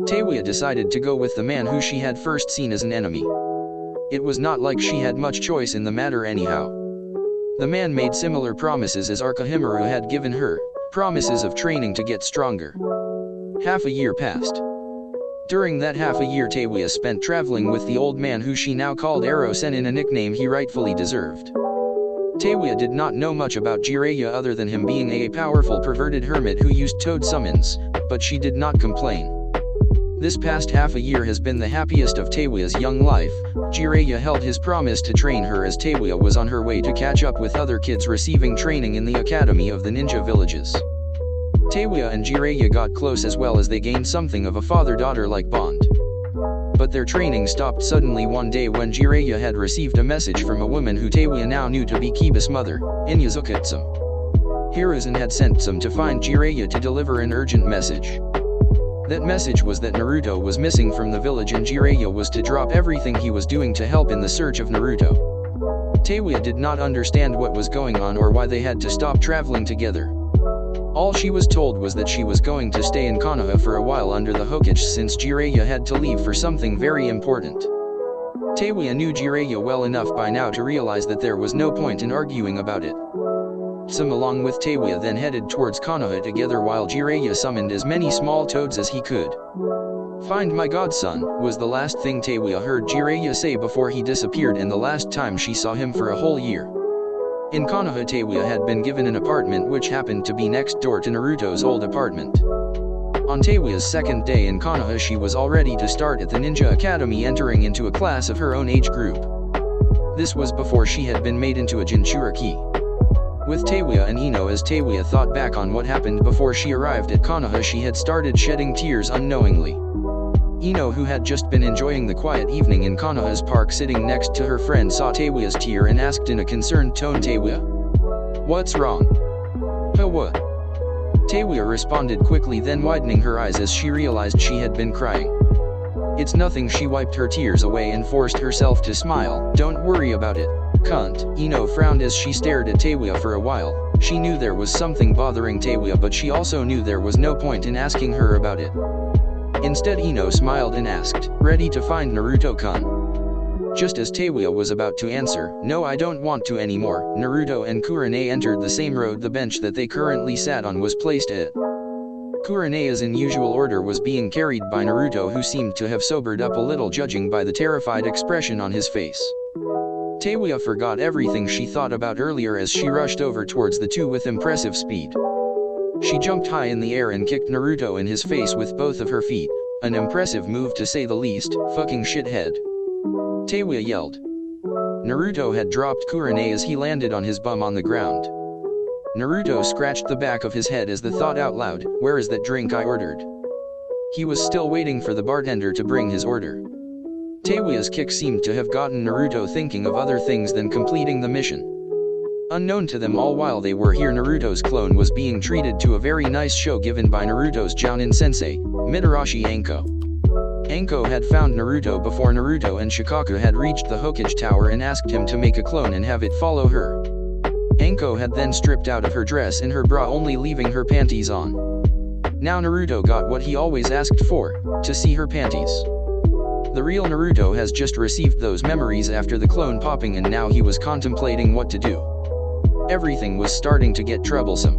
Teiwaya decided to go with the man who she had first seen as an enemy. It was not like she had much choice in the matter anyhow. The man made similar promises as Arakahimaru had given her, promises of training to get stronger. Half a year passed. During that half a year Teiwaya spent traveling with the old man who she now called Ero-sen, a nickname he rightfully deserved. Teiwaya did not know much about Jiraiya other than him being a powerful perverted hermit who used toad summons, but she did not complain. This past half a year has been the happiest of Teiwaya's young life. Jiraiya held his promise to train her as Teiwaya was on her way to catch up with other kids receiving training in the academy of the ninja villages. Teiwaya and Jiraiya got close as well as they gained something of a father-daughter-like bond. But their training stopped suddenly one day when Jiraiya had received a message from a woman who Teiwaya now knew to be Kiba's mother, Inazukitsum. Hiruzen had sent some to find Jiraiya to deliver an urgent message. That message was that Naruto was missing from the village and Jiraiya was to drop everything he was doing to help in the search of Naruto. Teiwaya did not understand what was going on or why they had to stop traveling together. All she was told was that she was going to stay in Konoha for a while under the Hokage since Jiraiya had to leave for something very important. Teiwaya knew Jiraiya well enough by now to realize that there was no point in arguing about it. Some along with Teiwaya then headed towards Konoha together while Jiraiya summoned as many small toads as he could. "Find my godson," was the last thing Teiwaya heard Jiraiya say before he disappeared, and the last time she saw him for a whole year. In Konoha, Teiwaya had been given an apartment which happened to be next door to Naruto's old apartment. On Teiwaya's second day in Konoha, she was all ready to start at the Ninja Academy, entering into a class of her own age group. This was before she had been made into a Jinchuriki. With Teiwaya and Ino, as Teiwaya thought back on what happened before she arrived at Konoha, she had started shedding tears unknowingly. Ino, who had just been enjoying the quiet evening in Konoha's park sitting next to her friend, saw Teiwaya's tear and asked in a concerned tone, "Teiwaya? What's wrong?" What? Teiwaya responded quickly, then widening her eyes as she realized she had been crying. "It's nothing." She wiped her tears away and forced herself to smile. "Don't worry about it, cunt." Ino frowned as she stared at Teiwaya for a while. She knew there was something bothering Teiwaya, but she also knew there was no point in asking her about it. Instead, Ino smiled and asked, "Ready to find Naruto-kun?" Just as Teiwaya was about to answer, "No, I don't want to anymore," Naruto and Kurane entered the same road. The bench that they currently sat on was placed at Kurane, as in usual order, was being carried by Naruto, who seemed to have sobered up a little judging by the terrified expression on his face. Teiwaya forgot everything she thought about earlier as she rushed over towards the two with impressive speed. She jumped high in the air and kicked Naruto in his face with both of her feet, an impressive move to say the least. "Fucking shithead!" Teiwaya yelled. Naruto had dropped Kurane as he landed on his bum on the ground. Naruto scratched the back of his head as the thought out loud, "Where is that drink I ordered?" He was still waiting for the bartender to bring his order. Teiwaya's kick seemed to have gotten Naruto thinking of other things than completing the mission. Unknown to them all, while they were here, Naruto's clone was being treated to a very nice show given by Naruto's Jounin sensei, Mitarashi Anko. Anko had found Naruto before Naruto and Shikaku had reached the Hokage Tower and asked him to make a clone and have it follow her. Anko had then stripped out of her dress and her bra, only leaving her panties on. Now Naruto got what he always asked for, to see her panties. The real Naruto has just received those memories after the clone popping, and now he was contemplating what to do. Everything was starting to get troublesome.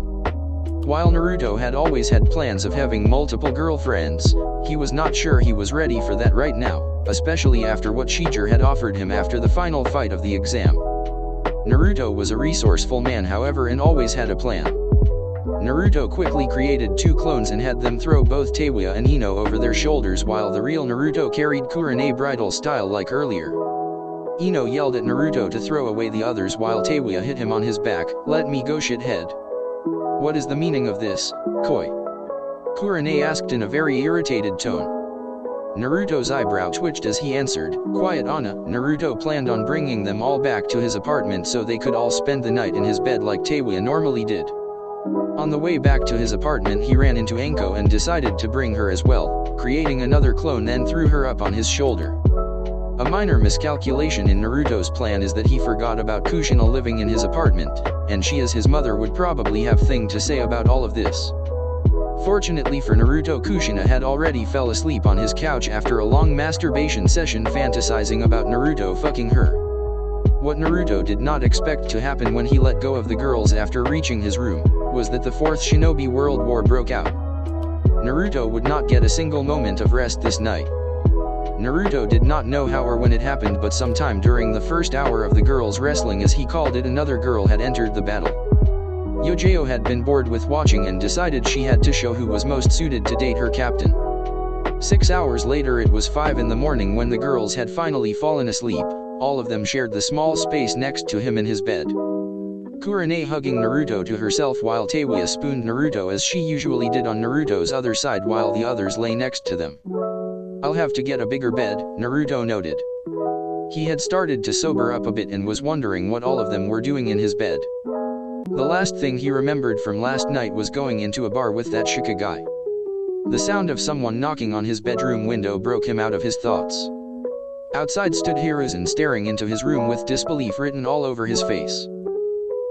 While Naruto had always had plans of having multiple girlfriends, he was not sure he was ready for that right now, especially after what Shijiro had offered him after the final fight of the exam. Naruto was a resourceful man, however, and always had a plan. Naruto quickly created two clones and had them throw both Teiwaya and Ino over their shoulders, while the real Naruto carried Kurane bridal style like earlier. Ino yelled at Naruto to throw away the others while Teiwaya hit him on his back. "Let me go, shithead." "What is the meaning of this, Koi?" Kurane asked in a very irritated tone. Naruto's eyebrow twitched as he answered, "Quiet, Anna." Naruto planned on bringing them all back to his apartment so they could all spend the night in his bed like Teiwaya normally did. On the way back to his apartment, he ran into Anko and decided to bring her as well, creating another clone, then threw her up on his shoulder. A minor miscalculation in Naruto's plan is that he forgot about Kushina living in his apartment, and she as his mother would probably have thing to say about all of this. Fortunately for Naruto, Kushina had already fell asleep on his couch after a long masturbation session fantasizing about Naruto fucking her. What Naruto did not expect to happen when he let go of the girls after reaching his room, was that the Fourth Shinobi World War broke out. Naruto would not get a single moment of rest this night. Naruto did not know how or when it happened, but sometime during the first hour of the girls' wrestling, as he called it, another girl had entered the battle. Yojeo had been bored with watching and decided she had to show who was most suited to date her captain. 6 hours later, it was 5 in the morning when the girls had finally fallen asleep. All of them shared the small space next to him in his bed. Kurane hugging Naruto to herself while Teiwa spooned Naruto as she usually did on Naruto's other side while the others lay next to them. "I'll have to get a bigger bed," Naruto noted. He had started to sober up a bit and was wondering what all of them were doing in his bed. The last thing he remembered from last night was going into a bar with that Shika guy. The sound of someone knocking on his bedroom window broke him out of his thoughts. Outside stood Hiruzen, staring into his room with disbelief written all over his face.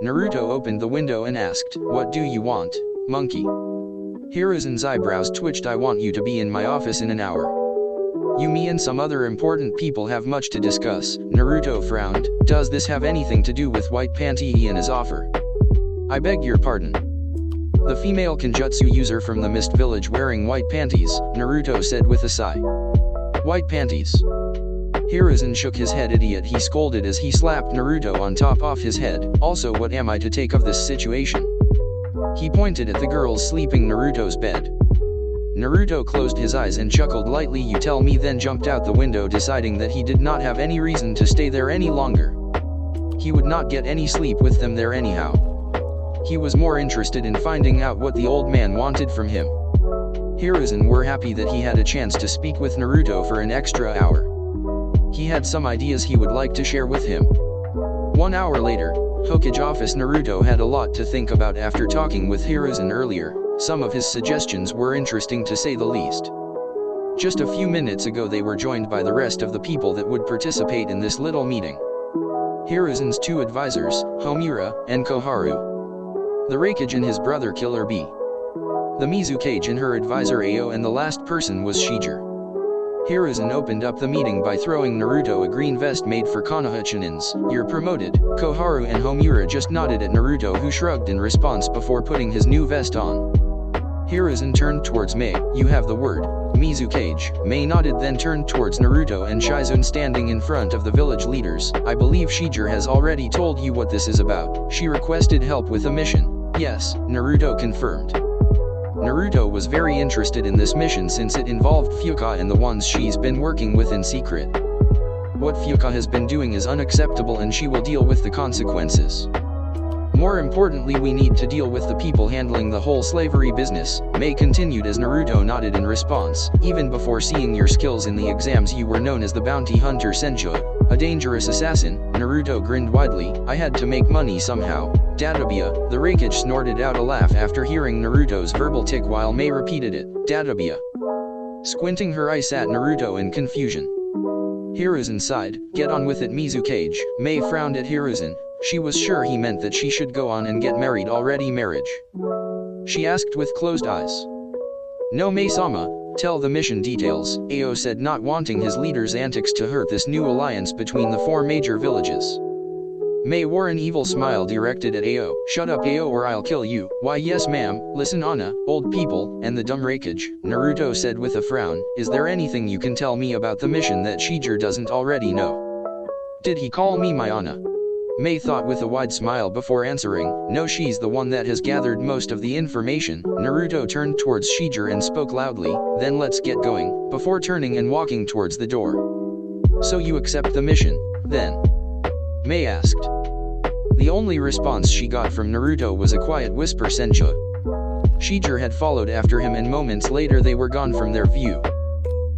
Naruto opened the window and asked, "What do you want, monkey?" Hiruzen's eyebrows twitched. "I want you to be in my office in an hour. You, me and some other important people have much to discuss." Naruto frowned. "Does this have anything to do with White Panty and his offer?" "I beg your pardon." "The female Kenjutsu user from the Mist Village wearing white panties," Naruto said with a sigh. "White panties?" Hiruzen shook his head. "Idiot," he scolded as he slapped Naruto on top of his head. "Also, what am I to take of this situation?" He pointed at the girls sleeping Naruto's bed. Naruto closed his eyes and chuckled lightly. "You tell me," then jumped out the window, deciding that he did not have any reason to stay there any longer. He would not get any sleep with them there anyhow. He was more interested in finding out what the old man wanted from him. Hiruzen were happy that he had a chance to speak with Naruto for an extra hour. He had some ideas he would like to share with him. 1 hour later, Hokage office. Naruto had a lot to think about after talking with Hiruzen earlier. Some of his suggestions were interesting to say the least. Just a few minutes ago they were joined by the rest of the people that would participate in this little meeting. Hiruzen's 2 advisors, Homura and Koharu. The Raikage and his brother Killer B. The Mizukage and her advisor Ao, and the last person was Shijir. Hiruzen opened up the meeting by throwing Naruto a green vest made for Konoha chuunins. "You're promoted." Koharu and Homura just nodded at Naruto, who shrugged in response before putting his new vest on. Hiruzen turned towards Mei. "You have the word, Mizukage." Mei nodded, then turned towards Naruto and Shizune standing in front of the village leaders. "I believe Shijir has already told you what this is about. She requested help with a mission." "Yes," Naruto confirmed. Naruto was very interested in this mission since it involved Fuka and the ones she's been working with in secret. What Fuka has been doing is unacceptable and she will deal with the consequences. More importantly, we need to deal with the people handling the whole slavery business, Mei continued as Naruto nodded in response. "Even before seeing your skills in the exams you were known as the bounty hunter Senju, a dangerous assassin." Naruto grinned widely. "I had to make money somehow." "Dadabia," the Raikage snorted out a laugh after hearing Naruto's verbal tick while Mei repeated it. "Dadabia." Squinting her eyes at Naruto in confusion. Hiruzen sighed. "Get on with it, Mizukage." Mei frowned at Hiruzen. She was sure he meant that she should go on and get married already. "Marriage?" she asked with closed eyes. "No, Mei-sama, tell the mission details," Ao said, not wanting his leader's antics to hurt this new alliance between the 4 major villages. Mei wore an evil smile directed at Ao. "Shut up, Ao, or I'll kill you." "Why yes ma'am, listen Anna, old people, and the dumb Raikage," Naruto said with a frown. "Is there anything you can tell me about the mission that Shijir doesn't already know?" "Did he call me my Anna?" Mei thought with a wide smile before answering. "No, she's the one that has gathered most of the information." Naruto turned towards Shijir and spoke loudly, "Then let's get going," before turning and walking towards the door. "So you accept the mission, then?" Mei asked. The only response she got from Naruto was a quiet whisper, "Senju." Shijir had followed after him and moments later they were gone from their view.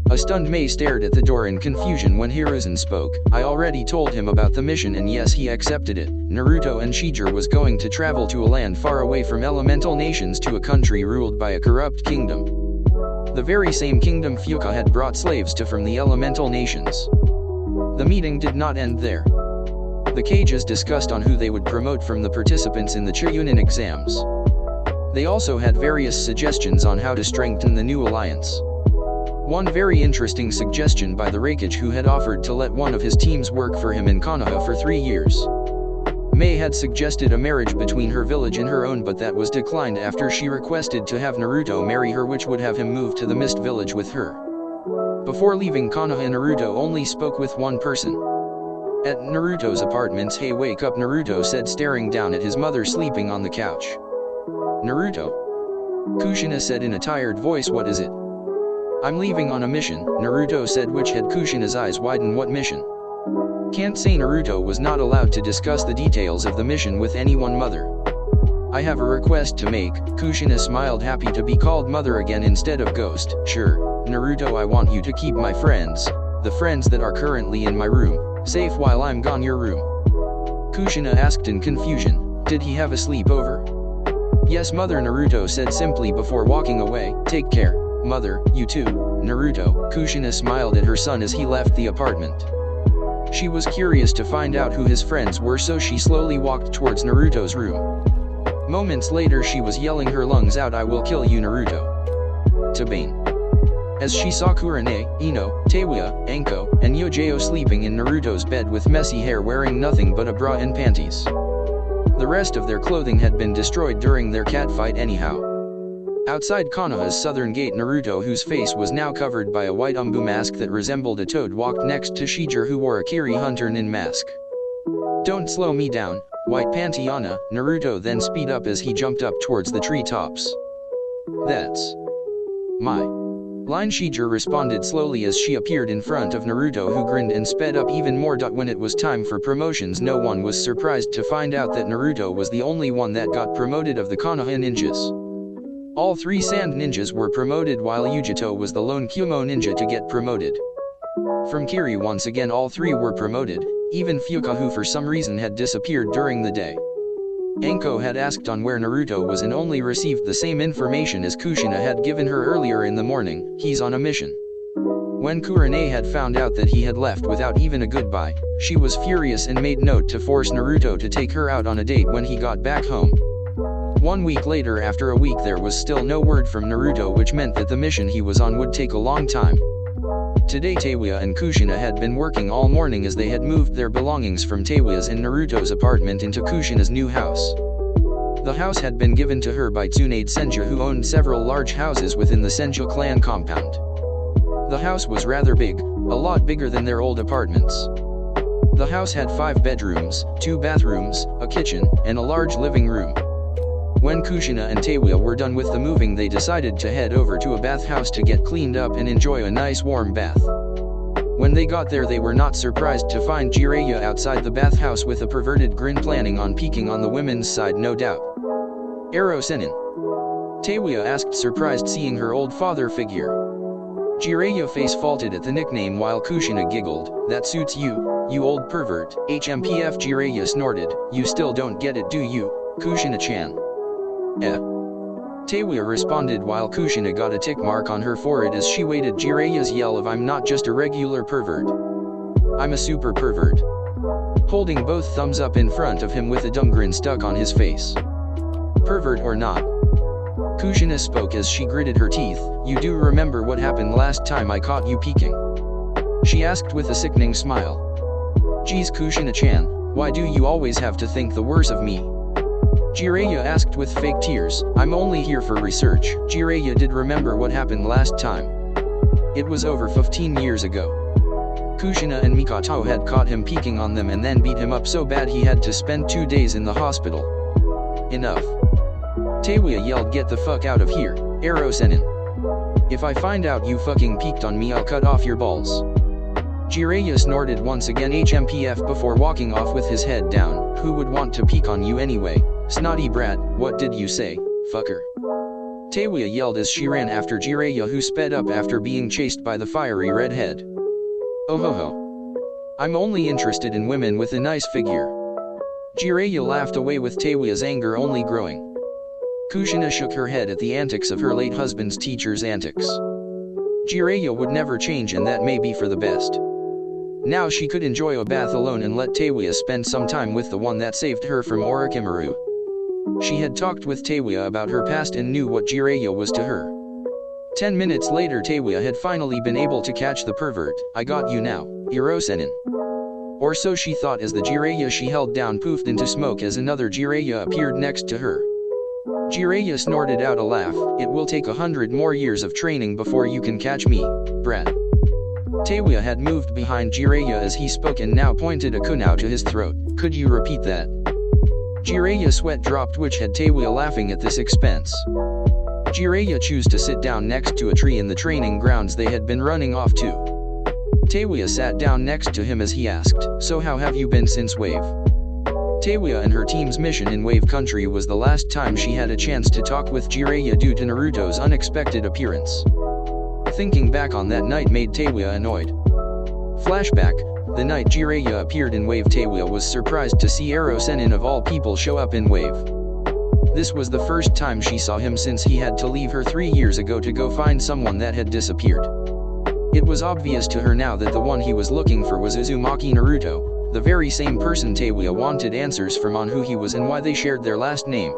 A stunned Mei stared at the door in confusion when Hiruzen spoke. "I already told him about the mission and yes, he accepted it." Naruto and Shijir was going to travel to a land far away from elemental nations to a country ruled by a corrupt kingdom. The very same kingdom Fuka had brought slaves to from the elemental nations. The meeting did not end there. The cages discussed on who they would promote from the participants in the chuunin exams. They also had various suggestions on how to strengthen the new alliance. One very interesting suggestion by the Raikage, who had offered to let one of his teams work for him in Konoha for 3 years. Mei had suggested a marriage between her village and her own, but that was declined after she requested to have Naruto marry her, which would have him move to the Mist Village with her. Before leaving Konoha, Naruto only spoke with one person. At Naruto's apartments. "Hey, wake up," Naruto said, staring down at his mother sleeping on the couch. "Naruto?" Kushina said in a tired voice. "What is it?" "I'm leaving on a mission," Naruto said, which had Kushina's eyes widen. "What mission?" "Can't say." Naruto was not allowed to discuss the details of the mission with anyone. "Mother, I have a request to make." Kushina smiled, happy to be called mother again instead of ghost. "Sure, Naruto, I want you to keep my friends, the friends that are currently in my room, safe while I'm gone." "Your room?" Kushina asked in confusion. "Did he have a sleepover?" "Yes, mother," Naruto said simply before walking away. "Take care, mother." "You too, Naruto." Kushina smiled at her son as he left the apartment. She was curious to find out who his friends were, so she slowly walked towards Naruto's room. Moments later, she was yelling her lungs out, "I will kill you, Naruto!" to Bane. As she saw Kurane, Ino, Teiwa, Anko, and Yojeo sleeping in Naruto's bed with messy hair, wearing nothing but a bra and panties. The rest of their clothing had been destroyed during their catfight anyhow. Outside Konoha's southern gate, Naruto, whose face was now covered by a white umbu mask that resembled a toad, walked next to Shijir, who wore a Kiri Hunter Nin mask. "Don't slow me down, white pantiana," Naruto then speed up as he jumped up towards the treetops. "That's my line," Shijir responded slowly as she appeared in front of Naruto, who grinned and sped up even more. When it was time for promotions, no one was surprised to find out that Naruto was the only one that got promoted of the Konoha ninjas. All 3 sand ninjas were promoted, while Yujito was the lone Kyumo ninja to get promoted. From Kiri, once again all 3 were promoted, even Fuka, who for some reason had disappeared during the day. Anko had asked on where Naruto was and only received the same information as Kushina had given her earlier in the morning: "He's on a mission." When Kurane had found out that he had left without even a goodbye, she was furious and made note to force Naruto to take her out on a date when he got back home. 1 week later, after a week, there was still no word from Naruto, which meant that the mission he was on would take a long time. Today Teiwa and Kushina had been working all morning as they had moved their belongings from Teiwa's and Naruto's apartment into Kushina's new house. The house had been given to her by Tsunade Senju, who owned several large houses within the Senju clan compound. The house was rather big, a lot bigger than their old apartments. The house had 5 bedrooms, 2 bathrooms, a kitchen, and a large living room. When Kushina and Teiwa were done with the moving, they decided to head over to a bathhouse to get cleaned up and enjoy a nice warm bath. When they got there, they were not surprised to find Jiraiya outside the bathhouse with a perverted grin, planning on peeking on the women's side, no doubt. "Ero Senin?" Teiwa asked, surprised seeing her old father figure. Jiraiya face faulted at the nickname while Kushina giggled. "That suits you, you old pervert." "HMPF," Jiraiya snorted. "You still don't get it, do you, Kushina-chan?" "Eh?" Teiwa responded while Kushina got a tick mark on her forehead as she waited Jiraiya's yell of "I'm not just a regular pervert. I'm a super pervert," holding both thumbs up in front of him with a dumb grin stuck on his face. "Pervert or not," Kushina spoke as she gritted her teeth, "you do remember what happened last time I caught you peeking?" she asked with a sickening smile. "Geez, Kushina-chan, why do you always have to think the worst of me?" Jiraiya asked with fake tears. "I'm only here for research." Jiraiya did remember what happened last time. It was over 15 years ago. Kushina and Mikoto had caught him peeking on them and then beat him up so bad he had to spend 2 days in the hospital. "Enough!" Teiwa yelled, "Get the fuck out of here, Ero Senin. If I find out you fucking peeked on me, I'll cut off your balls." Jiraiya snorted once again, HMPF, before walking off with his head down. "Who would want to peek on you anyway, snotty brat? What did you say, fucker?" Teiwa yelled as she ran after Jiraiya, who sped up after being chased by the fiery redhead. "Oh ho ho. I'm only interested in women with a nice figure." Jiraiya laughed away with Teiwa's anger only growing. Kushina shook her head at the antics of her late husband's teacher's antics. Jiraiya would never change, and that may be for the best. Now she could enjoy a bath alone and let Teiwa spend some time with the one that saved her from Orochimaru. She had talked with Taewya about her past and knew what Jiraiya was to her. 10 minutes later Taewya had finally been able to catch the pervert. "I got you now, Hirosenin." Or so she thought as the Jiraiya she held down poofed into smoke as another Jiraiya appeared next to her. Jiraiya snorted out a laugh. "It will take 100 more years of training before you can catch me, brat." Taewya had moved behind Jiraiya as he spoke and now pointed a kunai to his throat. "Could you repeat that?" Jiraiya's sweat dropped, which had Taewya laughing at this expense. Jiraiya chose to sit down next to a tree in the training grounds they had been running off to. Taewya sat down next to him as he asked, "So how have you been since Wave?" Taewya and her team's mission in Wave Country was the last time she had a chance to talk with Jiraiya due to Naruto's unexpected appearance. Thinking back on that night made Taewya annoyed. Flashback, the night Jiraiya appeared in Wave, Taewya was surprised to see Hirosenin of all people show up in Wave. This was the first time she saw him since he had to leave her 3 years ago to go find someone that had disappeared. It was obvious to her now that the one he was looking for was Uzumaki Naruto, the very same person Taewya wanted answers from on who he was and why they shared their last name.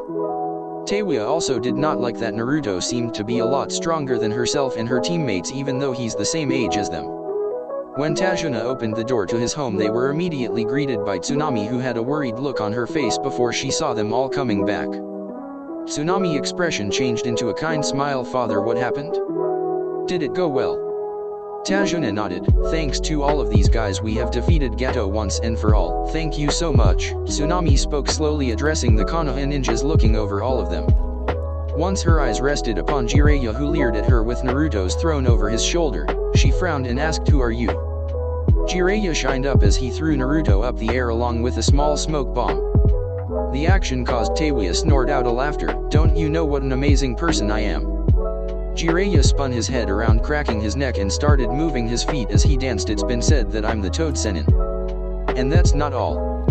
Taewya also did not like that Naruto seemed to be a lot stronger than herself and her teammates even though he's the same age as them. When Tajuna opened the door to his home they were immediately greeted by Tsunami, who had a worried look on her face before she saw them all coming back. Tsunami's expression changed into a kind smile. "Father, what happened? Did it go well?" Tajuna nodded. "Thanks to all of these guys we have defeated Gato once and for all. Thank you so much." Tsunami spoke slowly, addressing the Konoha ninjas looking over all of them. Once her eyes rested upon Jiraiya, who leered at her with Naruto's throne over his shoulder, she frowned and asked, "Who are you?" Jiraiya shined up as he threw Naruto up the air along with a small smoke bomb. The action caused Taewya snort out a laughter. "Don't you know what an amazing person I am?" Jiraiya spun his head around, cracking his neck, and started moving his feet as he danced. "It's been said that I'm the Toad Senin. And that's not all.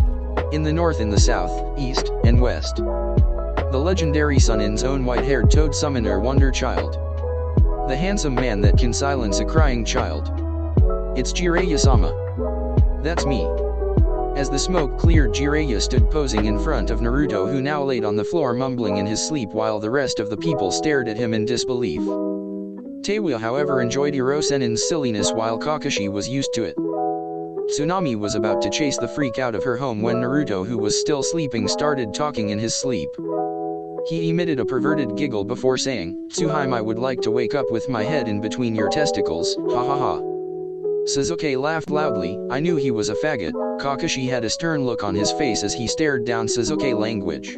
In the north, in the south, east, and west. The legendary Sunin's own white-haired Toad Summoner Wonder Child. The handsome man that can silence a crying child. It's Jiraiya-sama. That's me." As the smoke cleared, Jiraiya stood posing in front of Naruto, who now laid on the floor mumbling in his sleep while the rest of the people stared at him in disbelief. Taewya however enjoyed Hirosenin's silliness while Kakashi was used to it. Tsunami was about to chase the freak out of her home when Naruto, who was still sleeping, started talking in his sleep. He emitted a perverted giggle before saying, "Tsuhime, I would like to wake up with my head in between your testicles, ha ha ha." Sasuke laughed loudly. "I knew he was a faggot." Kakashi had a stern look on his face as he stared down Sasuke language.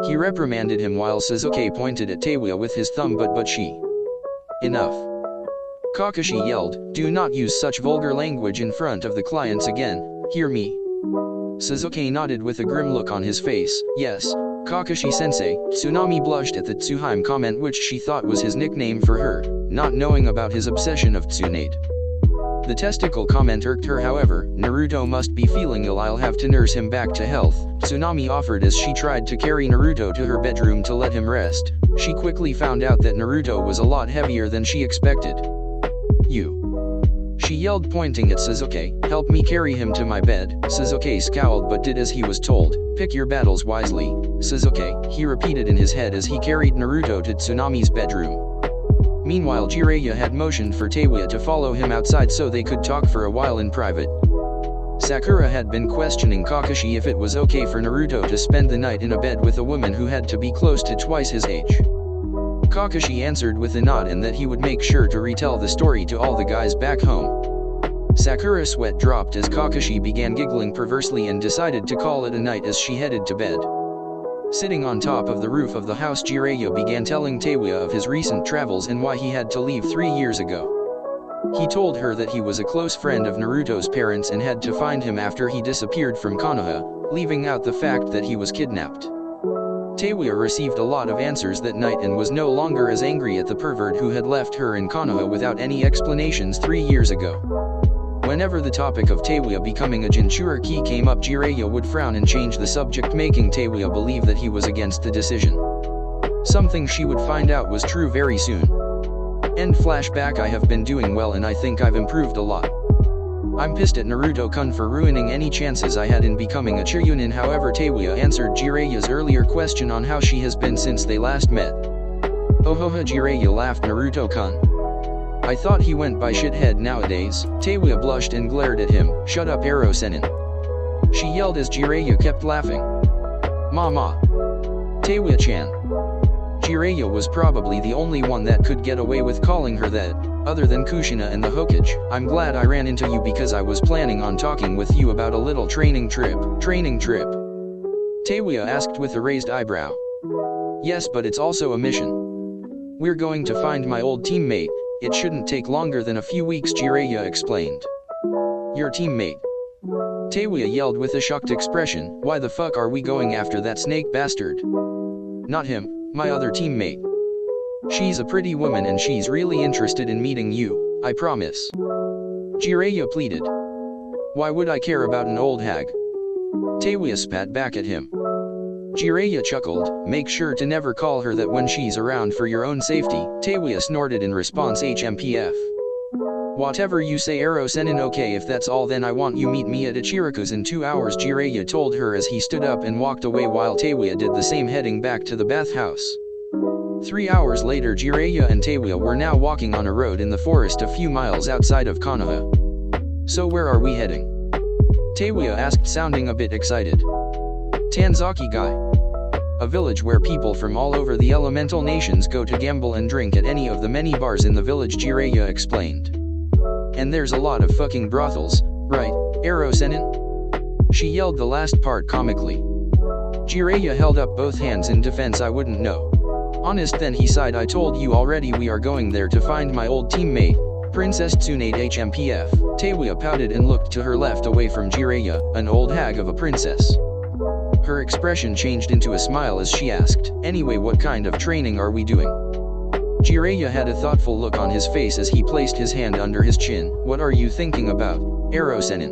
He reprimanded him while Sasuke pointed at Taewya with his thumb, but she. "Enough." Kakashi yelled, "Do not use such vulgar language in front of the clients again, hear me?" Sasuke nodded with a grim look on his face. "Yes, Kakashi-sensei." Tsunami blushed at the Tsuhime comment, which she thought was his nickname for her, not knowing about his obsession of Tsunade. The testicle comment irked her however. "Naruto must be feeling ill, I'll have to nurse him back to health," Tsunami offered as she tried to carry Naruto to her bedroom to let him rest. She quickly found out that Naruto was a lot heavier than she expected. "You," she yelled, pointing at Sasuke, "help me carry him to my bed." Sasuke scowled but did as he was told. "Pick your battles wisely, Sasuke," he repeated in his head as he carried Naruto to Tsunami's bedroom. Meanwhile, Jiraiya had motioned for Taewya to follow him outside so they could talk for a while in private. Sakura had been questioning Kakashi if it was okay for Naruto to spend the night in a bed with a woman who had to be close to twice his age. Kakashi answered with a nod and that he would make sure to retell the story to all the guys back home. Sakura's sweat dropped as Kakashi began giggling perversely and decided to call it a night as she headed to bed. Sitting on top of the roof of the house, Jiraiya began telling Taewya of his recent travels and why he had to leave 3 years ago. He told her that he was a close friend of Naruto's parents and had to find him after he disappeared from Konoha, leaving out the fact that he was kidnapped. Taewya received a lot of answers that night and was no longer as angry at the pervert who had left her in Konoha without any explanations 3 years ago. Whenever the topic of Taewya becoming a Jinchuriki came up, Jiraiya would frown and change the subject, making Taewya believe that he was against the decision. Something she would find out was true very soon. End flashback. I have been doing well and I think I've improved a lot. I'm pissed at Naruto-kun for ruining any chances I had in becoming a chuunin. However, Teiwa answered Jiraiya's earlier question on how she has been since they last met. Hohoha, Jiraiya laughed. Naruto-kun. I thought he went by shithead nowadays. Teiwa blushed and glared at him. Shut up, Ero Sennin. She yelled as Jiraiya kept laughing. Mama. Teiwa-chan. Jiraiya was probably the only one that could get away with calling her that, other than Kushina and the Hokage. I'm glad I ran into you because I was planning on talking with you about a little training trip. Training trip? Teiwa asked with a raised eyebrow. Yes, but it's also a mission. We're going to find my old teammate. It shouldn't take longer than a few weeks, Jiraiya explained. Your teammate? Teiwa yelled with a shocked expression. Why the fuck are we going after that snake bastard? Not him, my other teammate. She's a pretty woman and she's really interested in meeting you, I promise. Jiraiya pleaded. Why would I care about an old hag? Teiwa spat back at him. Jiraiya chuckled. Make sure to never call her that when she's around for your own safety. Teiwa snorted in response. HMPF. Whatever you say, Ero Sennin. Okay, if that's all, then I want you meet me at Ichiraku's in 2 hours, Jiraiya told her as he stood up and walked away while Teiwa did the same, heading back to the bathhouse. 3 hours later, Jiraiya and Teiwa were now walking on a road in the forest a few miles outside of Konoha. So where are we heading? Teiwa asked, sounding a bit excited. Tanzaki Gai. A village where people from all over the elemental nations go to gamble and drink at any of the many bars in the village, Jiraiya explained. And there's a lot of fucking brothels, right, Ero Sennin? She yelled the last part comically. Jiraiya held up both hands in defense. I wouldn't know. Honest, then he sighed. I told you already, we are going there to find my old teammate, Princess Tsunade. HMPF. Teiwa pouted and looked to her left away from Jiraiya, an old hag of a princess. Her expression changed into a smile as she asked, anyway, what kind of training are we doing? Jiraiya had a thoughtful look on his face as he placed his hand under his chin. What are you thinking about, Ero Sennin?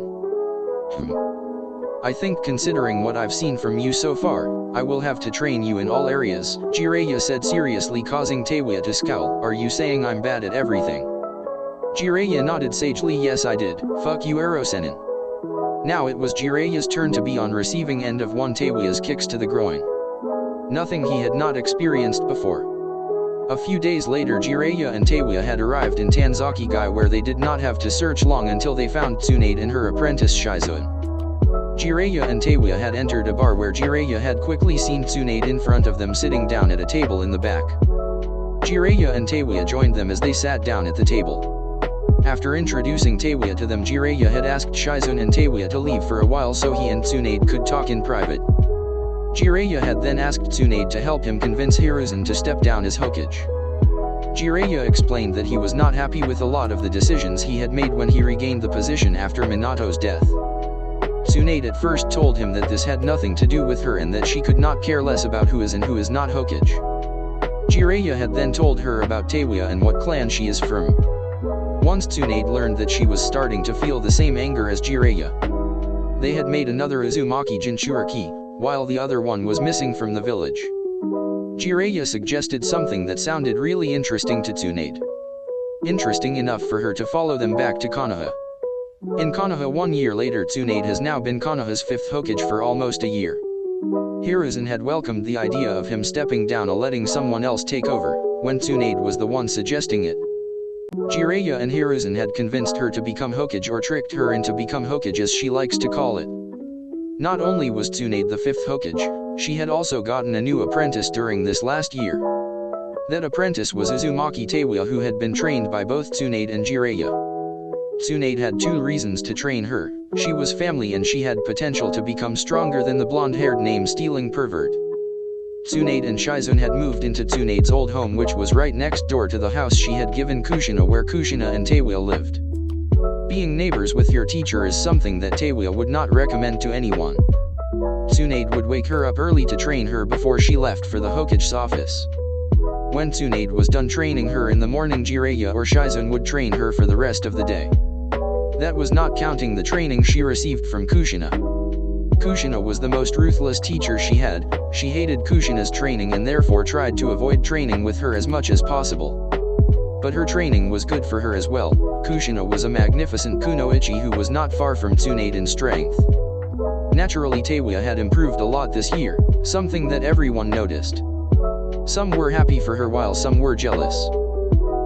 I think, considering what I've seen from you so far, I will have to train you in all areas, Jiraiya said seriously, causing Teiwa to scowl. Are you saying I'm bad at everything? Jiraiya nodded sagely. Yes, I did. Fuck you, Ero Sennin. Now it was Jiraiya's turn to be on receiving end of one Teiwa's kicks to the groin. Nothing he had not experienced before. A few days later, Jiraiya and Teiwa had arrived in Tanzaki Gai, where they did not have to search long until they found Tsunade and her apprentice Shizune. Jiraiya and Teiwa had entered a bar where Jiraiya had quickly seen Tsunade in front of them sitting down at a table in the back. Jiraiya and Teiwa joined them as they sat down at the table. After introducing Teiwa to them, Jiraiya had asked Shizune and Teiwa to leave for a while so he and Tsunade could talk in private. Jiraiya had then asked Tsunade to help him convince Hiruzen to step down as Hokage. Jiraiya explained that he was not happy with a lot of the decisions he had made when he regained the position after Minato's death. Tsunade at first told him that this had nothing to do with her and that she could not care less about who is and who is not Hokage. Jiraiya had then told her about Teiwa and what clan she is from. Once Tsunade learned that she was starting to feel the same anger as Jiraiya. They had made another Uzumaki Jinchuriki, while the other one was missing from the village. Jiraiya suggested something that sounded really interesting to Tsunade. Interesting enough for her to follow them back to Konoha. In Konoha 1 year later, Tsunade has now been Konoha's 5th Hokage for almost a year. Hiruzen had welcomed the idea of him stepping down or letting someone else take over, when Tsunade was the one suggesting it. Jiraiya and Hiruzen had convinced her to become Hokage, or tricked her into become Hokage as she likes to call it. Not only was Tsunade the 5th Hokage, she had also gotten a new apprentice during this last year. That apprentice was Uzumaki Teiwa, who had been trained by both Tsunade and Jiraiya. Tsunade had 2 reasons to train her. She was family and she had potential to become stronger than the blonde-haired name-stealing pervert. Tsunade and Shizune had moved into Tsunade's old home, which was right next door to the house she had given Kushina, where Kushina and Teiwa lived. Being neighbors with your teacher is something that Teiwa would not recommend to anyone. Tsunade would wake her up early to train her before she left for the Hokage's office. When Tsunade was done training her in the morning, Jiraiya or Shizune would train her for the rest of the day. That was not counting the training she received from Kushina. Kushina was the most ruthless teacher she had. She hated Kushina's training and therefore tried to avoid training with her as much as possible. But her training was good for her as well. Kushina was a magnificent kunoichi who was not far from Tsunade in strength. Naturally, Teiwa had improved a lot this year, something that everyone noticed. Some were happy for her while some were jealous.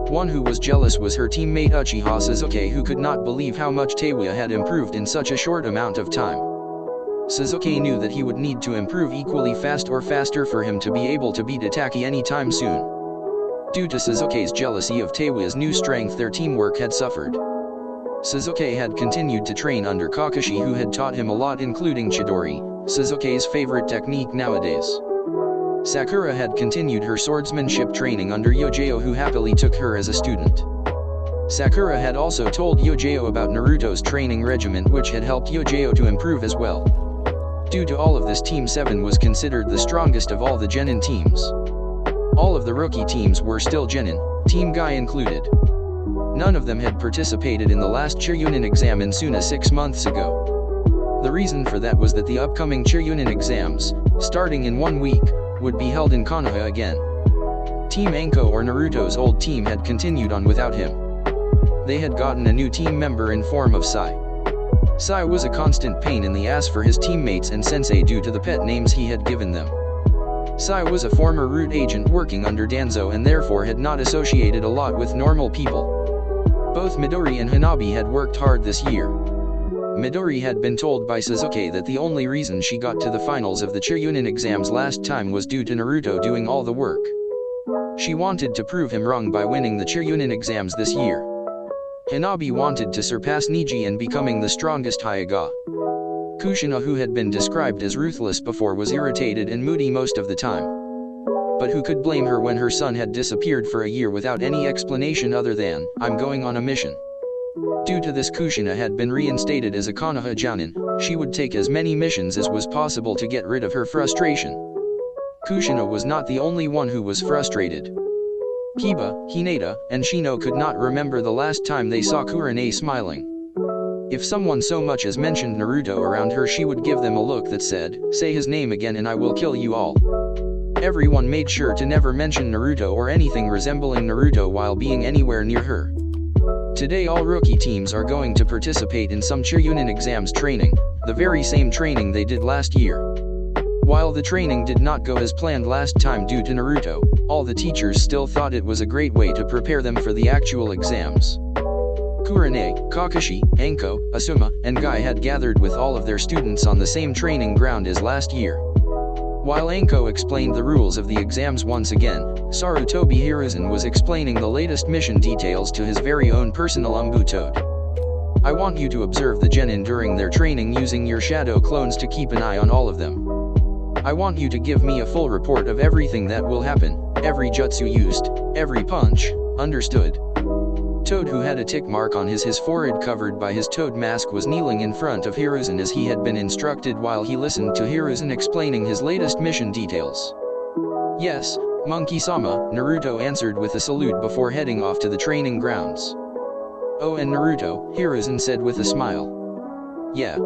One who was jealous was her teammate Uchiha Sasuke, who could not believe how much Teiwa had improved in such a short amount of time. Sasuke knew that he would need to improve equally fast or faster for him to be able to beat Itachi anytime soon. Due to Sasuke's jealousy of Teiwa's new strength, their teamwork had suffered. Sasuke had continued to train under Kakashi, who had taught him a lot, including Chidori, Sasuke's favorite technique nowadays. Sakura had continued her swordsmanship training under Yojeo, who happily took her as a student. Sakura had also told Yojeo about Naruto's training regimen, which had helped Yojeo to improve as well. Due to all of this, Team 7 was considered the strongest of all the Genin teams. All of the rookie teams were still Genin, Team Guy included. None of them had participated in the last chuunin exam in Suna 6 months ago. The reason for that was that the upcoming chuunin exams, starting in 1 week, would be held in Konoha again. Team Anko, or Naruto's old team, had continued on without him. They had gotten a new team member in form of Sai. Sai was a constant pain in the ass for his teammates and sensei due to the pet names he had given them. Sai was a former root agent working under Danzo and therefore had not associated a lot with normal people. Both Midori and Hanabi had worked hard this year. Midori had been told by Sasuke that the only reason she got to the finals of the chuunin exams last time was due to Naruto doing all the work. She wanted to prove him wrong by winning the chuunin exams this year. Hanabi wanted to surpass Niji and becoming the strongest Hyuga. Kushina, who had been described as ruthless before, was irritated and moody most of the time. But who could blame her when her son had disappeared for a year without any explanation other than, "I'm going on a mission." Due to this, Kushina had been reinstated as a Konoha Jounin. She would take as many missions as was possible to get rid of her frustration. Kushina was not the only one who was frustrated. Kiba, Hinata, and Shino could not remember the last time they saw Kurane smiling. If someone so much as mentioned Naruto around her, she would give them a look that said, "Say his name again and I will kill you all." Everyone made sure to never mention Naruto or anything resembling Naruto while being anywhere near her. Today all rookie teams are going to participate in some chuunin exams training, the very same training they did last year. While the training did not go as planned last time due to Naruto, all the teachers still thought it was a great way to prepare them for the actual exams. Kurane, Kakashi, Anko, Asuma, and Guy had gathered with all of their students on the same training ground as last year. While Anko explained the rules of the exams once again, Sarutobi Hiruzen was explaining the latest mission details to his very own personal Umbu Toad. "I want you to observe the Genin during their training using your shadow clones to keep an eye on all of them. I want you to give me a full report of everything that will happen, every jutsu used, every punch, understood?" Toad, who had a tick mark on his forehead covered by his toad mask, was kneeling in front of Hiruzen as he had been instructed while he listened to Hiruzen explaining his latest mission details. "Yes, Monkey-sama," Naruto answered with a salute before heading off to the training grounds. "Oh, and Naruto," Hiruzen said with a smile. "Yeah.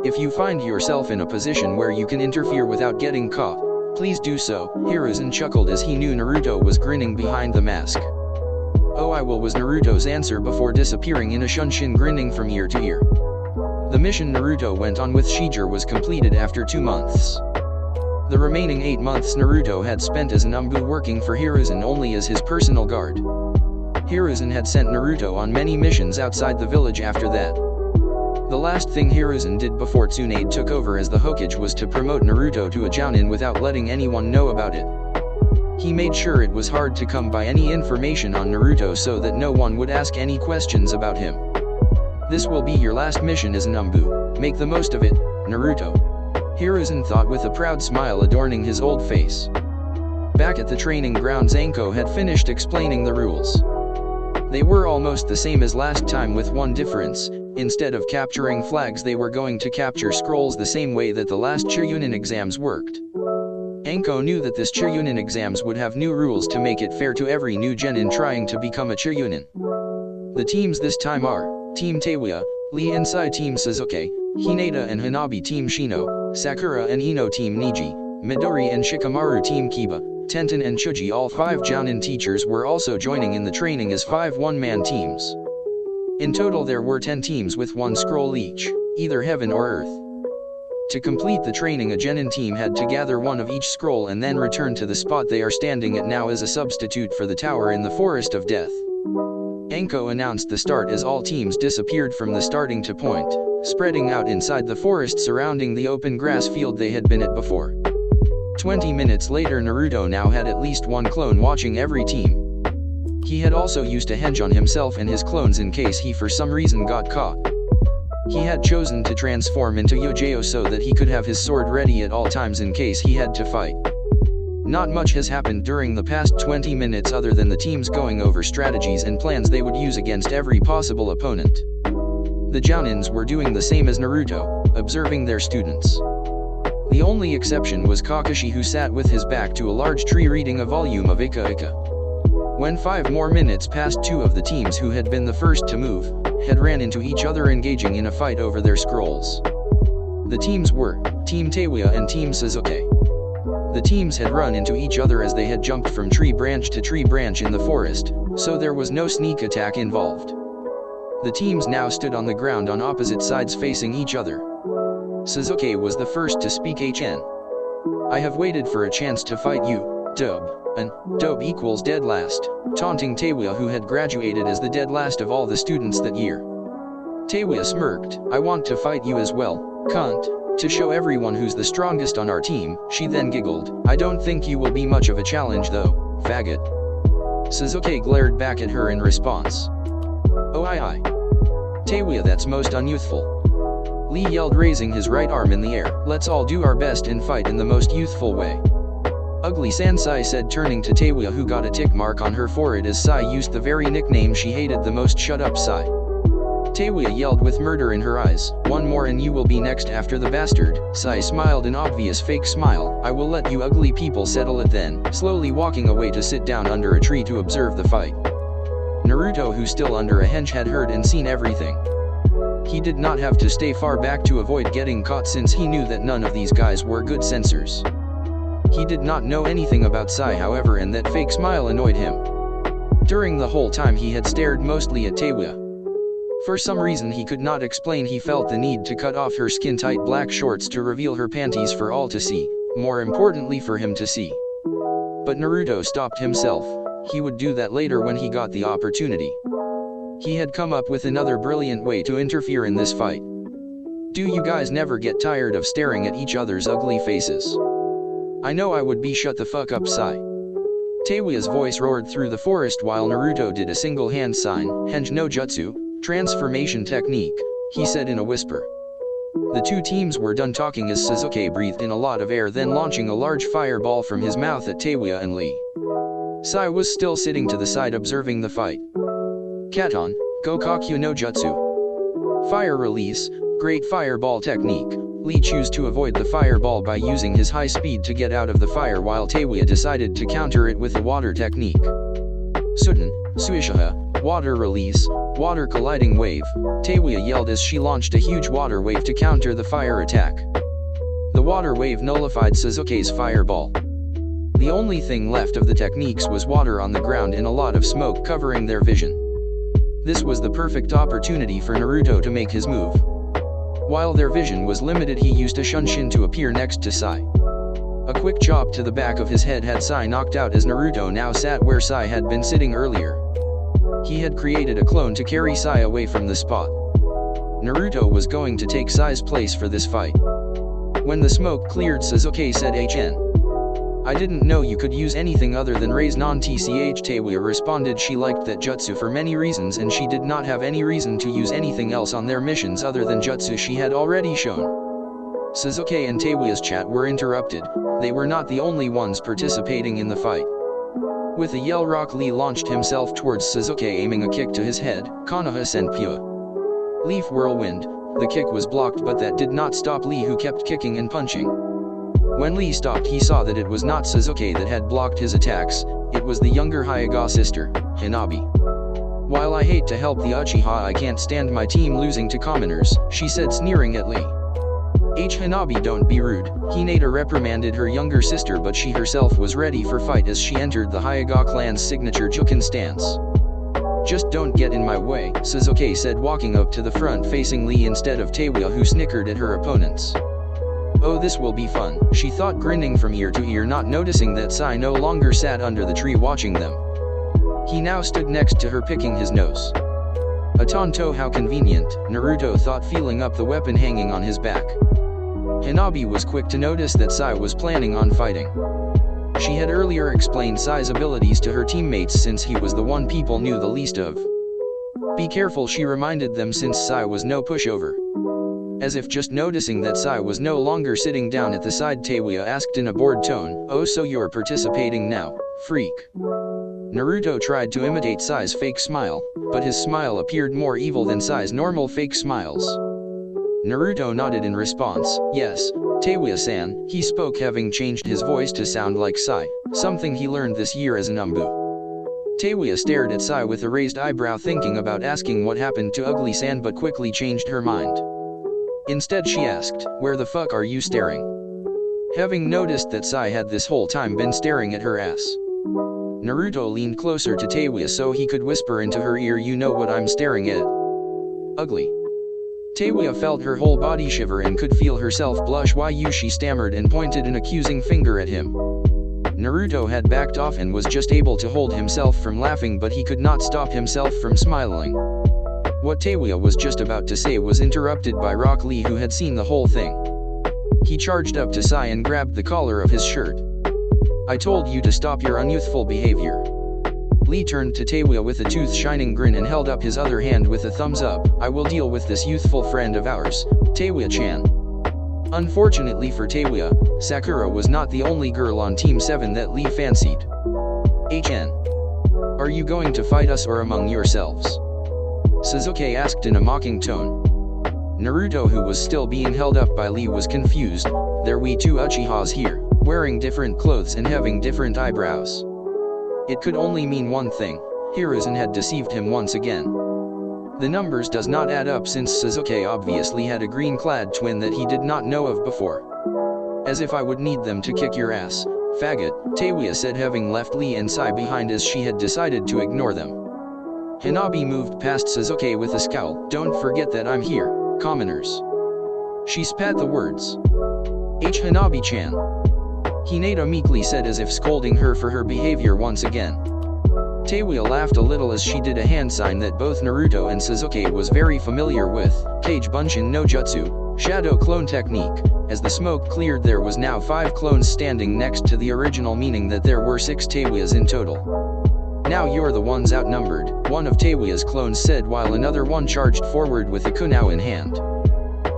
If you find yourself in a position where you can interfere without getting caught, please do so," Hiruzen chuckled as he knew Naruto was grinning behind the mask. "Oh, I will," was Naruto's answer before disappearing in a shunshin, grinning from ear to ear. The mission Naruto went on with Shijir was completed after 2 months. The remaining 8 months Naruto had spent as an Umbu, working for Hiruzen only as his personal guard. Hiruzen had sent Naruto on many missions outside the village after that. The last thing Hiruzen did before Tsunade took over as the Hokage was to promote Naruto to a Jounin without letting anyone know about it. He made sure it was hard to come by any information on Naruto so that no one would ask any questions about him. "This will be your last mission as an Umbu. Make the most of it, Naruto," Hiruzen thought with a proud smile adorning his old face. Back at the training grounds, Anko had finished explaining the rules. They were almost the same as last time with one difference. Instead of capturing flags, they were going to capture scrolls the same way that the last chuunin exams worked. Anko knew that this chuunin exams would have new rules to make it fair to every new genin trying to become a chuunin. The teams this time are Team Teiwa, Lee Insai Team Sasuke, Hinata and Hanabi Team Shino, Sakura and Ino Team Niji, Midori and Shikamaru Team Kiba, Tenten and Chuji, all 5 Jounin teachers, were also joining in the training as 5 one-man teams. In total there were 10 teams with 1 scroll each, either heaven or earth. To complete the training, a genin team had to gather 1 of each scroll and then return to the spot they are standing at now as a substitute for the tower in the Forest of Death. Anko announced the start as all teams disappeared from the starting point, spreading out inside the forest surrounding the open grass field they had been at before. 20 minutes later, Naruto now had at least 1 clone watching every team. He had also used a henge on himself and his clones in case he for some reason got caught. He had chosen to transform into Yojeo so that he could have his sword ready at all times in case he had to fight. Not much has happened during the past 20 minutes other than the teams going over strategies and plans they would use against every possible opponent. The Jounins were doing the same as Naruto, observing their students. The only exception was Kakashi, who sat with his back to a large tree reading a volume of Ika Ika. When 5 more minutes passed, 2 of the teams who had been the first to move had ran into each other, engaging in a fight over their scrolls. The teams were Team Teiwa and Team Sasuke. The teams had run into each other as they had jumped from tree branch to tree branch in the forest, so there was no sneak attack involved. The teams now stood on the ground on opposite sides facing each other. Sasuke was the first to speak. "HN. I have waited for a chance to fight you, Dobe. And Dobe equals dead last," taunting Teiwa, who had graduated as the dead last of all the students that year. Teiwa smirked. "I want to fight you as well, cunt, to show everyone who's the strongest on our team." She then giggled. "I don't think you will be much of a challenge though, faggot." Sasuke glared back at her in response. "Oh aye. Teiwa, that's most unyouthful." Lee yelled, raising his right arm in the air. "Let's all do our best and fight in the most youthful way." "Ugly Sansai," said, turning to Teiwa, who got a tick mark on her forehead as Sai used the very nickname she hated the most. "Shut up, Sai." Teiwa yelled with murder in her eyes. "One more and you will be next after the bastard." Sai smiled an obvious fake smile. "I will let you ugly people settle it then," slowly walking away to sit down under a tree to observe the fight. Naruto, who still under a henge, had heard and seen everything. He did not have to stay far back to avoid getting caught, since he knew that none of these guys were good censors. He did not know anything about Sai, however, and that fake smile annoyed him. During the whole time he had stared mostly at Teiwa. For some reason he could not explain, he felt the need to cut off her skin-tight black shorts to reveal her panties for all to see, more importantly for him to see. But Naruto stopped himself. He would do that later when he got the opportunity. He had come up with another brilliant way to interfere in this fight. "Do you guys never get tired of staring at each other's ugly faces?" "I know I would be. Shut the fuck up, Sai." Teiwa's voice roared through the forest while Naruto did a single hand sign. "Henge no jutsu, transformation technique," he said in a whisper. The 2 teams were done talking as Sasuke breathed in a lot of air, then launching a large fireball from his mouth at Teiwa and Lee. Sai was still sitting to the side observing the fight. "Katon, Gokakyu no Jutsu. Fire release, great fireball technique." Lee chose to avoid the fireball by using his high speed to get out of the fire, while Teiwa decided to counter it with a water technique. "Suten, Suishaha, water release, water colliding wave," Teiwa yelled as she launched a huge water wave to counter the fire attack. The water wave nullified Sasuke's fireball. The only thing left of the techniques was water on the ground and a lot of smoke covering their vision. This was the perfect opportunity for Naruto to make his move. While their vision was limited, he used a Shunshin to appear next to Sai. A quick chop to the back of his head had Sai knocked out, as Naruto now sat where Sai had been sitting earlier. He had created a clone to carry Sai away from the spot. Naruto was going to take Sai's place for this fight. When the smoke cleared, Sasuke said, "HN. I didn't know you could use anything other than raise non-tch." Teiwa responded she liked that jutsu for many reasons, and she did not have any reason to use anything else on their missions other than jutsu she had already shown. Sasuke and Teiwa's chat were interrupted. They were not the only ones participating in the fight. With a yell, Rock Lee launched himself towards Sasuke, aiming a kick to his head. Konoha Senpua. Leaf Whirlwind. The kick was blocked, but that did not stop Lee, who kept kicking and punching. When Lee stopped, he saw that it was not Sasuke that had blocked his attacks, it was the younger Hyuga sister, Hanabi. "While I hate to help the Uchiha, I can't stand my team losing to commoners," she said, sneering at Lee. Hanabi, don't be rude. Hinata reprimanded her younger sister, but she herself was ready for fight as she entered the Hyuga clan's signature Juken stance. Just don't get in my way, Sasuke said, walking up to the front facing Lee instead of Teiwa, who snickered at her opponents. Oh, this will be fun, she thought, grinning from ear to ear, not noticing that Sai no longer sat under the tree watching them. He now stood next to her, picking his nose. A Tonto, how convenient, Naruto thought, feeling up the weapon hanging on his back. Hanabi was quick to notice that Sai was planning on fighting. She had earlier explained Sai's abilities to her teammates since he was the one people knew the least of. Be careful, she reminded them, since Sai was no pushover. As if just noticing that Sai was no longer sitting down at the side, Teiwa asked in a bored tone, "Oh, so you're participating now, freak?" Naruto tried to imitate Sai's fake smile, but his smile appeared more evil than Sai's normal fake smiles. Naruto nodded in response. "Yes, Teiwa-san," he spoke, having changed his voice to sound like Sai, something he learned this year as an umbu. Teiwa stared at Sai with a raised eyebrow, thinking about asking what happened to Ugly-san, but quickly changed her mind. Instead she asked, "Where the fuck are you staring?" Having noticed that Sai had this whole time been staring at her ass. Naruto leaned closer to Teiwa so he could whisper into her ear, "You know what I'm staring at? Ugly." Teiwa felt her whole body shiver and could feel herself blush. "Why you?" she stammered and pointed an accusing finger at him. Naruto had backed off and was just able to hold himself from laughing, but he could not stop himself from smiling. What Teiwa was just about to say was interrupted by Rock Lee, who had seen the whole thing. He charged up to Sai and grabbed the collar of his shirt. "I told you to stop your unyouthful behavior." Lee turned to Teiwa with a tooth-shining grin and held up his other hand with a thumbs up. "I will deal with this youthful friend of ours, Teiwa-chan." Unfortunately for Teiwa, Sakura was not the only girl on Team 7 that Lee fancied. "HN. Are you going to fight us or among yourselves?" Sasuke asked in a mocking tone. Naruto, who was still being held up by Lee, was confused. "There we two Uchihas here, wearing different clothes and having different eyebrows." It could only mean one thing: Hiruzen had deceived him once again. The numbers does not add up, since Sasuke obviously had a green-clad twin that he did not know of before. "As if I would need them to kick your ass, faggot," Teiwa said, having left Lee and Sai behind as she had decided to ignore them. Hanabi moved past Sasuke with a scowl. "Don't forget that I'm here, commoners." She spat the words. Hanabi-chan," Hinata meekly said, as if scolding her for her behavior once again. Teiwa laughed a little as she did a hand sign that both Naruto and Sasuke was very familiar with, Kage Bunshin no Jutsu, shadow clone technique. As the smoke cleared, there was now 5 clones standing next to the original, meaning that there were 6 Teiwas in total. "Now you're the ones outnumbered," one of Teiwa's clones said, while another one charged forward with a kunao in hand.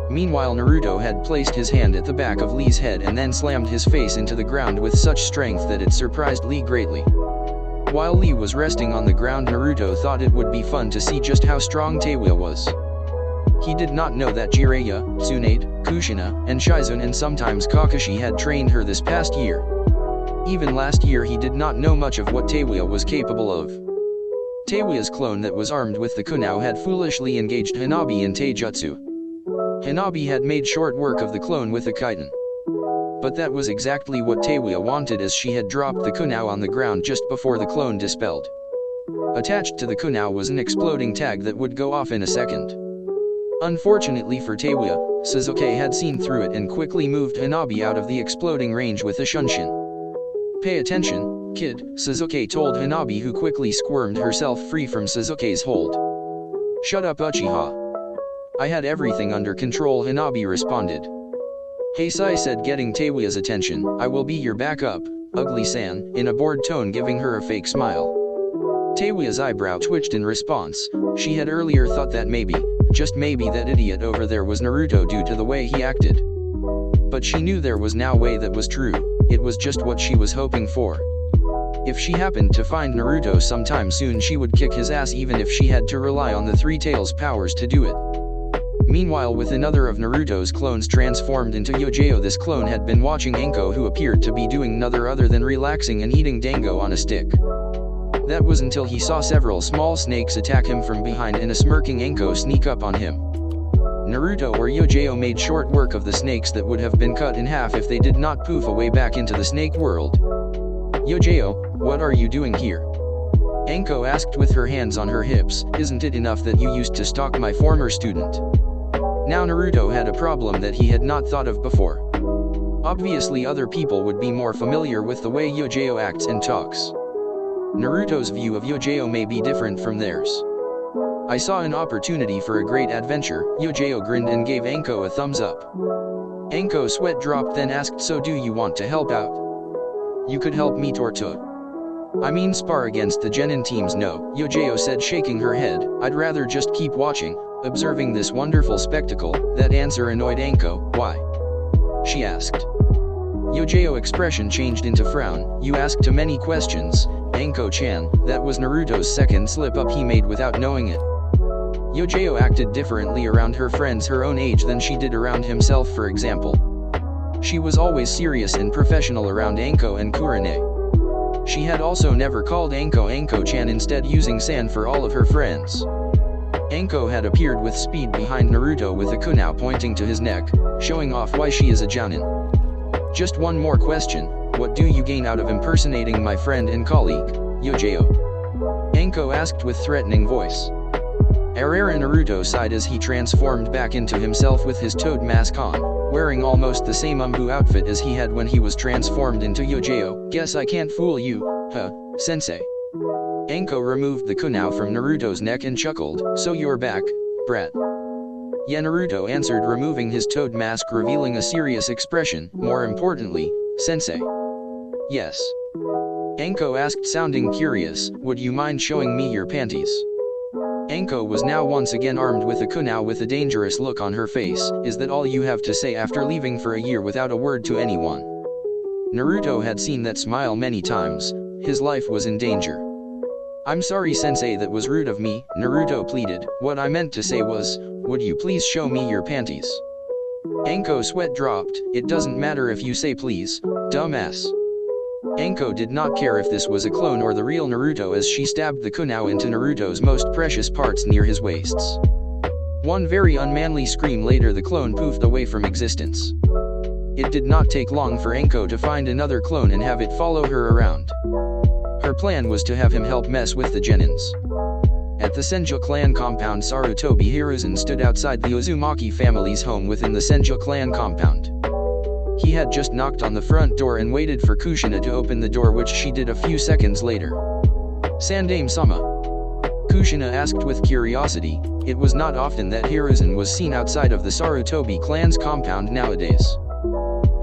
Meanwhile, Naruto had placed his hand at the back of Lee's head and then slammed his face into the ground with such strength that it surprised Lee greatly. While Lee was resting on the ground, Naruto thought it would be fun to see just how strong Teiwa was. He did not know that Jiraiya, Tsunade, Kushina, and Shizune and sometimes Kakashi had trained her this past year. Even last year he did not know much of what Teiwa was capable of. Teiwa's clone that was armed with the kunao had foolishly engaged Hanabi in taijutsu. Hanabi had made short work of the clone with a kaiton. But that was exactly what Teiwa wanted, as she had dropped the kunao on the ground just before the clone dispelled. Attached to the kunao was an exploding tag that would go off in a second. Unfortunately for Teiwa, Sasuke had seen through it and quickly moved Hanabi out of the exploding range with a shunshin. "Pay attention, kid," Sasuke told Hanabi, who quickly squirmed herself free from Sasuke's hold. "Shut up, Uchiha. I had everything under control," Hanabi responded. "Hey Sai," said, getting Teiwa's attention, "I will be your backup, Ugly-san," in a bored tone, giving her a fake smile. Teiwa's eyebrow twitched in response. She had earlier thought that maybe, just maybe, that idiot over there was Naruto due to the way he acted. But she knew there was no way that was true. It was just what she was hoping for. If she happened to find Naruto sometime soon, she would kick his ass, even if she had to rely on the Three Tails powers to do it. Meanwhile, with another of Naruto's clones transformed into Yojeo, this clone had been watching Anko, who appeared to be doing nothing other than relaxing and eating dango on a stick. That was until he saw several small snakes attack him from behind and a smirking Anko sneak up on him. Naruto or Yojao made short work of the snakes that would have been cut in half if they did not poof away back into the snake world. "Yojao, what are you doing here?" Anko asked with her hands on her hips. "Isn't it enough that you used to stalk my former student?" Now Naruto had a problem that he had not thought of before. Obviously other people would be more familiar with the way Yojao acts and talks. Naruto's view of Yojao may be different from theirs. "I saw an opportunity for a great adventure," Yojao grinned and gave Anko a thumbs up. Anko's sweat dropped, then asked, "So do you want to help out?" "You could help me Torto. I mean spar against the genin teams." "No," Yojao said, shaking her head. "I'd rather just keep watching, observing this wonderful spectacle." That answer annoyed Anko. "Why?" she asked. Yojao's expression changed into frown. "You ask too many questions, Anko-chan." That was Naruto's second slip-up he made without knowing it. Yojao acted differently around her friends her own age than she did around himself, for example. She was always serious and professional around Anko and Kurane. She had also never called Anko Anko-chan, instead using san for all of her friends. Anko had appeared with speed behind Naruto with a kunai pointing to his neck, showing off why she is a jounin. "Just one more question, what do you gain out of impersonating my friend and colleague, Yojao?" Anko asked with threatening voice. Arara Naruto sighed as he transformed back into himself with his toad mask on, wearing almost the same umbu outfit as he had when he was transformed into Yojao. "Guess I can't fool you, huh, sensei?" Anko removed the kunai from Naruto's neck and chuckled. "So you're back, brat?" "Yeah," Naruto answered, removing his toad mask, revealing a serious expression. "More importantly, sensei." "Yes?" Anko asked, sounding curious. "Would you mind showing me your panties?" Anko was now once again armed with a kunai with a dangerous look on her face. "Is that all you have to say after leaving for a year without a word to anyone?" Naruto had seen that smile many times. His life was in danger. "I'm sorry sensei, that was rude of me," Naruto pleaded. "What I meant to say was, would you please show me your panties?" Anko's sweat dropped. "It doesn't matter if you say please, dumbass." Anko did not care if this was a clone or the real Naruto as she stabbed the kunai into Naruto's most precious parts near his waists. One very unmanly scream later, the clone poofed away from existence. It did not take long for Anko to find another clone and have it follow her around. Her plan was to have him help mess with the genins. At the Senju clan compound, Sarutobi Hiruzen stood outside the Uzumaki family's home within the Senju clan compound. He had just knocked on the front door and waited for Kushina to open the door, which she did a few seconds later. "Sandame-sama?" Kushina asked with curiosity. It was not often that Hiruzen was seen outside of the Sarutobi clan's compound nowadays.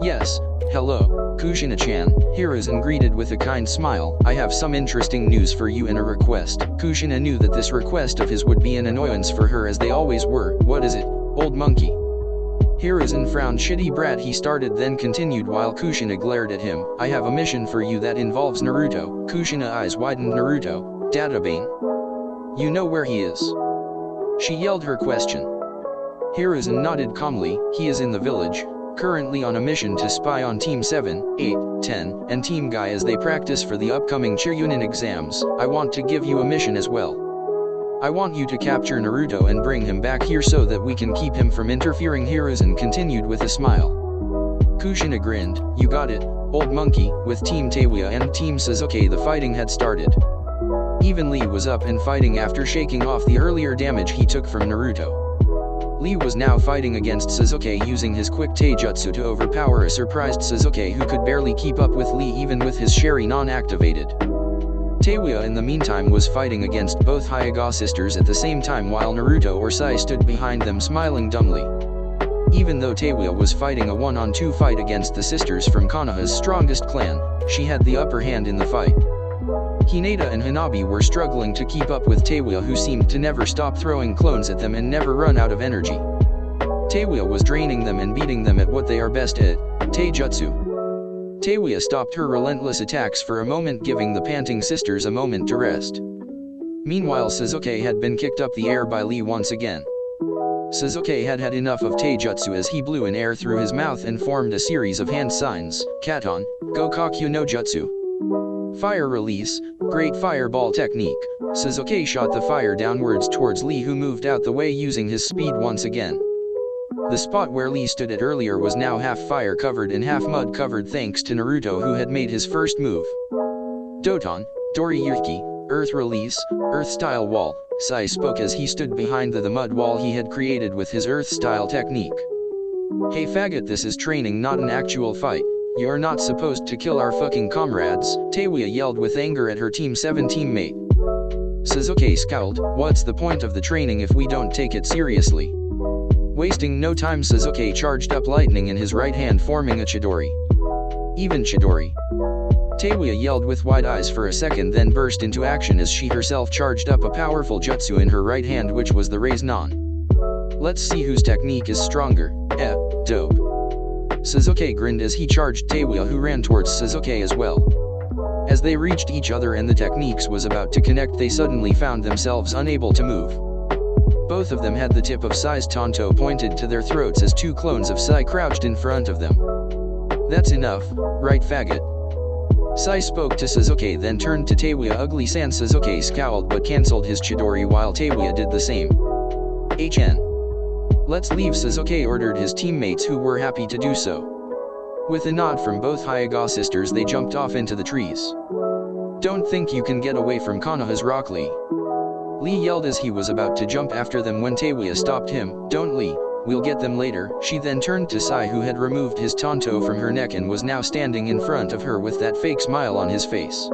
"Yes, hello, Kushina-chan," Hiruzen greeted with a kind smile. "I have some interesting news for you and a request." Kushina knew that this request of his would be an annoyance for her, as they always were. "What is it, old monkey?" Hiruzen frowned. "Shitty brat," he started, then continued while Kushina glared at him. "I have a mission for you that involves Naruto." Kushina's eyes widened. "Naruto, Databane? You know where he is?" she yelled her question. Hiruzen nodded calmly. "He is in the village, currently on a mission to spy on Team 7, 8, 10, and Team Guy as they practice for the upcoming chuunin exams. I want to give you a mission as well. I want you to capture Naruto and bring him back here so that we can keep him from interfering." Hiruzen continued with a smile. Kushina grinned. "You got it, old monkey." With Team Teiwa and Team Sasuke, the fighting had started. Even Lee was up and fighting after shaking off the earlier damage he took from Naruto. Lee was now fighting against Sasuke using his quick taijutsu to overpower a surprised Sasuke who could barely keep up with Lee even with his Sharingan activated. Teiwa in the meantime was fighting against both Hyuga sisters at the same time while Naruto or Sai stood behind them smiling dumbly. Even though Teiwa was fighting a 1-on-2 fight against the sisters from Konoha's strongest clan, she had the upper hand in the fight. Hinata and Hanabi were struggling to keep up with Teiwa, who seemed to never stop throwing clones at them and never run out of energy. Teiwa was draining them and beating them at what they are best at, taijutsu. Teiwa stopped her relentless attacks for a moment, giving the panting sisters a moment to rest. Meanwhile, Sasuke had been kicked up the air by Lee once again. Sasuke had had enough of taijutsu as he blew in air through his mouth and formed a series of hand signs. Katon, Gokakyu no Jutsu. Fire release, great fireball technique. Sasuke shot the fire downwards towards Lee, who moved out the way using his speed once again. The spot where Lee stood at earlier was now half fire covered and half mud covered thanks to Naruto, who had made his first move. Doton, Doriyuki, Earth Release, Earth Style Wall, Sai spoke as he stood behind the mud wall he had created with his Earth Style technique. Hey faggot, this is training, not an actual fight. You're not supposed to kill our fucking comrades, Teiwa yelled with anger at her Team 7 teammate. Sasuke scowled, what's the point of the training if we don't take it seriously? Wasting no time, Sasuke charged up lightning in his right hand, forming a Chidori. Even Chidori. Teiwa yelled with wide eyes for a second, then burst into action as she herself charged up a powerful jutsu in her right hand, which was the Raise Non. Let's see whose technique is stronger. Dope. Sasuke grinned as he charged Teiwa, who ran towards Sasuke as well. As they reached each other and the techniques was about to connect, they suddenly found themselves unable to move. Both of them had the tip of Sai's tanto pointed to their throats as two clones of Sai crouched in front of them. That's enough, right faggot? Sai spoke to Sasuke, then turned to Teiwa. Ugly-san. Sasuke scowled but cancelled his Chidori while Teiwa did the same. HN. Let's leave, Sasuke ordered his teammates, who were happy to do so. With a nod from both Hyuga sisters, they jumped off into the trees. Don't think you can get away from Konoha's Rock, Lee. Lee yelled as he was about to jump after them when Teiwa stopped him. Don't, Lee, we'll get them later. She then turned to Sai, who had removed his tanto from her neck and was now standing in front of her with that fake smile on his face.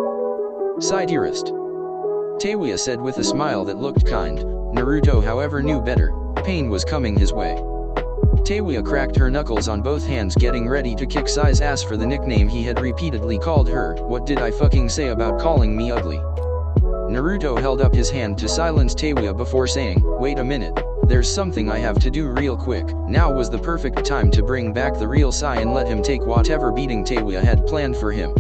Sai, dearest. Teiwa said with a smile that looked kind. Naruto, however, knew better. Pain was coming his way. Teiwa cracked her knuckles on both hands, getting ready to kick Sai's ass for the nickname he had repeatedly called her. What did I fucking say about calling me ugly? Naruto held up his hand to silence Teiwa before saying, wait a minute, there's something I have to do real quick. Now was the perfect time to bring back the real Sai and let him take whatever beating Teiwa had planned for him.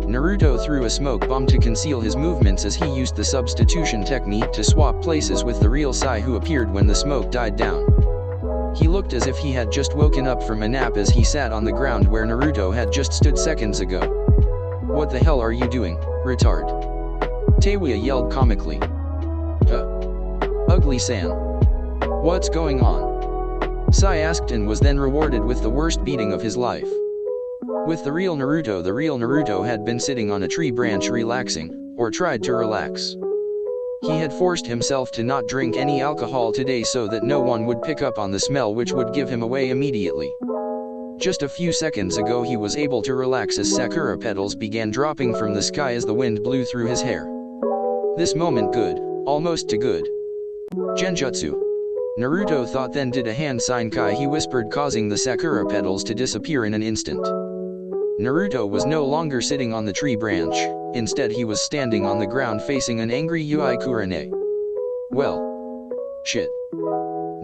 Naruto threw a smoke bomb to conceal his movements as he used the substitution technique to swap places with the real Sai, who appeared when the smoke died down. He looked as if he had just woken up from a nap as he sat on the ground where Naruto had just stood seconds ago. What the hell are you doing, retard? Teiwa yelled comically. Ugly-san. What's going on? Sai asked and was then rewarded with the worst beating of his life. With the real Naruto had been sitting on a tree branch relaxing, or tried to relax. He had forced himself to not drink any alcohol today so that no one would pick up on the smell, which would give him away immediately. Just a few seconds ago he was able to relax as sakura petals began dropping from the sky as the wind blew through his hair. This moment good, almost too good. Genjutsu. Naruto thought, then did a hand sign kai, he whispered, causing the sakura petals to disappear in an instant. Naruto was no longer sitting on the tree branch, instead he was standing on the ground facing an angry Yui Kurane. Well. Shit.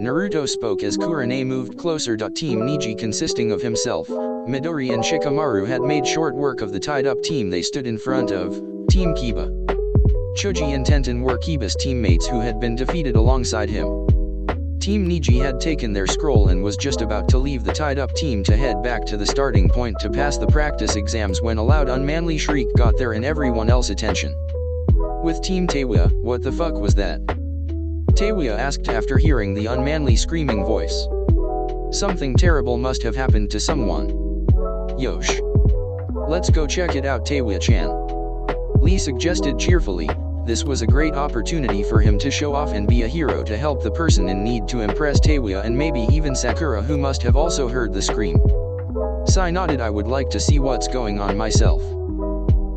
Naruto spoke as Kurane moved closer. Team Niji, consisting of himself, Midori and Shikamaru, had made short work of the tied-up team they stood in front of. Team Kiba. Choji and Tenten were Kiba's teammates who had been defeated alongside him. Team Niji had taken their scroll and was just about to leave the tied-up team to head back to the starting point to pass the practice exams when a loud unmanly shriek got their and everyone else's attention. With Team Teiwa, what the fuck was that? Teiwa asked after hearing the unmanly screaming voice. Something terrible must have happened to someone. Yosh. Let's go check it out, Teiwa-chan. Lee suggested cheerfully. This was a great opportunity for him to show off and be a hero to help the person in need, to impress Teiwa and maybe even Sakura, who must have also heard the scream. Sai nodded. I would like to see what's going on myself.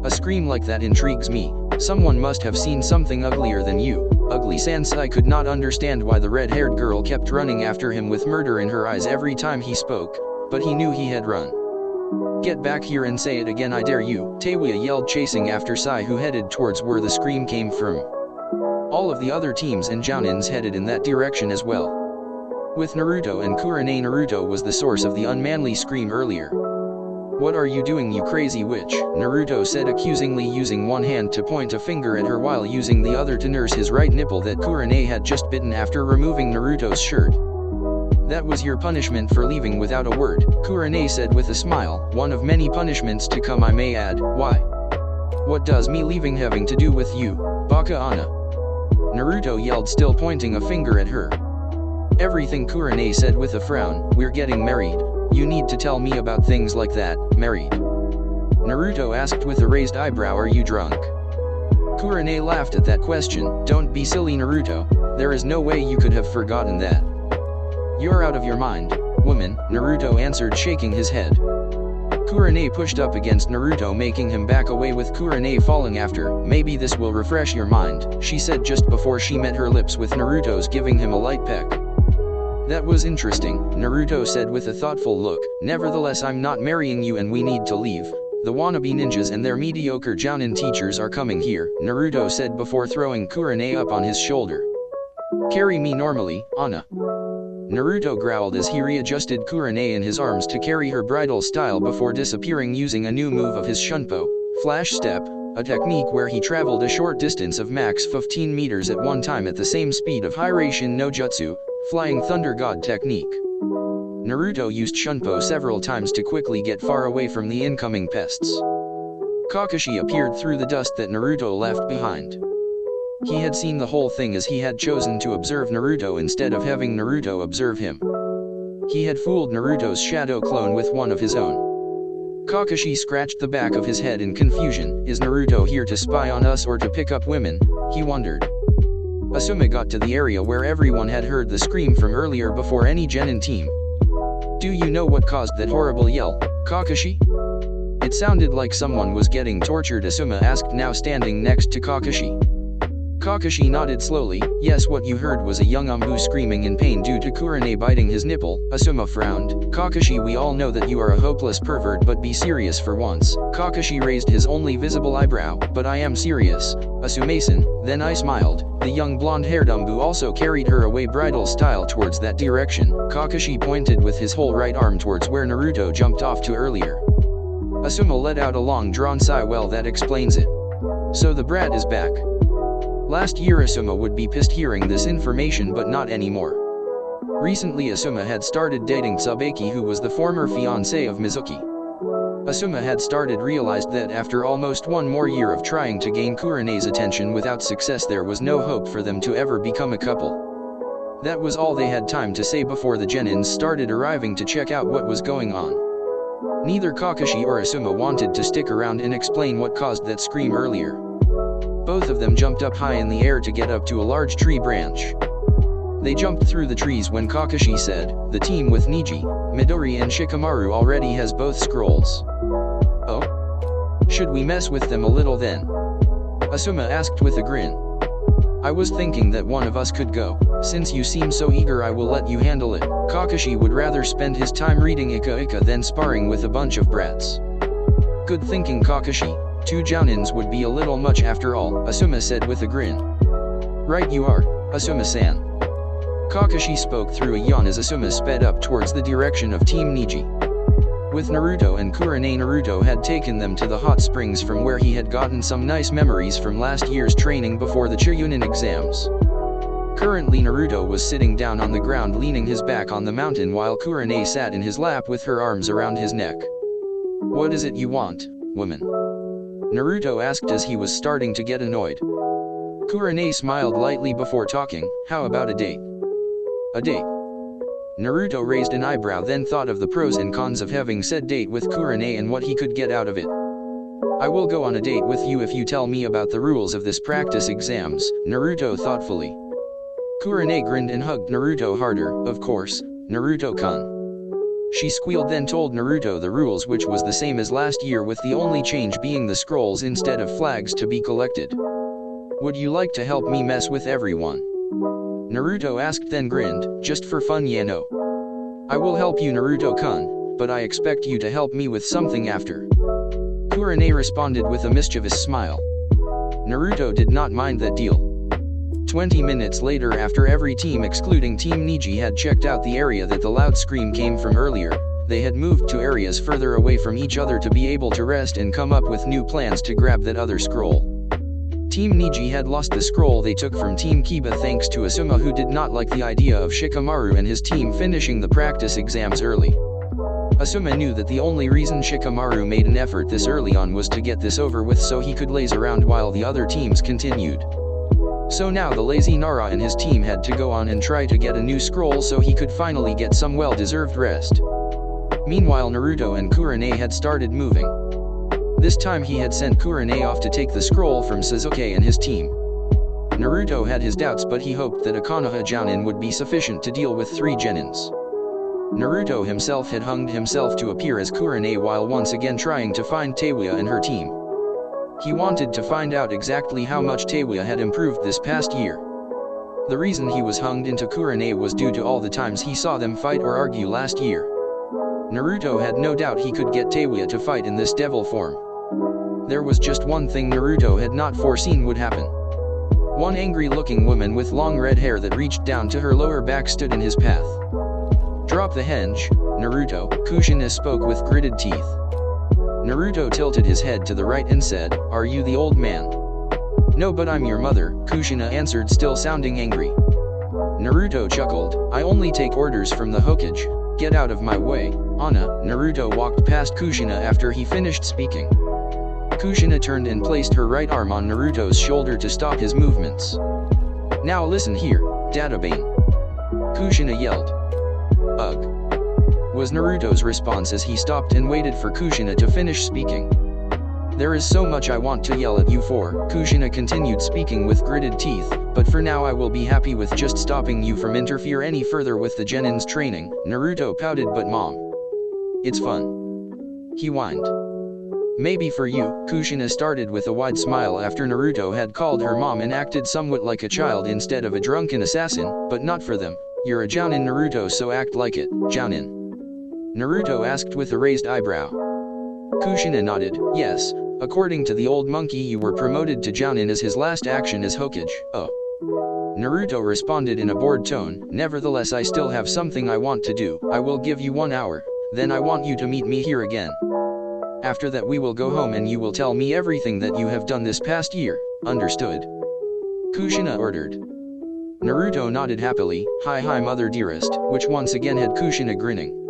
A scream like that intrigues me. Someone must have seen something uglier than you. Ugly-san. Sai could not understand why the red-haired girl kept running after him with murder in her eyes every time he spoke, but he knew he had run. Get back here and say it again, I dare you, Teiwa yelled, chasing after Sai, who headed towards where the scream came from. All of the other teams and chuunins headed in that direction as well. With Naruto and Kurane, Naruto was the source of the unmanly scream earlier. What are you doing, you crazy witch? Naruto said accusingly, using one hand to point a finger at her while using the other to nurse his right nipple that Kurane had just bitten after removing Naruto's shirt. That was your punishment for leaving without a word, Kurane said with a smile. One of many punishments to come, I may add. Why? What does me leaving having to do with you, Baka Ana? Naruto yelled, still pointing a finger at her. Everything, Kurane said with a frown. We're getting married. You need to tell me about things like that. Married? Naruto asked with a raised eyebrow. Are you drunk? Kurane laughed at that question. Don't be silly, Naruto. There is no way you could have forgotten that. You're out of your mind, woman, Naruto answered, shaking his head. Kurane pushed up against Naruto, making him back away, with Kurane falling after. Maybe this will refresh your mind, she said just before she met her lips with Naruto's, giving him a light peck. That was interesting, Naruto said with a thoughtful look. Nevertheless, I'm not marrying you and we need to leave. The wannabe ninjas and their mediocre jounin teachers are coming here, Naruto said before throwing Kurane up on his shoulder. Carry me normally, Anna. Naruto growled as he readjusted Kurane in his arms to carry her bridal style before disappearing using a new move of his shunpo, Flash Step, a technique where he traveled a short distance of max 15 meters at one time at the same speed of Hiraishin no Jutsu, Flying Thunder God technique. Naruto used shunpo several times to quickly get far away from the incoming pests. Kakashi appeared through the dust that Naruto left behind. He had seen the whole thing as he had chosen to observe Naruto instead of having Naruto observe him. He had fooled Naruto's shadow clone with one of his own. Kakashi scratched the back of his head in confusion. Is Naruto here to spy on us or to pick up women? He wondered. Asuma got to the area where everyone had heard the scream from earlier before any genin team. Do you know what caused that horrible yell, Kakashi? It sounded like someone was getting tortured, Asuma asked, now standing next to Kakashi. Kakashi nodded slowly. Yes, what you heard was a young Ambu screaming in pain due to Kurane biting his nipple. Asuma frowned. Kakashi, we all know that you are a hopeless pervert, but be serious for once. Kakashi raised his only visible eyebrow. But I am serious, Asuma-san. Then I smiled. The young blonde-haired Ambu also carried her away bridal style towards that direction. Kakashi pointed with his whole right arm towards where Naruto jumped off to earlier. Asuma let out a long-drawn sigh. Well, that explains it. So the brat is back. Last year Asuma would be pissed hearing this information, but not anymore. Recently Asuma had started dating Tsubaki, who was the former fiancé of Mizuki. Asuma had started realized that after almost one more year of trying to gain Kurane's attention without success, there was no hope for them to ever become a couple. That was all they had time to say before the genins started arriving to check out what was going on. Neither Kakashi or Asuma wanted to stick around and explain what caused that scream earlier. Both of them jumped up high in the air to get up to a large tree branch. They jumped through the trees when Kakashi said, the team with Niji, Midori and Shikamaru already has both scrolls. Oh? Should we mess with them a little then? Asuma asked with a grin. I was thinking that one of us could go. Since you seem so eager, I will let you handle it. Kakashi would rather spend his time reading Ika Ika than sparring with a bunch of brats. Good thinking, Kakashi. 2 jounins would be a little much after all, Asuma said with a grin. Right you are, Asuma-san. Kakashi spoke through a yawn as Asuma sped up towards the direction of Team Niji. With Naruto and Kurane, Naruto had taken them to the hot springs from where he had gotten some nice memories from last year's training before the chuunin exams. Currently Naruto was sitting down on the ground leaning his back on the mountain while Kurane sat in his lap with her arms around his neck. What is it you want, woman? Naruto asked as he was starting to get annoyed. Kurane smiled lightly before talking. How about a date? A date? Naruto raised an eyebrow, then thought of the pros and cons of having said date with Kurane and what he could get out of it. I will go on a date with you if you tell me about the rules of this practice exams, Naruto thoughtfully. Kurane grinned and hugged Naruto harder. Of course, Naruto-kun. She squealed, then told Naruto the rules, which was the same as last year with the only change being the scrolls instead of flags to be collected. Would you like to help me mess with everyone? Naruto asked, then grinned. Just for fun, you know. I will help you, Naruto-kun, but I expect you to help me with something after. Kurane responded with a mischievous smile. Naruto did not mind that deal. 20 minutes later, after every team excluding Team Niji had checked out the area that the loud scream came from earlier, they had moved to areas further away from each other to be able to rest and come up with new plans to grab that other scroll. Team Niji had lost the scroll they took from Team Kiba thanks to Asuma, who did not like the idea of Shikamaru and his team finishing the practice exams early. Asuma knew that the only reason Shikamaru made an effort this early on was to get this over with so he could laze around while the other teams continued. So now the lazy Nara and his team had to go on and try to get a new scroll so he could finally get some well-deserved rest. Meanwhile, Naruto and Kurane had started moving. This time he had sent Kurane off to take the scroll from Sasuke and his team. Naruto had his doubts, but he hoped that a Konoha Jounin would be sufficient to deal with 3 genins. Naruto himself had hunged himself to appear as Kurane while once again trying to find Teiwa and her team. He wanted to find out exactly how much Teiwa had improved this past year. The reason he was hunged into Kurane was due to all the times he saw them fight or argue last year. Naruto had no doubt he could get Teiwa to fight in this devil form. There was just one thing Naruto had not foreseen would happen. One angry-looking woman with long red hair that reached down to her lower back stood in his path. "Drop the henge, Naruto," Kushina spoke with gritted teeth. Naruto tilted his head to the right and said, "Are you the old man?" "No, but I'm your mother," Kushina answered, still sounding angry. Naruto chuckled, "I only take orders from the Hokage. Get out of my way, Anna." Naruto walked past Kushina after he finished speaking. Kushina turned and placed her right arm on Naruto's shoulder to stop his movements. "Now listen here, Databane," Kushina yelled. "Ugh," was Naruto's response as he stopped and waited for Kushina to finish speaking. "There is so much I want to yell at you for," Kushina continued speaking with gritted teeth, "but for now I will be happy with just stopping you from interfere any further with the Genin's training." Naruto pouted, "But mom, it's fun," he whined. "Maybe for you," Kushina started with a wide smile after Naruto had called her mom and acted somewhat like a child instead of a drunken assassin, "but not for them. You're a Jounin, Naruto, so act like it." "Jounin?" Naruto asked with a raised eyebrow. Kushina nodded, "Yes, according to the old monkey you were promoted to Jounin as his last action as Hokage." "Oh." Naruto responded in a bored tone, "Nevertheless I still have something I want to do. I will give you 1 hour, then I want you to meet me here again. After that we will go home and you will tell me everything that you have done this past year, understood?" Kushina ordered. Naruto nodded happily, Hi mother dearest," which once again had Kushina grinning.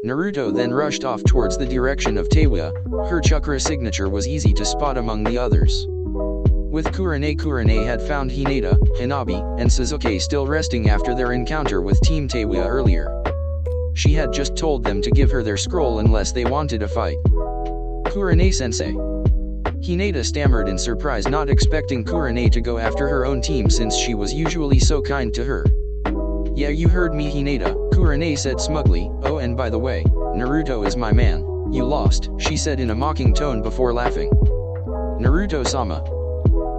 Naruto then rushed off towards the direction of Teiwa. Her chakra signature was easy to spot among the others. With Kurane had found Hinata, Hanabi, and Sasuke still resting after their encounter with Team Teiwa earlier. She had just told them to give her their scroll unless they wanted a fight. "Kurane-sensei." Hinata stammered in surprise, not expecting Kurane to go after her own team since she was usually so kind to her. "Yeah, you heard me, Hinata," Kurane said smugly. "Oh, and by the way, Naruto is my man." "You lost," she said in a mocking tone before laughing. "Naruto-sama?"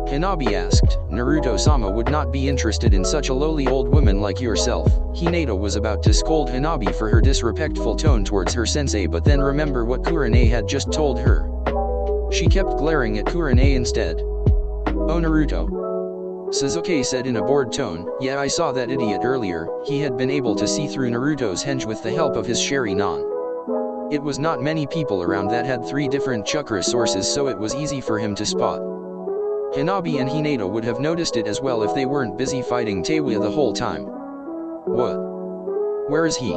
Hanabi asked. "Naruto-sama would not be interested in such a lowly old woman like yourself." Hinata was about to scold Hanabi for her disrespectful tone towards her sensei, but then remember what Kurane had just told her. She kept glaring at Kurane instead. "Oh, Naruto," Sasuke said in a bored tone. "Yeah, I saw that idiot earlier." He had been able to see through Naruto's henge with the help of his Sharingan. It was not many people around that had 3 different chakra sources, so it was easy for him to spot. Hanabi and Hinata would have noticed it as well if they weren't busy fighting Teiwa the whole time. "What? Where is he?"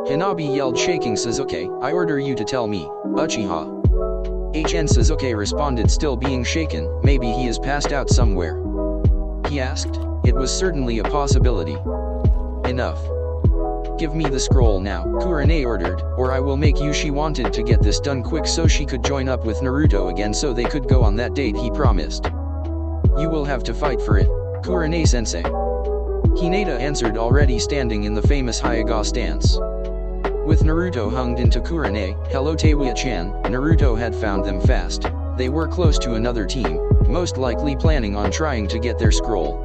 Hanabi yelled, shaking Sasuke. "I order you to tell me, Uchiha." HN Sasuke responded, still being shaken. "Maybe he is passed out somewhere," he asked. It was certainly a possibility. "Enough. Give me the scroll now," Kurane ordered, "or I will make you." She wanted to get this done quick so she could join up with Naruto again so they could go on that date he promised. "You will have to fight for it, Kurane-sensei," Hinata answered, already standing in the famous Hyuga stance. With Naruto hunged into Kurane, "Hello Teiwa-chan," Naruto had found them fast. They were close to another team, most likely planning on trying to get their scroll.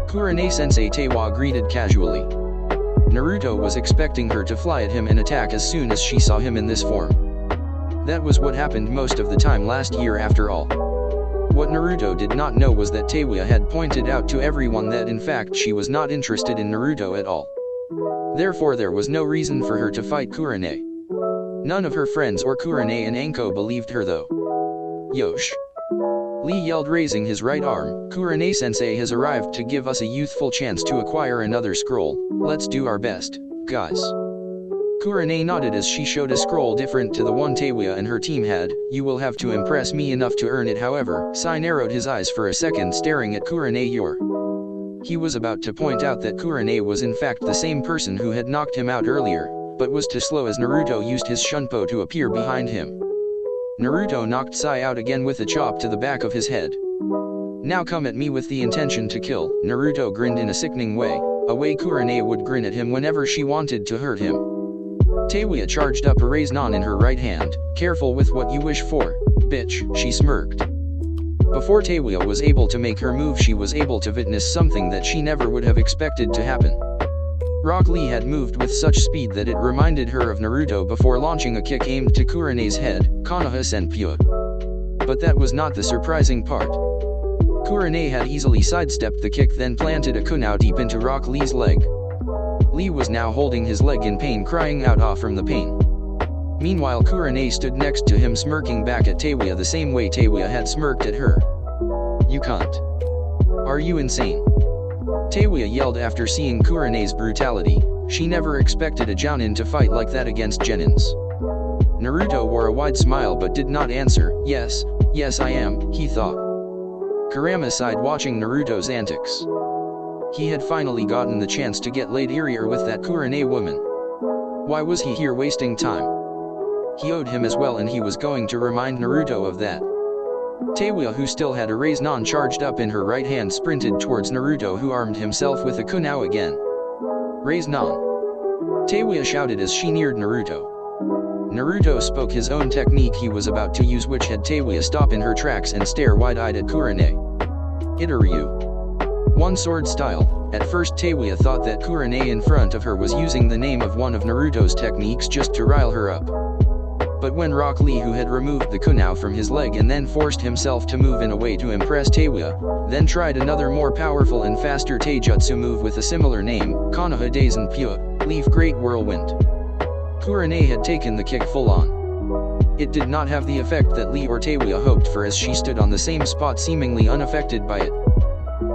Kurane-sensei, Teiwa greeted casually. Naruto was expecting her to fly at him and attack as soon as she saw him in this form. That was what happened most of the time last year after all. What Naruto did not know was that Teiwa had pointed out to everyone that in fact she was not interested in Naruto at all. Therefore there was no reason for her to fight Kurane. None of her friends or Kurane and Anko believed her though. "Yosh!" Lee yelled, raising his right arm. "Kurane-sensei has arrived to give us a youthful chance to acquire another scroll. Let's do our best, guys." Kurane nodded as she showed a scroll different to the one Teiwa and her team had. You will have to impress me enough to earn it. However, Sai narrowed his eyes for a second, staring at Kurane. He was about to point out that Kurane was in fact the same person who had knocked him out earlier, but was too slow as Naruto used his shunpo to appear behind him. Naruto knocked Sai out again with a chop to the back of his head. Now come at me with the intention to kill. Naruto grinned in a sickening way, a way Kurane would grin at him whenever she wanted to hurt him. Teiwa charged up a Rasengan in her right hand. Careful with what you wish for, bitch, she smirked. Before Teiwa was able to make her move, she was able to witness something that she never would have expected to happen. Rock Lee had moved with such speed that it reminded her of Naruto before launching a kick aimed to Kurane's head, Konoha Senju. But that was not the surprising part. Kurane had easily sidestepped the kick, then planted a kunao deep into Rock Lee's leg. Lee was now holding his leg in pain, crying out "ah" from the pain. Meanwhile, Kurane stood next to him, smirking back at Teiwa the same way Teiwa had smirked at her. You can't. Are you insane? Teiwa yelled after seeing Kurane's brutality. She never expected a jounin to fight like that against genins. Naruto wore a wide smile but did not answer. Yes I am, he thought. Kurama sighed watching Naruto's antics. He had finally gotten the chance to get laid earier with that Kurane woman. Why was he here wasting time? He owed him as well, and he was going to remind Naruto of that. Teiwa, who still had a Rasengan charged up in her right hand, sprinted towards Naruto, who armed himself with a kunao again. Rasengan! Teiwa shouted as she neared Naruto. Naruto spoke his own technique he was about to use, which had Teiwa stop in her tracks and stare wide-eyed at Kurane. Itaryu. One sword style. At first Teiwa thought that Kurane in front of her was using the name of one of Naruto's techniques just to rile her up. But when Rock Lee, who had removed the kunao from his leg and then forced himself to move in a way to impress Teiwa, then tried another more powerful and faster taijutsu move with a similar name, Konoha Daisen Pure, Leaf Great Whirlwind. Kurane had taken the kick full on. It did not have the effect that Lee or Teiwa hoped for, as she stood on the same spot seemingly unaffected by it.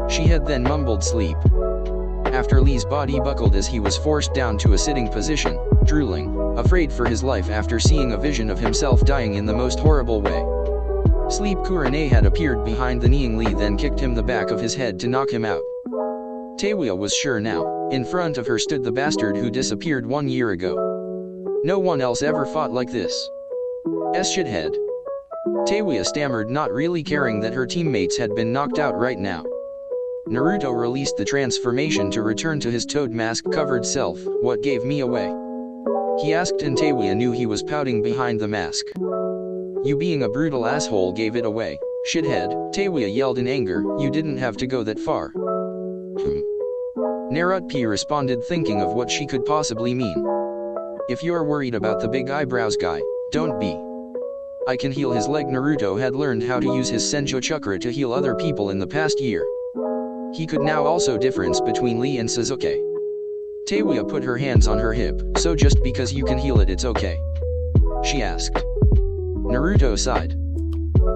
She had then mumbled sleep. After Lee's body buckled as he was forced down to a sitting position, drooling, afraid for his life after seeing a vision of himself dying in the most horrible way. Sleep. Kurane had appeared behind the kneeing Lee, then kicked him the back of his head to knock him out. Teiwa was sure now. In front of her stood the bastard who disappeared 1 year ago. No one else ever fought like this. Shithead. Teiwa stammered, not really caring that her teammates had been knocked out right now. Naruto released the transformation to return to his toad mask-covered self. What gave me away? He asked, and Teiwa knew he was pouting behind the mask. You being a brutal asshole gave it away, shithead, Teiwa yelled in anger. You didn't have to go that far. Naruto responded, thinking of what she could possibly mean. If you're worried about the big eyebrows guy, don't be. I can heal his leg. Naruto had learned how to use his Senju chakra to heal other people in the past year. He could now also difference between Lee and Sasuke. Teiwa put her hands on her hip. So just because you can heal it, it's okay? She asked. Naruto sighed.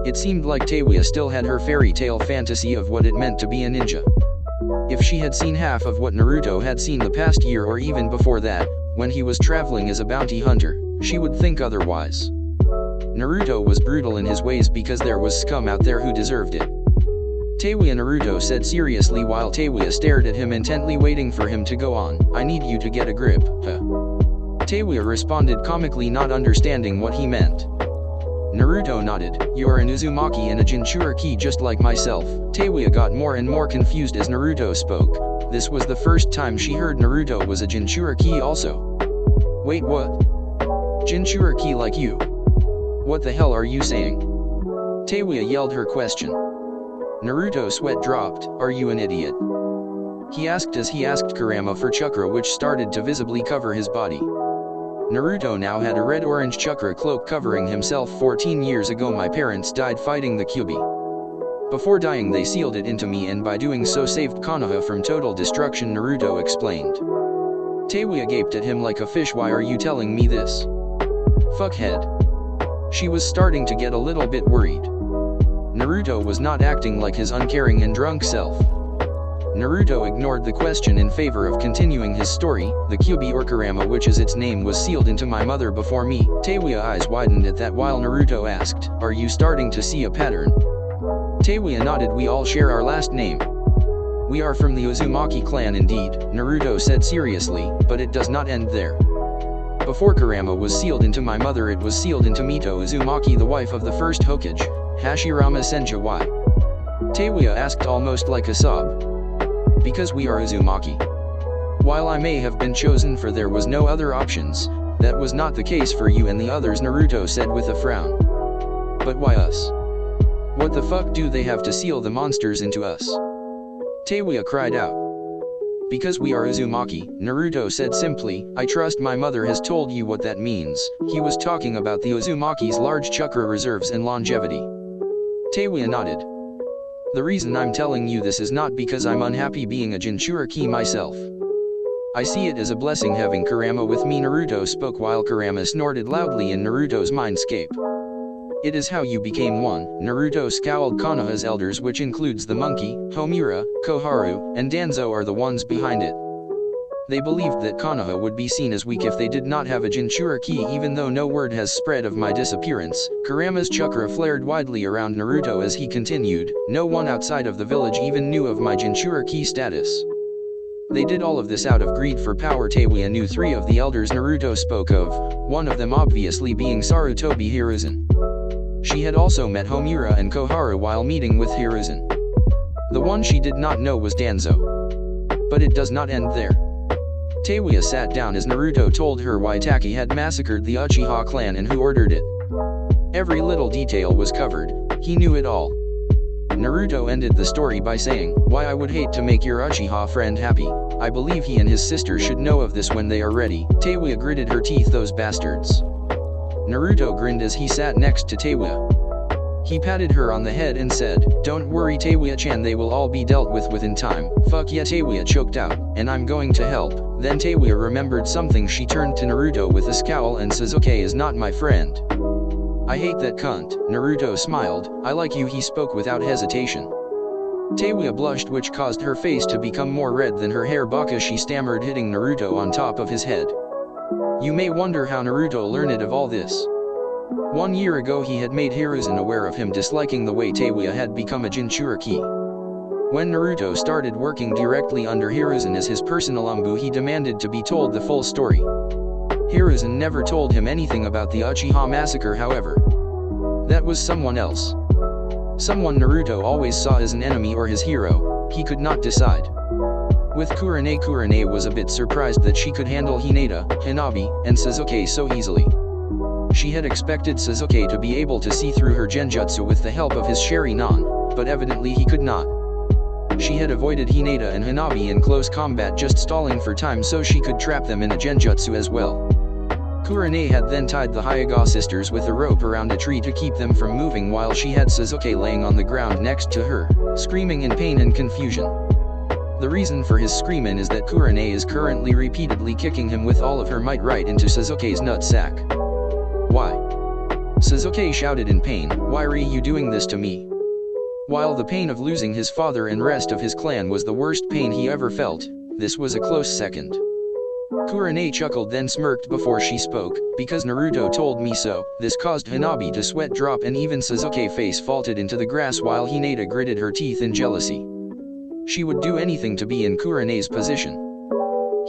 It seemed like Teiwa still had her fairy tale fantasy of what it meant to be a ninja. If she had seen half of what Naruto had seen the past year, or even before that, when he was traveling as a bounty hunter, she would think otherwise. Naruto was brutal in his ways because there was scum out there who deserved it. Teiwa, Naruto said seriously while Teiwa stared at him intently, waiting for him to go on. I need you to get a grip, huh? Teiwa responded comically, not understanding what he meant. Naruto nodded. You're an Uzumaki and a Jinchuriki just like myself. Teiwa got more and more confused as Naruto spoke. This was the first time she heard Naruto was a Jinchuriki also. Wait, what? Jinchuriki like you? What the hell are you saying? Teiwa yelled her question. Naruto's sweat dropped. Are you an idiot? He asked as he asked Kurama for chakra, which started to visibly cover his body. Naruto now had a red-orange chakra cloak covering himself. 14 years ago my parents died fighting the Kyuubi. Before dying they sealed it into me, and by doing so saved Konoha from total destruction, Naruto explained. Teiwa gaped at him like a fish. Why are you telling me this? Fuckhead. She was starting to get a little bit worried. Naruto was not acting like his uncaring and drunk self. Naruto ignored the question in favor of continuing his story. The Kyuubi or Kurama, which is its name, was sealed into my mother before me. Teiwa eyes widened at that while Naruto asked, "Are you starting to see a pattern?" Teiwa nodded. "We all share our last name. We are from the Uzumaki clan indeed," Naruto said seriously, "but it does not end there. Before Kurama was sealed into my mother, it was sealed into Mito Uzumaki, the wife of the first Hokage, Hashirama Senju." "Why?" Teiwa asked almost like a sob. "Because we are Uzumaki. While I may have been chosen, for there was no other options, that was not the case for you and the others," Naruto said with a frown. "But why us? What the fuck do they have to seal the monsters into us?" Teiwa cried out. "Because we are Uzumaki," Naruto said simply. "I trust my mother has told you what that means." He was talking about the Uzumaki's large chakra reserves and longevity. Teiwa nodded. "The reason I'm telling you this is not because I'm unhappy being a Jinchuriki myself. I see it as a blessing having Kurama with me." Naruto spoke while Kurama snorted loudly in Naruto's mindscape. "It is how you became one." Naruto scowled. "Konoha's elders, which includes the monkey, Homura, Koharu, and Danzo, are the ones behind it. They believed that Konoha would be seen as weak if they did not have a Jinchuriki, even though no word has spread of my disappearance." Kurama's chakra flared widely around Naruto as he continued, "No one outside of the village even knew of my Jinchuriki status. They did all of this out of greed for power." Teiwa knew 3 of the elders Naruto spoke of, one of them obviously being Sarutobi Hiruzen. She had also met Homura and Koharu while meeting with Hiruzen. The one she did not know was Danzo. But it does not end there. Teiwa sat down as Naruto told her why Taki had massacred the Uchiha clan and who ordered it. Every little detail was covered. He knew it all. Naruto ended the story by saying, "Why, I would hate to make your Uchiha friend happy. I believe he and his sister should know of this when they are ready." Teiwa gritted her teeth. "Those bastards." Naruto grinned as he sat next to Teiwa. He patted her on the head and said, "Don't worry Teiwa-chan, they will all be dealt with within time." "Fuck yeah," Teiwa choked out, "and I'm going to help." Then Teiwa remembered something. She turned to Naruto with a scowl and Sasuke is not my friend. "I hate that cunt." Naruto smiled. "I like you," he spoke without hesitation. Teiwa blushed, which caused her face to become more red than her hair. "Baka," she stammered, hitting Naruto on top of his head. You may wonder how Naruto learned of all this. 1 year ago he had made Hiruzen aware of him disliking the way Teiwa had become a Jinchuriki. When Naruto started working directly under Hiruzen as his personal umbu, he demanded to be told the full story. Hiruzen never told him anything about the Uchiha massacre, however. That was someone else. Someone Naruto always saw as an enemy or his hero. He could not decide. With Kurane was a bit surprised that she could handle Hinata, Hanabi, and Sasuke so easily. She had expected Sasuke to be able to see through her genjutsu with the help of his Sharingan, but evidently he could not. She had avoided Hinata and Hanabi in close combat, just stalling for time so she could trap them in a genjutsu as well. Kurane had then tied the Hyuga sisters with a rope around a tree to keep them from moving, while she had Sasuke laying on the ground next to her, screaming in pain and confusion. The reason for his screaming is that Kurane is currently repeatedly kicking him with all of her might right into Sasuke's nutsack. "Why?" Sasuke shouted in pain. "Why are you doing this to me?" While the pain of losing his father and rest of his clan was the worst pain he ever felt, this was a close second. Kurane chuckled, then smirked before she spoke. "Because Naruto told me so." This caused Hanabi to sweat drop, and even Sasuke face faulted into the grass while Hinata gritted her teeth in jealousy. She would do anything to be in Kurane's position.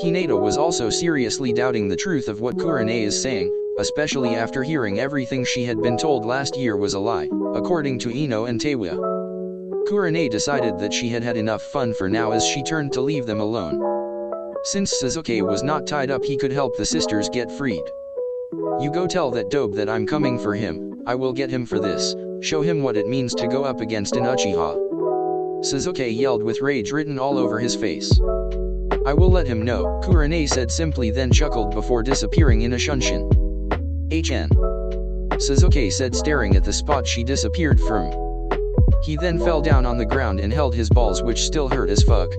Hinata was also seriously doubting the truth of what Kurane is saying, especially after hearing everything she had been told last year was a lie, according to Ino and Teiwa. Kurane decided that she had had enough fun for now as she turned to leave them alone. Since Sasuke was not tied up, he could help the sisters get freed. "You go tell that dope that I'm coming for him. I will get him for this. Show him what it means to go up against an Uchiha." Sasuke yelled with rage written all over his face. "I will let him know," Kurane said simply, then chuckled before disappearing in a shunshin. "HN," Sasuke said, staring at the spot she disappeared from. He then fell down on the ground and held his balls, which still hurt as fuck.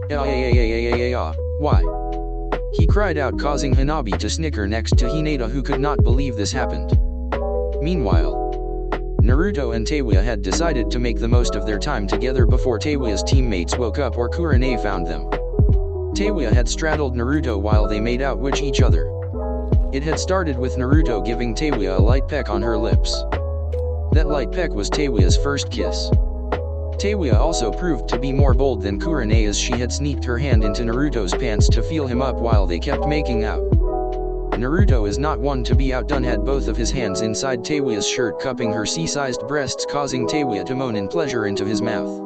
"Why?" he cried out, causing Hanabi to snicker next to Hinata, who could not believe this happened. Meanwhile, Naruto and Teiwa had decided to make the most of their time together before Teiwa's teammates woke up or Kurane found them. Teiwa had straddled Naruto while they made out with each other. It had started with Naruto giving Teiwa a light peck on her lips. That light peck was Teiwa's first kiss. Teiwa also proved to be more bold than Kurane as she had sneaked her hand into Naruto's pants to feel him up while they kept making out. Naruto is not one to be outdone, had both of his hands inside Teiwa's shirt cupping her sea-sized breasts, causing Teiwa to moan in pleasure into his mouth.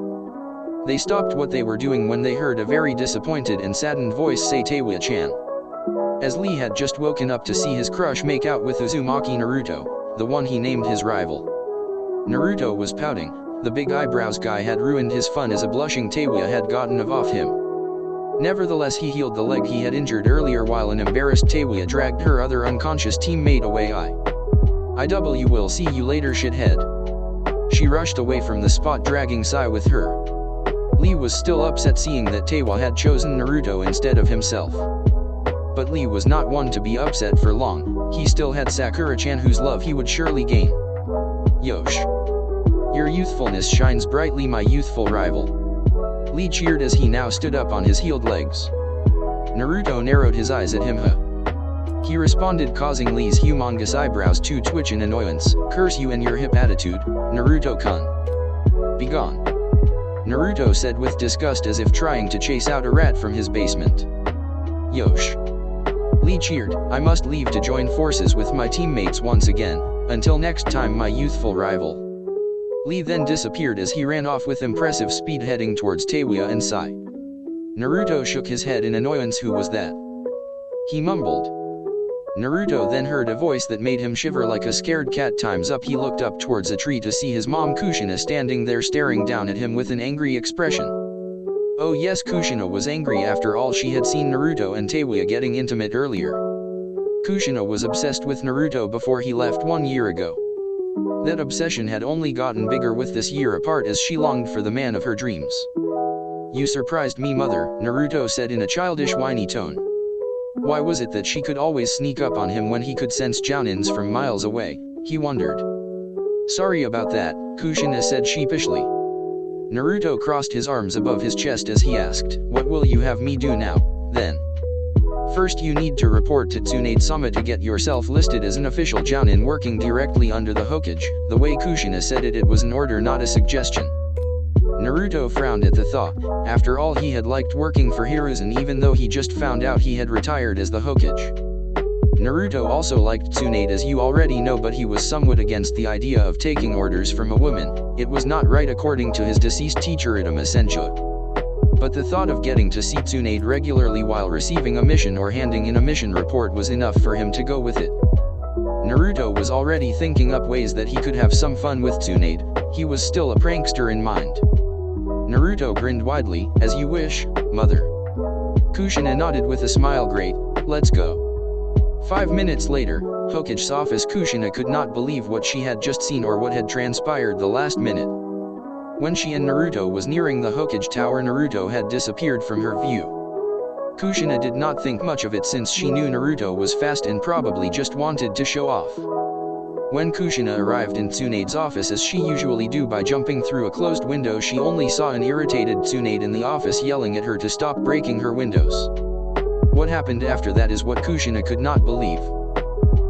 They stopped what they were doing when they heard a very disappointed and saddened voice say Teiwa-chan. As Lee had just woken up to see his crush make out with Uzumaki Naruto, the one he named his rival. Naruto was pouting. The big eyebrows guy had ruined his fun as a blushing Teiwa had gotten off him. Nevertheless, he healed the leg he had injured earlier while an embarrassed Teiwa dragged her other unconscious teammate away. IW will see you later, shithead. She rushed away from the spot, dragging Sai with her. Lee was still upset seeing that Teiwa had chosen Naruto instead of himself. But Lee was not one to be upset for long. He still had Sakura-chan whose love he would surely gain. Yosh. Your youthfulness shines brightly, my youthful rival. Lee cheered as he now stood up on his healed legs. Naruto narrowed his eyes at him. He responded, causing Lee's humongous eyebrows to twitch in annoyance. Curse you and your hip attitude, Naruto-kun. Be gone. Naruto said with disgust as if trying to chase out a rat from his basement. Yosh. Lee cheered, I must leave to join forces with my teammates once again. Until next time, my youthful rival. Lee then disappeared as he ran off with impressive speed heading towards Teiwa and Sai. Naruto shook his head in annoyance. Who was that? He mumbled. Naruto then heard a voice that made him shiver like a scared cat. Time's up. He looked up towards a tree to see his mom Kushina standing there staring down at him with an angry expression. Oh yes, Kushina was angry. After all, she had seen Naruto and Teiwa getting intimate earlier. Kushina was obsessed with Naruto before he left 1 year ago. That obsession had only gotten bigger with this year apart as she longed for the man of her dreams. You surprised me, mother, Naruto said in a childish whiny tone. Why was it that she could always sneak up on him when he could sense chuunins from miles away? He wondered. Sorry about that, Kushina said sheepishly. Naruto crossed his arms above his chest as he asked, what will you have me do now, then? First you need to report to Tsunade-sama to get yourself listed as an official jounin working directly under the Hokage. The way Kushina said it, it was an order, not a suggestion. Naruto frowned at the thought. After all, he had liked working for Hiruzen even though he just found out he had retired as the Hokage. Naruto also liked Tsunade, as you already know, but he was somewhat against the idea of taking orders from a woman. It was not right according to his deceased teacher Itama Senju. But the thought of getting to see Tsunade regularly while receiving a mission or handing in a mission report was enough for him to go with it. Naruto was already thinking up ways that he could have some fun with Tsunade. He was still a prankster in mind. Naruto grinned widely, as you wish, mother. Kushina nodded with a smile. Great, let's go. 5 minutes later, Hokage's office. Kushina could not believe what she had just seen or what had transpired the last minute. When she and Naruto was nearing the Hokage tower, Naruto had disappeared from her view. Kushina did not think much of it since she knew Naruto was fast and probably just wanted to show off. When Kushina arrived in Tsunade's office, as she usually do by jumping through a closed window, she only saw an irritated Tsunade in the office yelling at her to stop breaking her windows. What happened after that is what Kushina could not believe.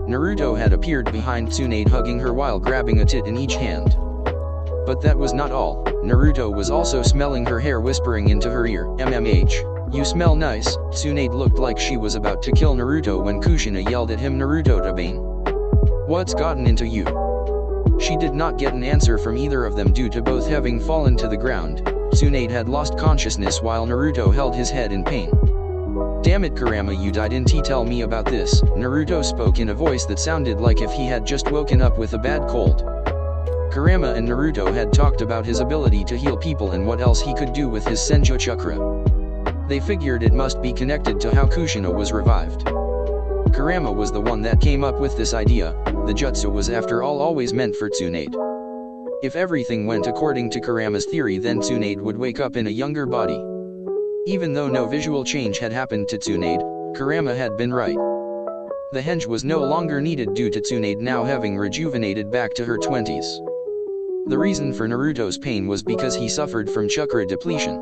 Naruto had appeared behind Tsunade hugging her while grabbing a tit in each hand. But that was not all. Naruto was also smelling her hair, whispering into her ear, "MMH, you smell nice." Tsunade looked like she was about to kill Naruto when Kushina yelled at him, "Naruto Tabane. What's gotten into you?" She did not get an answer from either of them due to both having fallen to the ground. Tsunade had lost consciousness while Naruto held his head in pain. Damn it, Kurama, you didn't tell me about this. Naruto spoke in a voice that sounded like if he had just woken up with a bad cold. Kurama and Naruto had talked about his ability to heal people and what else he could do with his Senju chakra. They figured it must be connected to how Kushina was revived. Kurama was the one that came up with this idea. The jutsu was after all always meant for Tsunade. If everything went according to Kurama's theory, then Tsunade would wake up in a younger body. Even though no visual change had happened to Tsunade, Kurama had been right. The henge was no longer needed due to Tsunade now having rejuvenated back to her 20s. The reason for Naruto's pain was because he suffered from chakra depletion.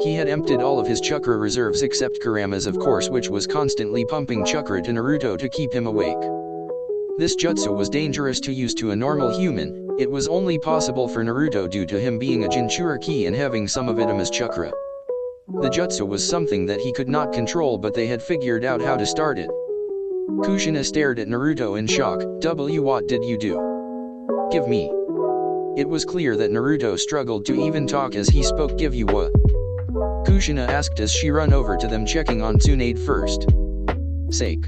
He had emptied all of his chakra reserves except Kurama's, of course, which was constantly pumping chakra to Naruto to keep him awake. This jutsu was dangerous to use to a normal human. It was only possible for Naruto due to him being a Jinchuriki and having some of it as chakra. The jutsu was something that he could not control, but they had figured out how to start it. Kushina stared at Naruto in shock. What did you do? Give me. It was clear that Naruto struggled to even talk as he spoke. Give you what? Kushina asked as she ran over to them, checking on Tsunade first. Sake.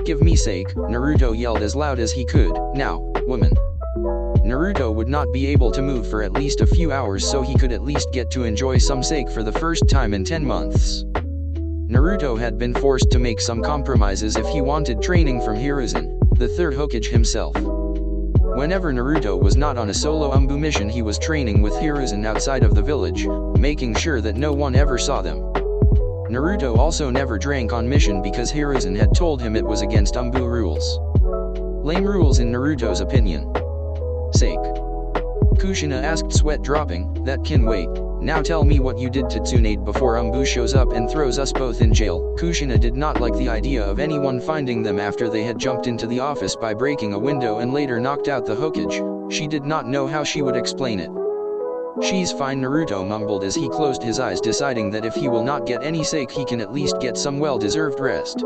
Give me sake, Naruto yelled as loud as he could. Now, woman. Naruto would not be able to move for at least a few hours, so he could at least get to enjoy some sake for the first time in 10 months. Naruto had been forced to make some compromises if he wanted training from Hiruzen, the third Hokage himself. Whenever Naruto was not on a solo Umbu mission, he was training with Hiruzen outside of the village, making sure that no one ever saw them. Naruto also never drank on mission because Hiruzen had told him it was against Umbu rules. Lame rules in Naruto's opinion. Sake. Kushina asked, sweat dropping. That can wait. Now tell me what you did to Tsunade before Umbu shows up and throws us both in jail. Kushina did not like the idea of anyone finding them after they had jumped into the office by breaking a window and later knocked out the Hokage. She did not know how she would explain it. She's fine, Naruto mumbled as he closed his eyes, deciding that if he will not get any sake, he can at least get some well-deserved rest.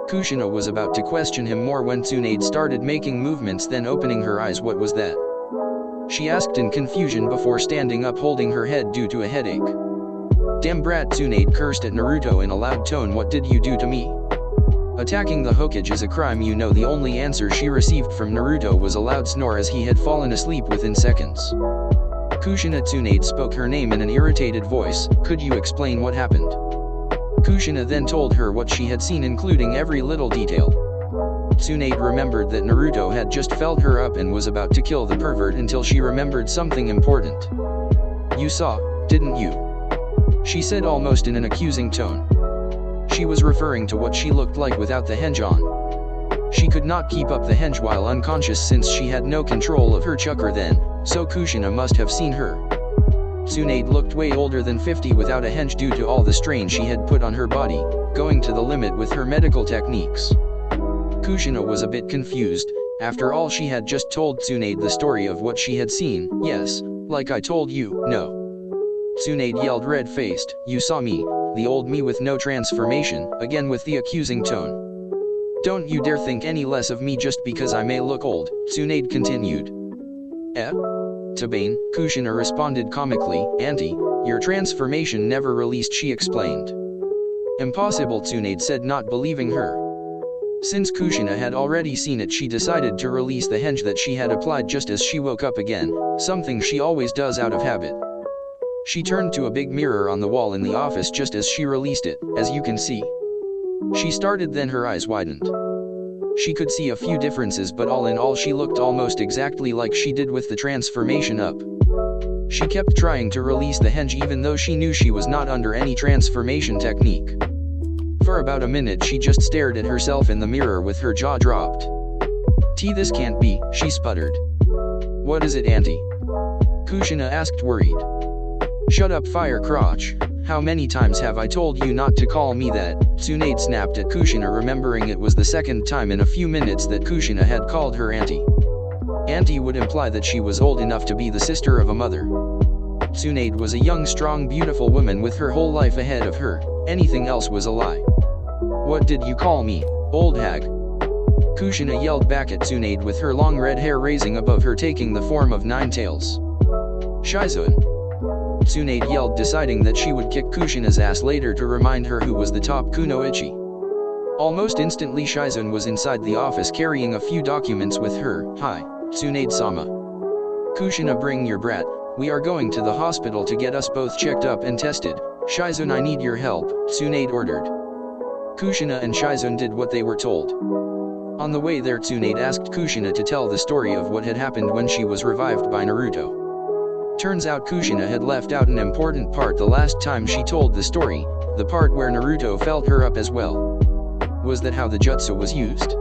Kushina was about to question him more when Tsunade started making movements, then opening her eyes. What was that? She asked in confusion before standing up, holding her head due to a headache. Damn brat, Tsunade cursed at Naruto in a loud tone. What did you do to me? Attacking the Hokage is a crime, you know. The only answer she received from Naruto was a loud snore as he had fallen asleep within seconds. Kushina. Tsunade spoke her name in an irritated voice. Could you explain what happened? Kushina then told her what she had seen, including every little detail. Tsunade remembered that Naruto had just felt her up and was about to kill the pervert until she remembered something important. You saw, didn't you? She said almost in an accusing tone. She was referring to what she looked like without the henge on. She could not keep up the henge while unconscious since she had no control of her chakra then, so Kushina must have seen her. Tsunade looked way older than 50 without a henge due to all the strain she had put on her body, going to the limit with her medical techniques. Kushina was a bit confused. After all, she had just told Tsunade the story of what she had seen. Yes, like I told you. No. Tsunade yelled, red-faced. You saw me, the old me with no transformation, again with the accusing tone. Don't you dare think any less of me just because I may look old, Tsunade continued. Tabane, Kushina responded comically. Auntie, your transformation never released, she explained. Impossible, Tsunade said, not believing her. Since Kushina had already seen it, she decided to release the henge that she had applied just as she woke up again, something she always does out of habit. She turned to a big mirror on the wall in the office just as she released it, as you can see. She started, then her eyes widened. She could see a few differences, but all in all she looked almost exactly like she did with the transformation up. She kept trying to release the henge even though she knew she was not under any transformation technique. For about a minute she just stared at herself in the mirror with her jaw dropped. This can't be, she sputtered. What is it, Auntie? Kushina asked, worried. Shut up, fire crotch. How many times have I told you not to call me that? Tsunade snapped at Kushina, remembering it was the second time in a few minutes that Kushina had called her auntie. Auntie would imply that she was old enough to be the sister of a mother. Tsunade was a young, strong, beautiful woman with her whole life ahead of her. Anything else was a lie. What did you call me, old hag? Kushina yelled back at Tsunade with her long red hair raising above her, taking the form of 9 tails. Shizun. Tsunade yelled, deciding that she would kick Kushina's ass later to remind her who was the top kunoichi. Almost instantly Shizun was inside the office carrying a few documents with her. Hi, Tsunade-sama. Kushina, bring your brat. We are going to the hospital to get us both checked up and tested. Shizun, I need your help, Tsunade ordered. Kushina and Shizun did what they were told. On the way there, Tsunade asked Kushina to tell the story of what had happened when she was revived by Naruto. Turns out Kushina had left out an important part the last time she told the story, the part where Naruto felt her up as well. Was that how the jutsu was used?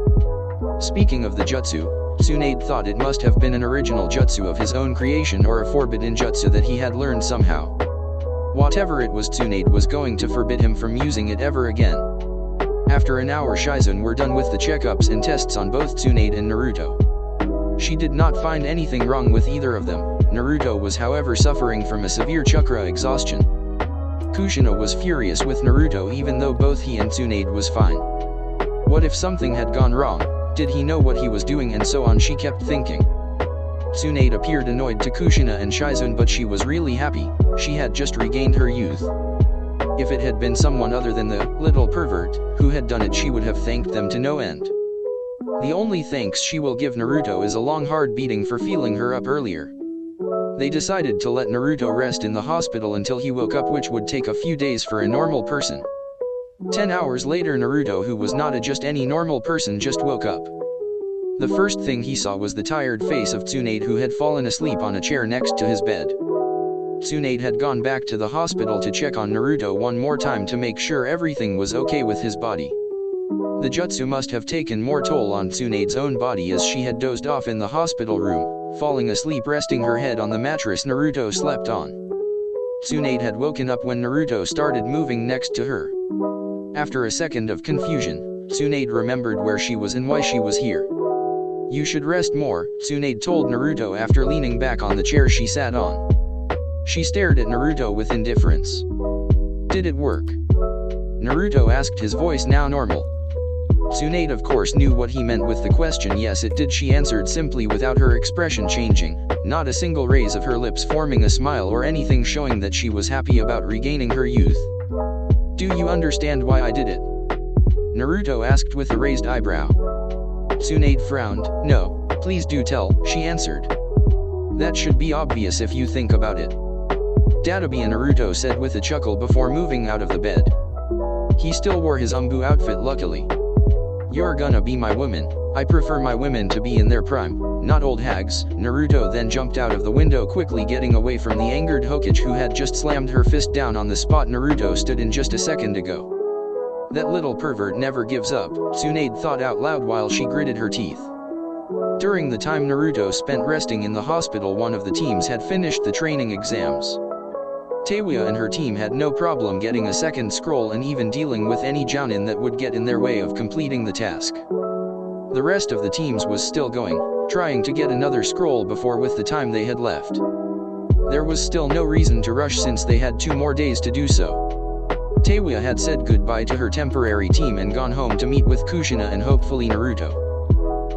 Speaking of the jutsu, Tsunade thought it must have been an original jutsu of his own creation or a forbidden jutsu that he had learned somehow. Whatever it was, Tsunade was going to forbid him from using it ever again. After an hour, Shizune were done with the checkups and tests on both Tsunade and Naruto. She did not find anything wrong with either of them. Naruto was however suffering from a severe chakra exhaustion. Kushina was furious with Naruto even though both he and Tsunade was fine. What if something had gone wrong? Did he know what he was doing, and so on, she kept thinking. Tsunade appeared annoyed to Kushina and Shizune, but she was really happy. She had just regained her youth. If it had been someone other than the little pervert who had done it, she would have thanked them to no end. The only thanks she will give Naruto is a long hard beating for feeling her up earlier. They decided to let Naruto rest in the hospital until he woke up, which would take a few days for a normal person. 10 hours later, Naruto, who was not just any normal person, just woke up. The first thing he saw was the tired face of Tsunade, who had fallen asleep on a chair next to his bed. Tsunade had gone back to the hospital to check on Naruto one more time to make sure everything was okay with his body. The jutsu must have taken more toll on Tsunade's own body, as she had dozed off in the hospital room, falling asleep resting her head on the mattress Naruto slept on. Tsunade had woken up when Naruto started moving next to her. After a second of confusion, Tsunade remembered where she was and why she was here. "You should rest more," Tsunade told Naruto after leaning back on the chair she sat on. She stared at Naruto with indifference. "Did it work?" Naruto asked, his voice now normal. Tsunade of course knew what he meant with the question. "Yes, it did," she answered simply without her expression changing, not a single raise of her lips forming a smile or anything showing that she was happy about regaining her youth. "Do you understand why I did it?" Naruto asked with a raised eyebrow. Tsunade frowned. "No, please do tell," she answered. "That should be obvious if you think about it." "Dadabi," Naruto said with a chuckle before moving out of the bed. He still wore his umbu outfit luckily. "You're gonna be my woman. I prefer my women to be in their prime, not old hags." Naruto then jumped out of the window quickly, getting away from the angered Hokage, who had just slammed her fist down on the spot Naruto stood in just a second ago. "That little pervert never gives up," Tsunade thought out loud while she gritted her teeth. During the time Naruto spent resting in the hospital, one of the teams had finished the training exams. Teiwa and her team had no problem getting a second scroll and even dealing with any chuunin that would get in their way of completing the task. The rest of the teams was still going, trying to get another scroll before with the time they had left. There was still no reason to rush since they had 2 more days to do so. Teiwa had said goodbye to her temporary team and gone home to meet with Kushina and hopefully Naruto.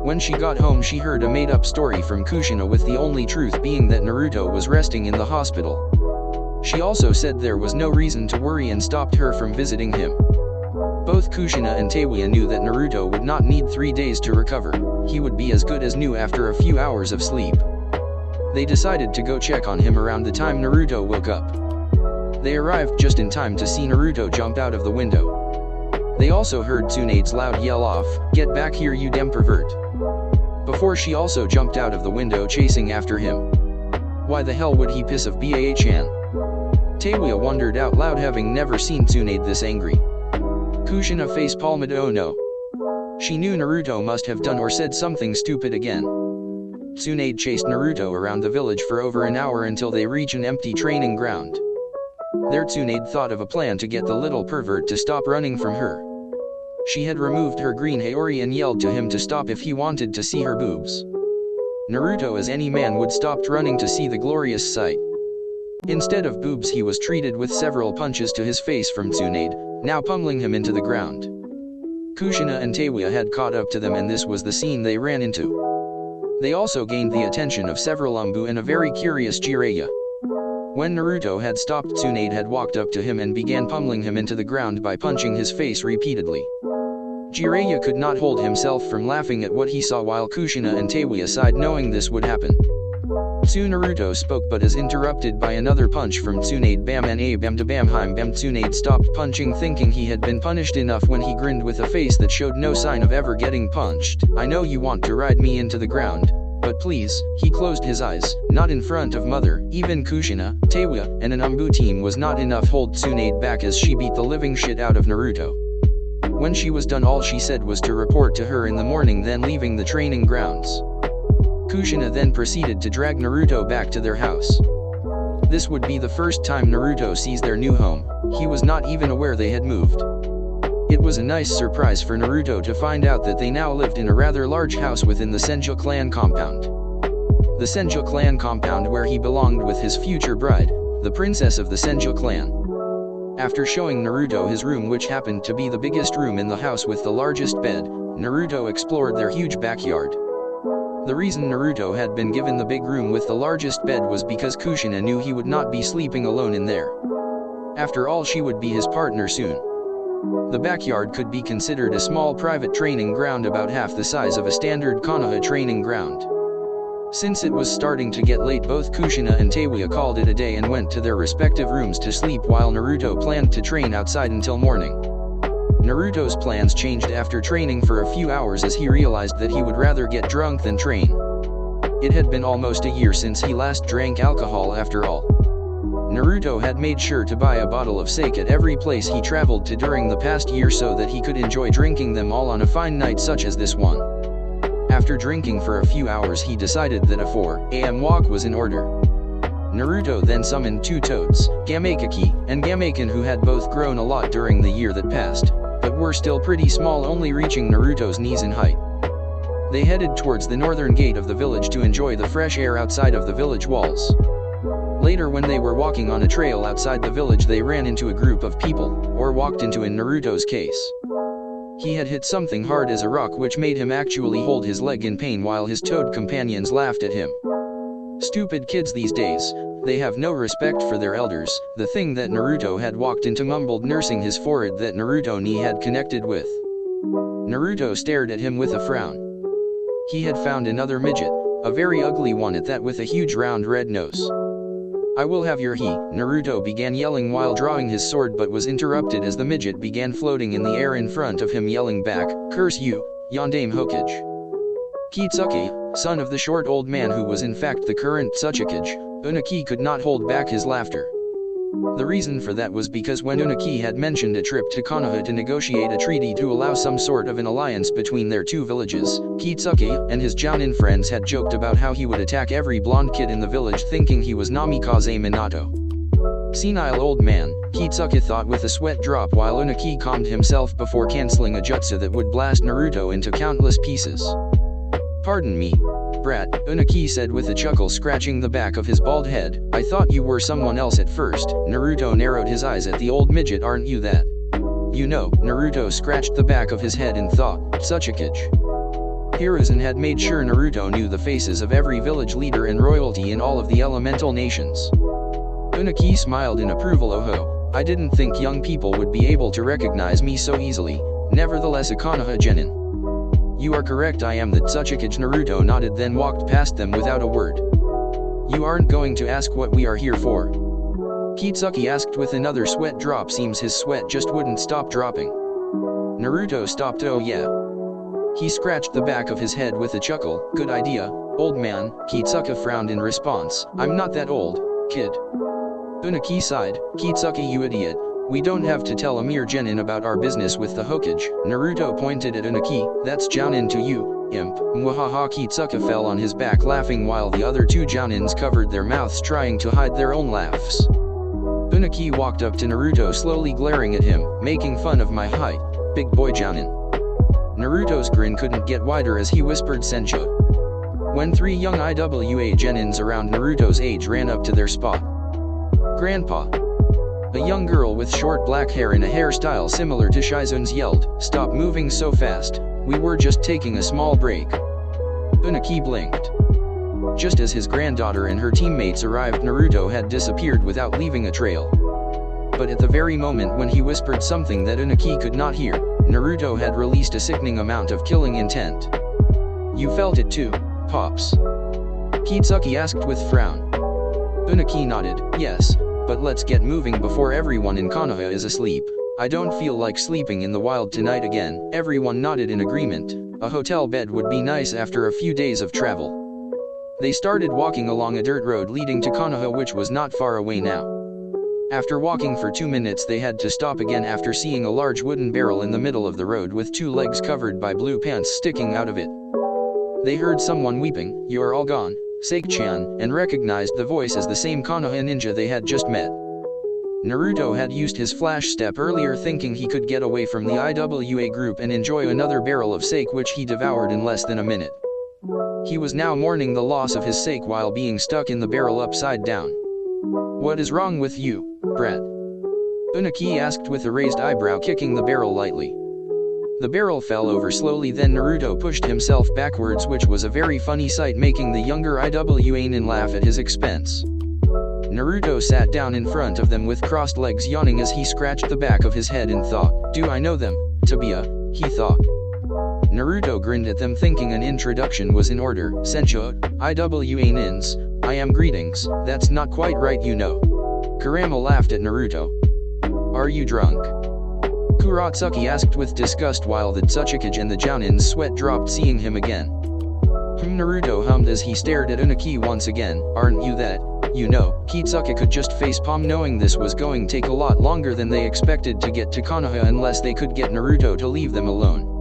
When she got home, she heard a made-up story from Kushina, with the only truth being that Naruto was resting in the hospital. She also said there was no reason to worry and stopped her from visiting him. Both Kushina and Teiwa knew that Naruto would not need 3 days to recover. He would be as good as new after a few hours of sleep. They decided to go check on him around the time Naruto woke up. They arrived just in time to see Naruto jump out of the window. They also heard Tsunade's loud yell off, "Get back here, you damn pervert!" before she also jumped out of the window chasing after him. Why the hell would he piss off Baa-chan? Teiwa wondered out loud, having never seen Tsunade this angry. Kushina face palmed. Oh no. She knew Naruto must have done or said something stupid again. Tsunade chased Naruto around the village for over an hour until they reach an empty training ground. There Tsunade thought of a plan to get the little pervert to stop running from her. She had removed her green haori and yelled to him to stop if he wanted to see her boobs. Naruto, as any man would, stopped running to see the glorious sight. Instead of boobs, he was treated with several punches to his face from Tsunade, now pummeling him into the ground. Kushina and Teiwa had caught up to them, and this was the scene they ran into. They also gained the attention of several umbu and a very curious Jiraiya. When Naruto had stopped, Tsunade had walked up to him and began pummeling him into the ground by punching his face repeatedly. Jiraiya could not hold himself from laughing at what he saw, while Kushina and Teiwa sighed, knowing this would happen. Soon Naruto spoke, but is interrupted by another punch from Tsunade. Bam and a bam to bam him bam. Tsunade stopped punching, thinking he had been punished enough, when he grinned with a face that showed no sign of ever getting punched. "I know you want to ride me into the ground, but please." He closed his eyes. Not in front of mother. Even Kushina, Teiwa, and an umbu team was not enough hold Tsunade back as she beat the living shit out of Naruto. When she was done, all she said was to report to her in the morning, then leaving the training grounds. Kushina then proceeded to drag Naruto back to their house. This would be the first time Naruto sees their new home. He was not even aware they had moved. It was a nice surprise for Naruto to find out that they now lived in a rather large house within the Senju clan compound. The Senju clan compound where he belonged with his future bride, the princess of the Senju clan. After showing Naruto his room, which happened to be the biggest room in the house with the largest bed, Naruto explored their huge backyard. The reason Naruto had been given the big room with the largest bed was because Kushina knew he would not be sleeping alone in there. After all, she would be his partner soon. The backyard could be considered a small private training ground, about half the size of a standard Konoha training ground. Since it was starting to get late, both Kushina and Teiwa called it a day and went to their respective rooms to sleep, while Naruto planned to train outside until morning. Naruto's plans changed after training for a few hours, as he realized that he would rather get drunk than train. It had been almost a year since he last drank alcohol after all. Naruto had made sure to buy a bottle of sake at every place he traveled to during the past year so that he could enjoy drinking them all on a fine night such as this one. After drinking for a few hours, he decided that a 4 a.m. walk was in order. Naruto then summoned two toads, Gamakaki and Gamaken, who had both grown a lot during the year that passed, but were still pretty small, only reaching Naruto's knees in height. They headed towards the northern gate of the village to enjoy the fresh air outside of the village walls. Later, when they were walking on a trail outside the village, they ran into a group of people, or walked into, in Naruto's case. He had hit something hard as a rock, which made him actually hold his leg in pain, while his toad companions laughed at him. Stupid kids these days, they have no respect for their elders. The thing that Naruto had walked into mumbled, nursing his forehead that Naruto knee had connected with. Naruto stared at him with a frown. He had found another midget, a very ugly one at that, with a huge round red nose. "I will have your he," Naruto began yelling while drawing his sword, but was interrupted as the midget began floating in the air in front of him, yelling back, "Curse you, Yondaime Hokage." Kitsuke, son of the short old man who was in fact the current Tsuchikage, Unaki could not hold back his laughter. The reason for that was because when Unaki had mentioned a trip to Konoha to negotiate a treaty to allow some sort of an alliance between their two villages, Kitsuke and his Jounin friends had joked about how he would attack every blonde kid in the village, thinking he was Namikaze Minato. Senile old man, Kitsuke thought with a sweat drop, while Unaki calmed himself before canceling a jutsu that would blast Naruto into countless pieces. "Pardon me, brat," Unaki said with a chuckle, scratching the back of his bald head. "I thought you were someone else at first." Naruto narrowed his eyes at the old midget. "Aren't you that?" "You know," Naruto scratched the back of his head in thought. "Tsuchikage." Hiruzen had made sure Naruto knew the faces of every village leader and royalty in all of the elemental nations. Unaki smiled in approval. "Oh, I didn't think young people would be able to recognize me so easily. Nevertheless, a Konoha genin." "You are correct, I am the Tsuchikage." Naruto nodded, then walked past them without a word. "You aren't going to ask what we are here for?" Kitsuke asked with another sweat drop. Seems his sweat just wouldn't stop dropping. Naruto stopped. "Oh yeah." He scratched the back of his head with a chuckle. "Good idea, old man." Kitsuke frowned in response. "I'm not that old, kid." Unaki sighed. "Kitsuke, you idiot. We don't have to tell a mere genin about our business with the Hokage." Naruto pointed at Unaki. "That's Jounin to you, imp." Mwahaha. Kitsuke fell on his back laughing, while the other two Jounins covered their mouths trying to hide their own laughs. Unaki walked up to Naruto, slowly glaring at him. "Making fun of my height, big boy Jounin." Naruto's grin couldn't get wider as he whispered Senju. When three young IWA genins around Naruto's age ran up to their spot. "Grandpa." A young girl with short black hair and a hairstyle similar to Shizun's yelled, "Stop moving so fast, we were just taking a small break." Unaki blinked. Just as his granddaughter and her teammates arrived, Naruto had disappeared without leaving a trail. But at the very moment when he whispered something that Unaki could not hear, Naruto had released a sickening amount of killing intent. "You felt it too, Pops?" Kitsuke asked with frown. Unaki nodded. "Yes. But let's get moving before everyone in Konoha is asleep. I don't feel like sleeping in the wild tonight again." Everyone nodded in agreement. A hotel bed would be nice after a few days of travel. They started walking along a dirt road leading to Konoha, which was not far away now. After walking for 2 minutes they had to stop again after seeing a large wooden barrel in the middle of the road with 2 legs covered by blue pants sticking out of it. They heard someone weeping, "You're all gone, Sake-chan," and recognized the voice as the same Konoha ninja they had just met. Naruto had used his flash step earlier thinking he could get away from the IWA group and enjoy another barrel of sake which he devoured in less than a minute. He was now mourning the loss of his sake while being stuck in the barrel upside down. "What is wrong with you, brat?" Unaki asked with a raised eyebrow, kicking the barrel lightly. The barrel fell over slowly, then Naruto pushed himself backwards, which was a very funny sight, making the younger IWA nin laugh at his expense. Naruto sat down in front of them with crossed legs, yawning as he scratched the back of his head and thought, "Do I know them, Tabia?" he thought. Naruto grinned at them thinking an introduction was in order. "Senju, IWA nins, I am greetings, that's not quite right you know." Kurama laughed at Naruto. "Are you drunk?" Kuratsuki asked with disgust while the Tsuchikage and the Jounin's sweat dropped seeing him again. Naruto hummed as he stared at Unaki once again. "Aren't you that? You know." Kitsuki could just facepalm knowing this was going to take a lot longer than they expected to get to Konoha unless they could get Naruto to leave them alone.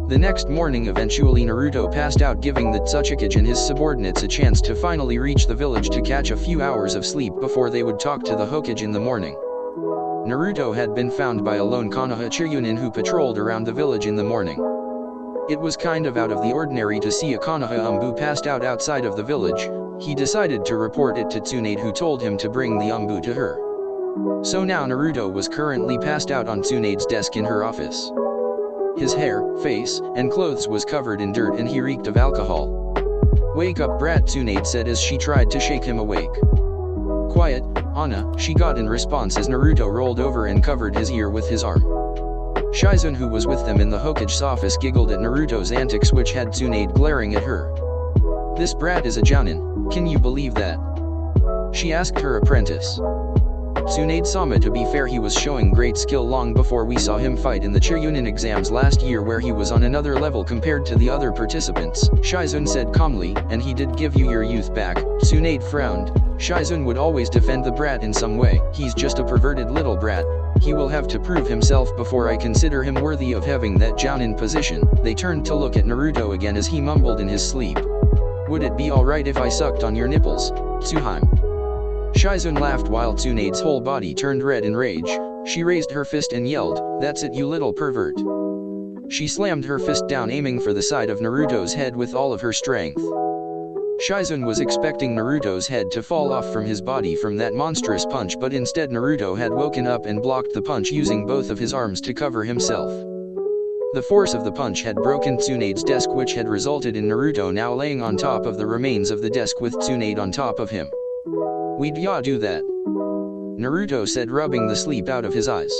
The next morning eventually Naruto passed out, giving the Tsuchikage and his subordinates a chance to finally reach the village to catch a few hours of sleep before they would talk to the Hokage in the morning. Naruto had been found by a lone Konoha chuunin who patrolled around the village in the morning. It was kind of out of the ordinary to see a Konoha passed out outside of the village. He decided to report it to Tsunade, who told him to bring the to her. So now Naruto was currently passed out on Tsunade's desk in her office. His hair, face, and clothes was covered in dirt and he reeked of alcohol. "Wake up, brat," Tsunade said as she tried to shake him awake. "Quiet, Anna," she got in response as Naruto rolled over and covered his ear with his arm. Shizune, who was with them in the Hokage's office, giggled at Naruto's antics, which had Tsunade glaring at her. "This brat is a jounin, can you believe that?" she asked her apprentice. Tsunade-sama, to be fair, he was showing great skill long before we saw him fight in the chuunin exams last year, where he was on another level compared to the other participants, Shizune said calmly, "And he did give you your youth back." Tsunade frowned. Shizune would always defend the brat in some way. "He's just a perverted little brat. He will have to prove himself before I consider him worthy of having that jounin position." They turned to look at Naruto again as he mumbled in his sleep. "Would it be alright if I sucked on your nipples, Tsuhime?" Shizune laughed while Tsunade's whole body turned red in rage. She raised her fist and yelled, "That's it, you little pervert." She slammed her fist down, aiming for the side of Naruto's head with all of her strength. Shizune was expecting Naruto's head to fall off from his body from that monstrous punch, but instead Naruto had woken up and blocked the punch using both of his arms to cover himself. The force of the punch had broken Tsunade's desk, which had resulted in Naruto now laying on top of the remains of the desk with Tsunade on top of him. "We'd ya do that," Naruto said, rubbing the sleep out of his eyes.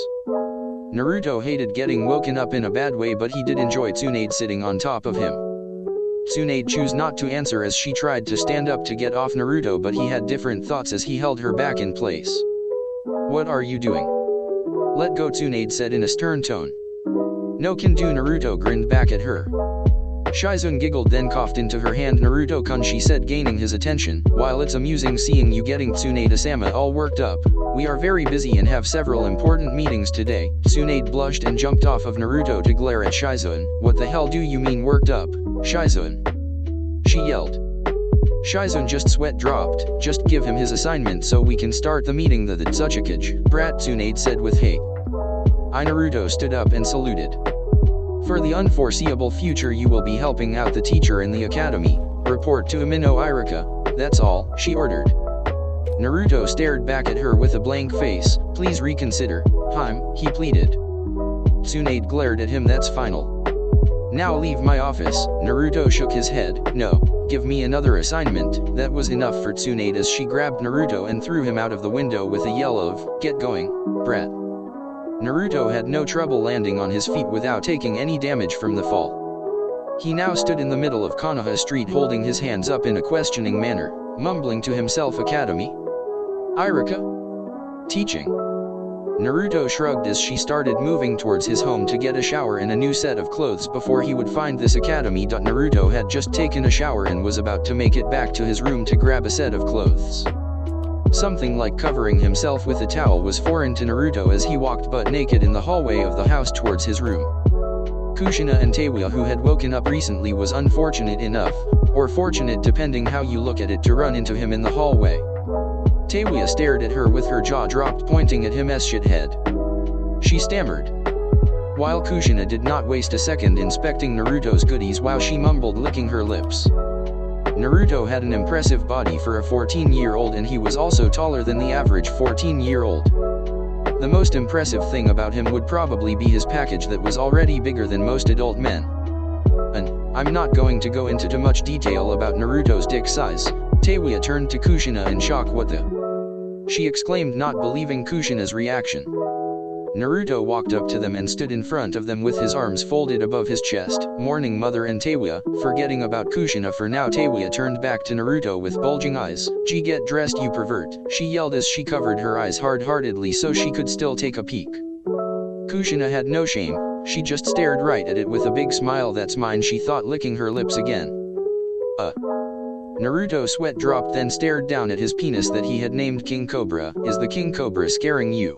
Naruto hated getting woken up in a bad way, but he did enjoy Tsunade sitting on top of him. Tsunade chose not to answer as she tried to stand up to get off Naruto, but he had different thoughts as he held her back in place. "What are you doing?" "Let go," Tsunade said in a stern tone. "No can do," Naruto grinned back at her. Shizune giggled, then coughed into her hand. "Naruto-kun," she said, gaining his attention, "while it's amusing seeing you getting Tsunade-sama all worked up, we are very busy and have several important meetings today." Tsunade blushed and jumped off of Naruto to glare at Shizune. "What the hell do you mean worked up, Shizune?" she yelled. Shizune just sweat dropped. "Just give him his assignment so we can start the meeting." The Tsuchikage, "Brat," Tsunade said with hate. Naruto stood up and saluted. "For the unforeseeable future you will be helping out the teacher in the academy. Report to Amino Irika, that's all," she ordered. Naruto stared back at her with a blank face. "Please reconsider, Hime," he pleaded. Tsunade glared at him. "That's final. Now leave my office." Naruto shook his head. "No, give me another assignment." That was enough for Tsunade as she grabbed Naruto and threw him out of the window with a yell of, "Get going, brat." Naruto had no trouble landing on his feet without taking any damage from the fall. He now stood in the middle of Konoha Street holding his hands up in a questioning manner, mumbling to himself, "Academy? Irika? Teaching?" Naruto shrugged as she started moving towards his home to get a shower and a new set of clothes before he would find this academy. Naruto had just taken a shower and was about to make it back to his room to grab a set of clothes. Something like covering himself with a towel was foreign to Naruto as he walked butt naked in the hallway of the house towards his room. Kushina and Teiwa, who had woken up recently, was unfortunate enough, or fortunate depending how you look at it, to run into him in the hallway. Teiwa stared at her with her jaw dropped, pointing at him as shithead. She stammered. While Kushina did not waste a second inspecting Naruto's goodies while she mumbled, licking her lips. Naruto had an impressive body for a 14-year-old, and he was also taller than the average 14-year-old. The most impressive thing about him would probably be his package that was already bigger than most adult men. And I'm not going to go into too much detail about Naruto's dick size. Teiwa turned to Kushina in shock. What the? She exclaimed, not believing Kushina's reaction. Naruto walked up to them and stood in front of them with his arms folded above his chest. Morning, mother and Teiwa, forgetting about Kushina for now. Teiwa turned back to Naruto with bulging eyes. G, get dressed, you pervert, she yelled as she covered her eyes hard-heartedly so she could still take a peek. Kushina had no shame, she just stared right at it with a big smile. That's mine, she thought, licking her lips again. Naruto's sweat dropped, then stared down at his penis that he had named King Cobra. Is the King Cobra scaring you?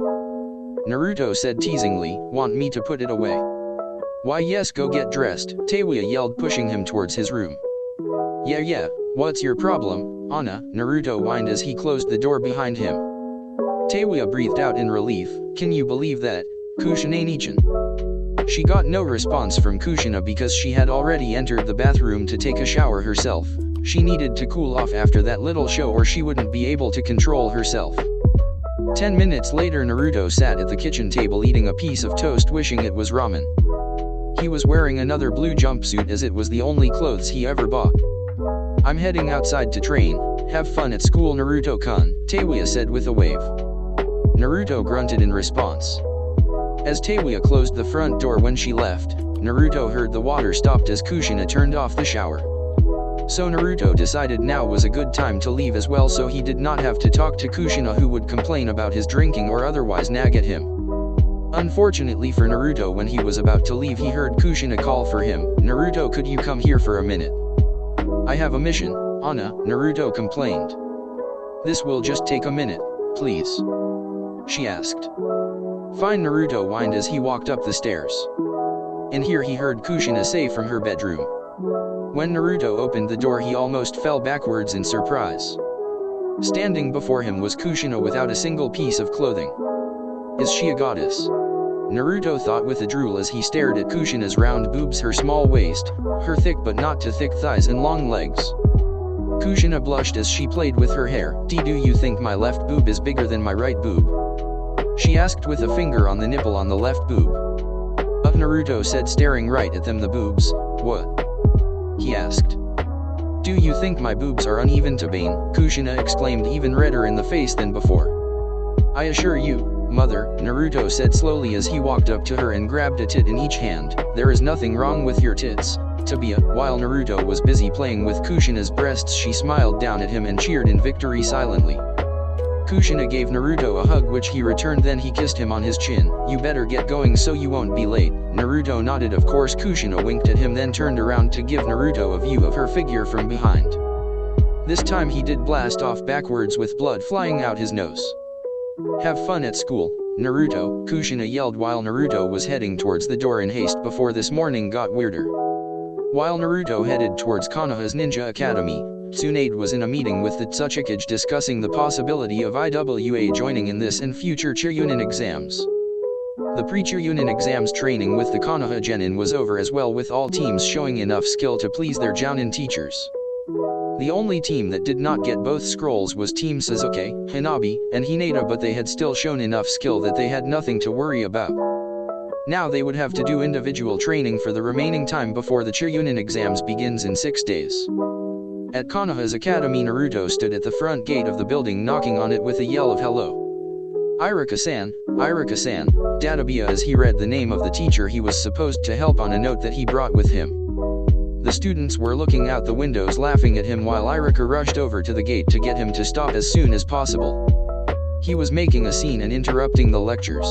Naruto said teasingly. Want me to put it away? Why yes, go get dressed, Teiwa yelled, pushing him towards his room. Yeah, what's your problem, Anna? Naruto whined as he closed the door behind him. Teiwa breathed out in relief. Can you believe that, Kushina-nichan? She got no response from Kushina because she had already entered the bathroom to take a shower herself. She needed to cool off after that little show or she wouldn't be able to control herself. 10 minutes later, Naruto sat at the kitchen table eating a piece of toast, wishing it was ramen. He was wearing another blue jumpsuit as it was the only clothes he ever bought. I'm heading outside to train. Have fun at school, Naruto-kun, Teiwa said with a wave. Naruto grunted in response. As Teiwa closed the front door when she left, Naruto heard the water stopped as Kushina turned off the shower. So Naruto decided now was a good time to leave as well, so he did not have to talk to Kushina, who would complain about his drinking or otherwise nag at him. Unfortunately for Naruto, when he was about to leave, he heard Kushina call for him. Naruto, could you come here for a minute? I have a mission, Anna, Naruto complained. This will just take a minute, please, she asked. Fine, Naruto whined as he walked up the stairs. In here, he heard Kushina say from her bedroom. When Naruto opened the door, he almost fell backwards in surprise. Standing before him was Kushina without a single piece of clothing. Is she a goddess? Naruto thought with a drool as he stared at Kushina's round boobs, her small waist, her thick but not too thick thighs and long legs. Kushina blushed as she played with her hair. Do you think my left boob is bigger than my right boob? She asked with a finger on the nipple on the left boob. Naruto said, staring right at them. The boobs? What? He asked. Do you think my boobs are uneven to bane? Kushina exclaimed, even redder in the face than before. I assure you, mother, Naruto said slowly as he walked up to her and grabbed a tit in each hand. There is nothing wrong with your tits, Tabia. While Naruto was busy playing with Kushina's breasts, she smiled down at him and cheered in victory silently. Kushina gave Naruto a hug which he returned, then he kissed him on his chin. You better get going so you won't be late. Naruto nodded. Of course. Kushina winked at him, then turned around to give Naruto a view of her figure from behind. This time he did blast off backwards with blood flying out his nose. Have fun at school, Naruto, Kushina yelled while Naruto was heading towards the door in haste before this morning got weirder. While Naruto headed towards Konoha's Ninja Academy, Tsunade was in a meeting with the Tsuchikage discussing the possibility of IWA joining in this and future chuunin exams. The pre-chuunin exams training with the Konoha Genin was over as well, with all teams showing enough skill to please their jounin teachers. The only team that did not get both scrolls was Team Sasuke, Hanabi, and Hinata, but they had still shown enough skill that they had nothing to worry about. Now they would have to do individual training for the remaining time before the chuunin exams begins in 6 days. At Konoha's academy, Naruto stood at the front gate of the building, knocking on it with a yell of hello. Iruka-san, Iruka-san, Databia, as he read the name of the teacher he was supposed to help on a note that he brought with him. The students were looking out the windows laughing at him while Iruka rushed over to the gate to get him to stop as soon as possible. He was making a scene and interrupting the lectures.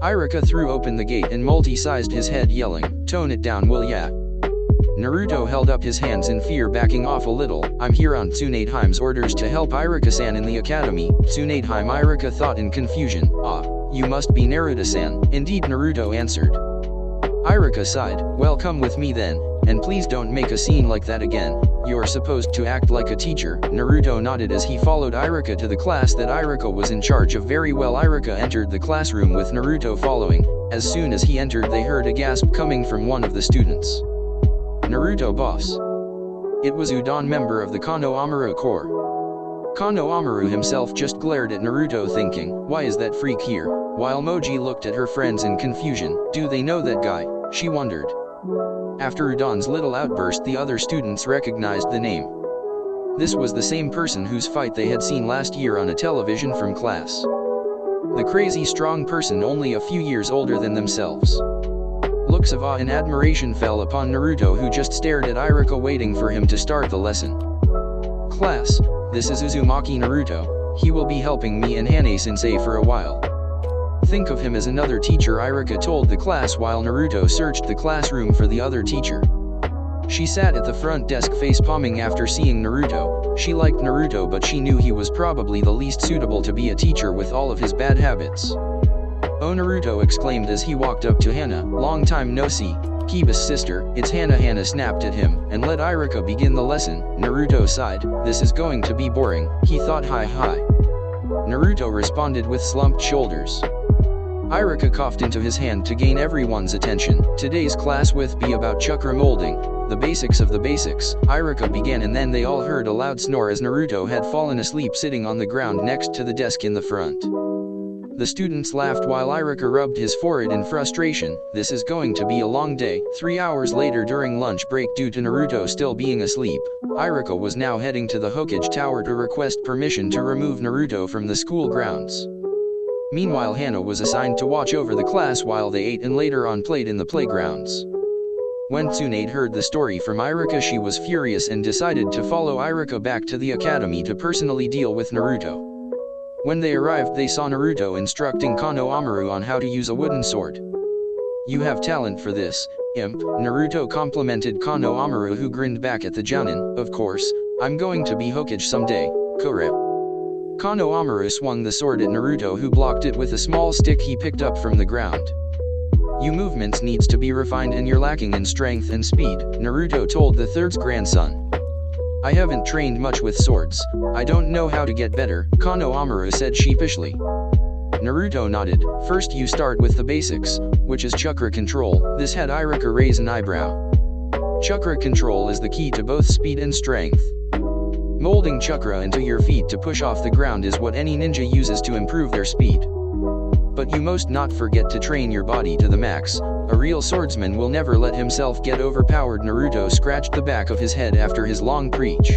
Iruka threw open the gate and multi-sized his head, yelling, "Tone it down, will ya?" Naruto held up his hands in fear, backing off a little. I'm here on Tsunadeheim's orders to help Iruka-san in the academy. Tsunadeheim. Iruka thought in confusion. Ah, you must be Naruto-san. Indeed, Naruto answered. Iruka sighed. Well, come with me then, and please don't make a scene like that again. You're supposed to act like a teacher. Naruto nodded as he followed Iruka to the class that Iruka was in charge of. Very well. Iruka entered the classroom with Naruto following. As soon as he entered, they heard a gasp coming from one of the students. Naruto, boss. It was Udon, member of the Konoha Corps. Konoha himself just glared at Naruto, thinking, why is that freak here? While Moji looked at her friends in confusion. Do they know that guy? She wondered. After Udon's little outburst, the other students recognized the name. This was the same person whose fight they had seen last year on a television from class. The crazy strong person, only a few years older than themselves. Looks of awe and admiration fell upon Naruto, who just stared at Iruka, waiting for him to start the lesson. Class, this is Uzumaki Naruto. He will be helping me and Hane-sensei for a while. Think of him as another teacher, Iruka told the class while Naruto searched the classroom for the other teacher. She sat at the front desk, face-palming after seeing Naruto. She liked Naruto, but she knew he was probably the least suitable to be a teacher with all of his bad habits. Oh, Naruto exclaimed as he walked up to Hana. Long time no see. Kiba's sister, it's Hana. Hana snapped at him, and let Iruka begin the lesson. Naruto sighed. This is going to be boring, he thought. Hi. Naruto responded with slumped shoulders. Iruka coughed into his hand to gain everyone's attention. Today's class will be about chakra molding, the basics of the basics. Iruka began, and then they all heard a loud snore as Naruto had fallen asleep sitting on the ground next to the desk in the front. The students laughed while Iruka rubbed his forehead in frustration. This is going to be a long day. 3 hours later, during lunch break, due to Naruto still being asleep, Iruka was now heading to the Hokage Tower to request permission to remove Naruto from the school grounds. Meanwhile, Hana was assigned to watch over the class while they ate and later on played in the playgrounds. When Tsunade heard the story from Iruka, she was furious and decided to follow Iruka back to the academy to personally deal with Naruto. When they arrived, they saw Naruto instructing Konoha on how to use a wooden sword. You have talent for this, imp, Naruto complimented Konoha, who grinned back at the Jounin. Of course, I'm going to be Hokage someday, Kore. Konoha swung the sword at Naruto, who blocked it with a small stick he picked up from the ground. Your movements needs to be refined and you're lacking in strength and speed, Naruto told the third's grandson. I haven't trained much with swords. I don't know how to get better, Konoha said sheepishly. Naruto nodded. First you start with the basics, which is chakra control. This had Iruka raise an eyebrow. Chakra control is the key to both speed and strength. Molding chakra into your feet to push off the ground is what any ninja uses to improve their speed. But you must not forget to train your body to the max. A real swordsman will never let himself get overpowered. Naruto scratched the back of his head after his long preach.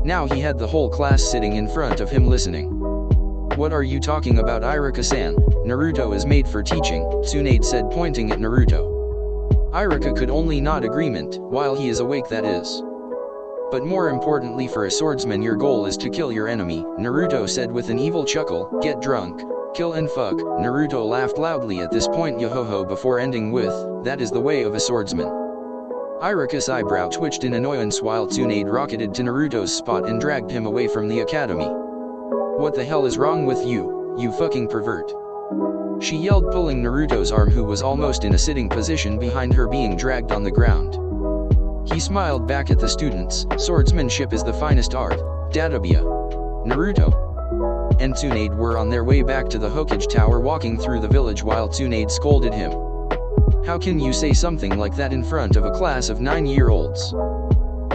Now he had the whole class sitting in front of him listening. What are you talking about, Iruka-san? Naruto is made for teaching, Tsunade said, pointing at Naruto. Iruka could only nod agreement. While he is awake, that is. But more importantly, for a swordsman, your goal is to kill your enemy, Naruto said with an evil chuckle. Get drunk, kill and fuck. Naruto laughed loudly at this point, yo-ho-ho, before ending with, that is the way of a swordsman. Iruka's eyebrow twitched in annoyance while Tsunade rocketed to Naruto's spot and dragged him away from the academy. What the hell is wrong with you, you fucking pervert? She yelled, pulling Naruto's arm, who was almost in a sitting position behind her, being dragged on the ground. He smiled back at the students. Swordsmanship is the finest art, Dadabia. Naruto and Tsunade were on their way back to the Hokage Tower, walking through the village while Tsunade scolded him. How can you say something like that in front of a class of 9-year-olds?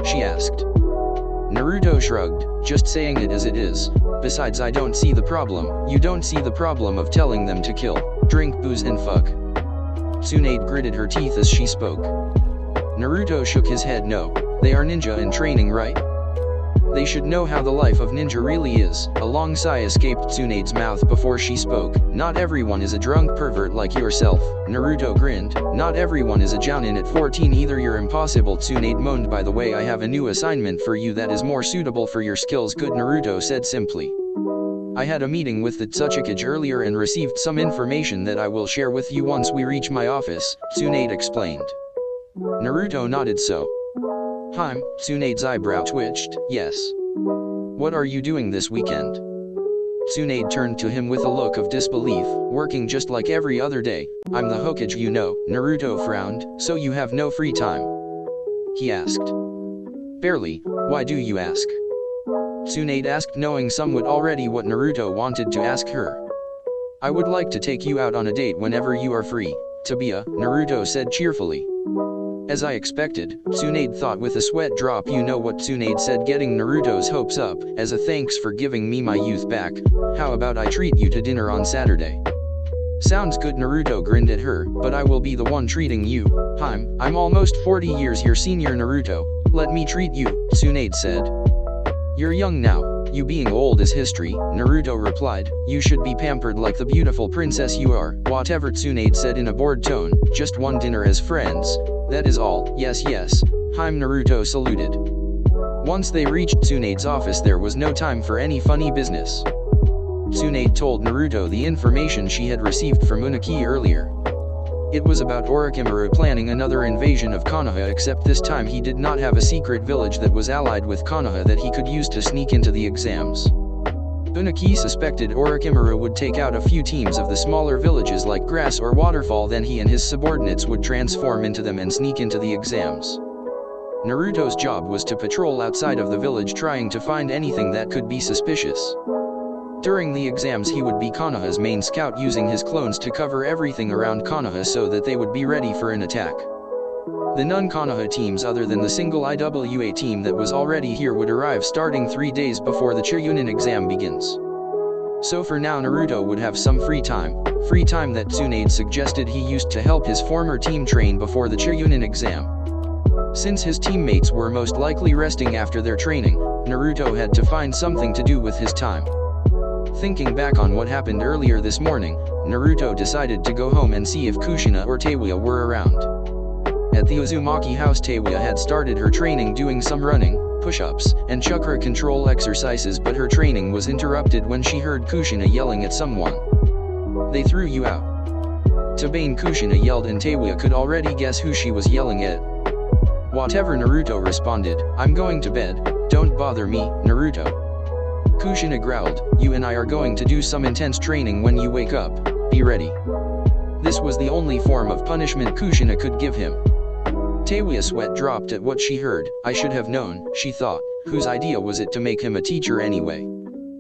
She asked. Naruto shrugged, just saying it as it is. Besides, I don't see the problem. You don't see the problem of telling them to kill, drink booze and fuck. Tsunade gritted her teeth as she spoke. Naruto shook his head. No, they are ninja in training, right? They should know how the life of ninja really is. A long sigh escaped Tsunade's mouth before she spoke. Not everyone is a drunk pervert like yourself, Naruto grinned. Not everyone is a jounin at 14 either. You're impossible, Tsunade moaned. By the way, I have a new assignment for you that is more suitable for your skills. Good, Naruto said simply. I had a meeting with the Tsuchikage earlier and received some information that I will share with you once we reach my office, Tsunade explained. Naruto nodded. So, Tsunade's eyebrow twitched. Yes. What are you doing this weekend? Tsunade turned to him with a look of disbelief. Working just like every other day. I'm the Hokage, you know. Naruto frowned. So you have no free time? He asked. Barely. Why do you ask? Tsunade asked, knowing somewhat already what Naruto wanted to ask her. I would like to take you out on a date whenever you are free, Tabia, Naruto said cheerfully. As I expected, Tsunade thought with a sweat drop. You know what Tsunade said, getting Naruto's hopes up. As a thanks for giving me my youth back, how about I treat you to dinner on Saturday? Sounds good, Naruto grinned at her, but I will be the one treating you. I'm almost 40 years your senior, Naruto. Let me treat you, Tsunade said. You're young now, you being old is history, Naruto replied. You should be pampered like the beautiful princess you are. Whatever, Tsunade said in a bored tone. Just one dinner as friends. That is all. Yes. Naruto saluted. Once they reached Tsunade's office, there was no time for any funny business. Tsunade told Naruto the information she had received from Unaki earlier. It was about Orochimaru planning another invasion of Konoha, except this time he did not have a secret village that was allied with Konoha that he could use to sneak into the exams. Unaki suspected Orochimaru would take out a few teams of the smaller villages like Grass or Waterfall, then he and his subordinates would transform into them and sneak into the exams. Naruto's job was to patrol outside of the village trying to find anything that could be suspicious. During the exams he would be Konoha's main scout, using his clones to cover everything around Konoha so that they would be ready for an attack. The non-Konoha teams other than the single IWA team that was already here would arrive starting 3 days before the chuunin exam begins. So for now Naruto would have some free time that Tsunade suggested he used to help his former team train before the chuunin exam. Since his teammates were most likely resting after their training, Naruto had to find something to do with his time. Thinking back on what happened earlier this morning, Naruto decided to go home and see if Kushina or Teiwa were around. At the Uzumaki house, Teiwa had started her training doing some running, push-ups, and chakra control exercises, but her training was interrupted when she heard Kushina yelling at someone. They threw you out. Tabane, Kushina yelled, and Teiwa could already guess who she was yelling at. Whatever, Naruto responded. I'm going to bed, don't bother me, Naruto. Kushina growled, you and I are going to do some intense training when you wake up, be ready. This was the only form of punishment Kushina could give him. Teiwa's sweat dropped at what she heard. I should have known, she thought. Whose idea was it to make him a teacher anyway?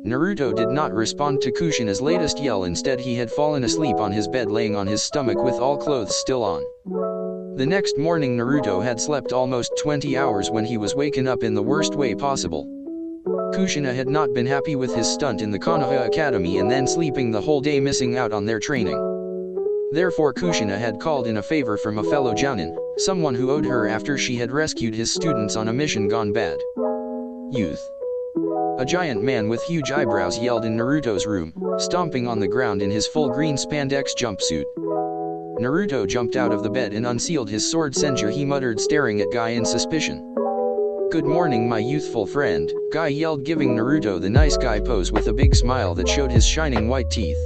Naruto did not respond to Kushina's latest yell. Instead he had fallen asleep on his bed, laying on his stomach with all clothes still on. The next morning Naruto had slept almost 20 hours when he was waken up in the worst way possible. Kushina had not been happy with his stunt in the Konoha Academy and then sleeping the whole day, missing out on their training. Therefore Kushina had called in a favor from a fellow jounin, someone who owed her after she had rescued his students on a mission gone bad. Youth. A giant man with huge eyebrows yelled in Naruto's room, stomping on the ground in his full green spandex jumpsuit. Naruto jumped out of the bed and unsealed his sword. Senju, he muttered, staring at Guy in suspicion. Good morning, my youthful friend, Guy yelled, giving Naruto the nice guy pose with a big smile that showed his shining white teeth.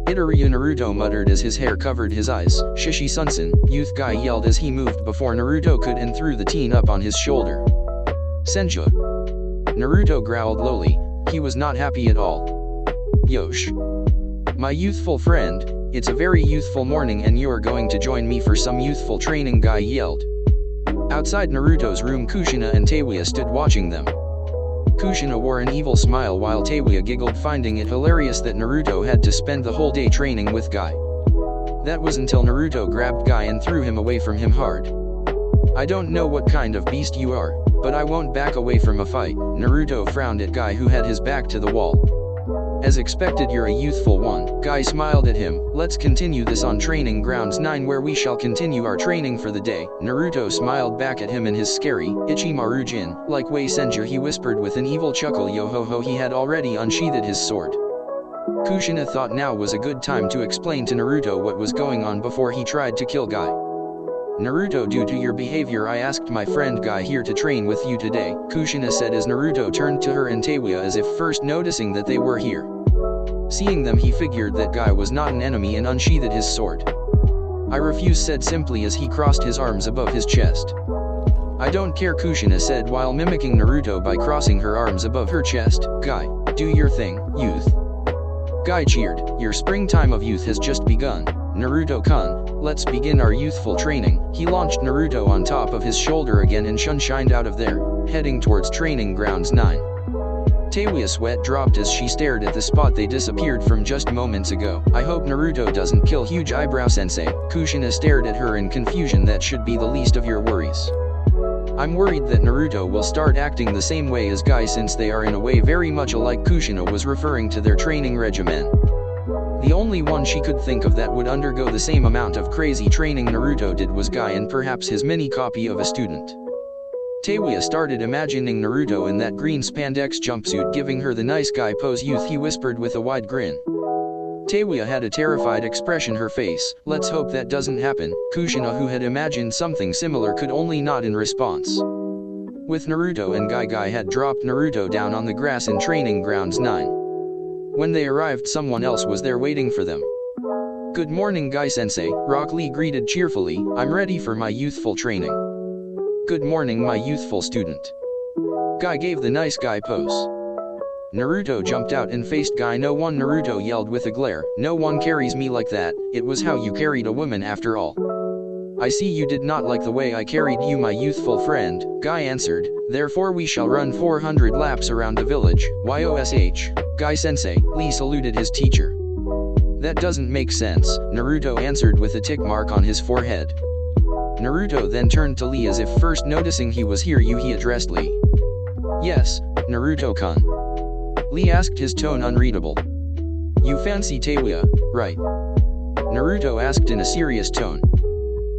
Itaryu, Naruto muttered as his hair covered his eyes. Shishi Sunsen, youth, Guy yelled as he moved before Naruto could and threw the teen up on his shoulder. Senju. Naruto growled lowly, he was not happy at all. Yosh. My youthful friend, it's a very youthful morning and you're going to join me for some youthful training, Guy yelled. Outside Naruto's room, Kushina and Teiwa stood watching them. Kushina wore an evil smile while Teiwa giggled, finding it hilarious that Naruto had to spend the whole day training with Guy. That was until Naruto grabbed Guy and threw him away from him hard. I don't know what kind of beast you are, but I won't back away from a fight, Naruto frowned at Guy, who had his back to the wall. As expected, you're a youthful one, Guy smiled at him. Let's continue this on Training Grounds 9 where we shall continue our training for the day. Naruto smiled back at him in his scary, Ichimaru Jin, like way. Senju, he whispered with an evil chuckle. Yo ho ho, he had already unsheathed his sword. Kushina thought now was a good time to explain to Naruto what was going on before he tried to kill Guy. Naruto, due to your behavior I asked my friend Guy here to train with you today, Kushina said as Naruto turned to her and Teiwa as if first noticing that they were here. Seeing them, he figured that Guy was not an enemy and unsheathed his sword. I refuse, said simply as he crossed his arms above his chest. I don't care, Kushina said while mimicking Naruto by crossing her arms above her chest. Guy, do your thing, youth. Guy cheered. Your springtime of youth has just begun. Naruto-kun, let's begin our youthful training. He launched Naruto on top of his shoulder again and shunshined out of there, heading towards training grounds 9. Teiwa's sweat dropped as she stared at the spot they disappeared from just moments ago. I hope Naruto doesn't kill Huge Eyebrow Sensei. Kushina stared at her in confusion. That should be the least of your worries. I'm worried that Naruto will start acting the same way as Guy since they are in a way very much alike. Kushina was referring to their training regimen. The only one she could think of that would undergo the same amount of crazy training Naruto did was Guy and perhaps his mini copy of a student. Teiwa started imagining Naruto in that green spandex jumpsuit giving her the nice guy pose. Youth, he whispered with a wide grin. Teiwa had a terrified expression her face. Let's hope that doesn't happen. Kushina, who had imagined something similar, could only nod in response. With Naruto and Guy had dropped Naruto down on the grass in training grounds 9. When they arrived, someone else was there waiting for them. Good morning, Guy Sensei, Rock Lee greeted cheerfully. I'm ready for my youthful training. Good morning, my youthful student. Guy gave the nice guy pose. Naruto jumped out and faced Guy. No one, Naruto yelled with a glare. No one carries me like that. It was how you carried a woman after all. I see you did not like the way I carried you, my youthful friend, Guy answered. Therefore we shall run 400 laps around the village. Yosh, Guy Sensei, Lee saluted his teacher. That doesn't make sense, Naruto answered with a tick mark on his forehead. Naruto then turned to Lee as if first noticing he was here. He addressed Lee. Yes, Naruto-kun. Lee asked, his tone unreadable. You fancy Teiwa, right? Naruto asked in a serious tone.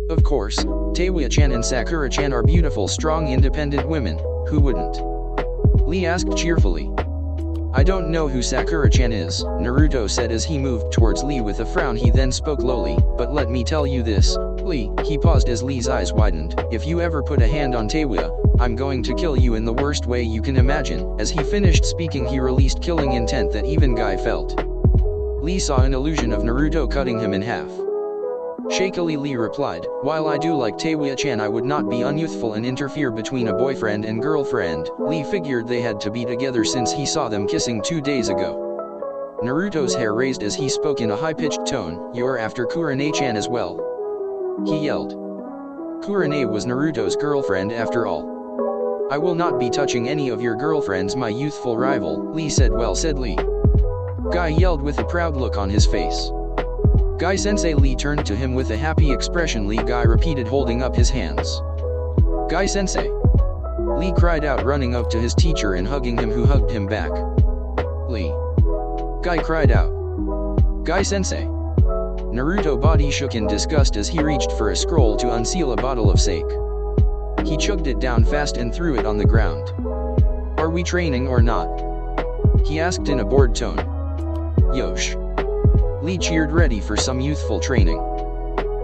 Of course, Teiwa-chan and Sakura-chan are beautiful, strong, independent women, who wouldn't? Lee asked cheerfully. I don't know who Sakura-chan is, Naruto said as he moved towards Lee with a frown. He then spoke lowly, but let me tell you this, Lee. He paused as Lee's eyes widened. If you ever put a hand on Teiwa, I'm going to kill you in the worst way you can imagine. As he finished speaking, he released killing intent that even Guy felt. Lee saw an illusion of Naruto cutting him in half. Shakily Lee replied, while I do like Teiwa-chan, I would not be unyouthful and interfere between a boyfriend and girlfriend. Lee figured they had to be together since he saw them kissing 2 days ago. Naruto's hair raised as he spoke in a high-pitched tone. You're after Kurane-chan as well? He yelled. Kurane was Naruto's girlfriend after all. I will not be touching any of your girlfriends, my youthful rival, Lee said. Well said, Lee. Guy yelled with a proud look on his face. Guy Sensei. Lee turned to him with a happy expression. Lee, Guy repeated, holding up his hands. Guy Sensei. Lee cried out, running up to his teacher and hugging him, who hugged him back. Lee. Guy cried out. Guy Sensei. Naruto body shook in disgust as he reached for a scroll to unseal a bottle of sake. He chugged it down fast and threw it on the ground. Are we training or not? He asked in a bored tone. Yosh. Lee cheered, ready for some youthful training.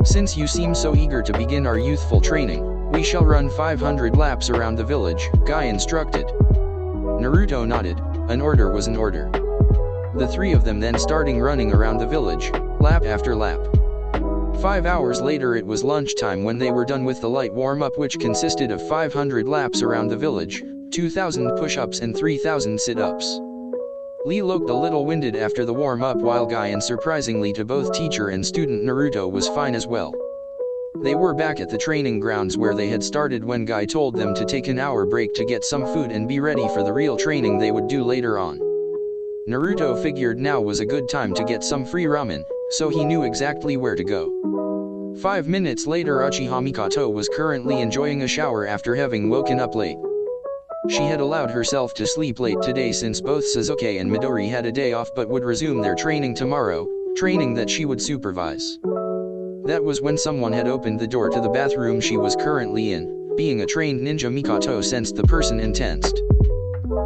Since you seem so eager to begin our youthful training, we shall run 500 laps around the village, Guy instructed. Naruto nodded. An order was an order. The three of them then starting running around the village, lap after lap. 5 hours later it was lunchtime when they were done with the light warm-up, which consisted of 500 laps around the village, 2,000 push-ups and 3,000 sit-ups. Lee looked a little winded after the warm-up, while Guy, and surprisingly to both teacher and student, Naruto was fine as well. They were back at the training grounds where they had started when Guy told them to take an hour break to get some food and be ready for the real training they would do later on. Naruto figured now was a good time to get some free ramen, so he knew exactly where to go. 5 minutes later, Uchiha Mikoto was currently enjoying a shower after having woken up late. She had allowed herself to sleep late today since both Sasuke and Midori had a day off but would resume their training tomorrow, training that she would supervise. That was when someone had opened the door to the bathroom she was currently in. Being a trained ninja, Mikoto sensed the person and tensed.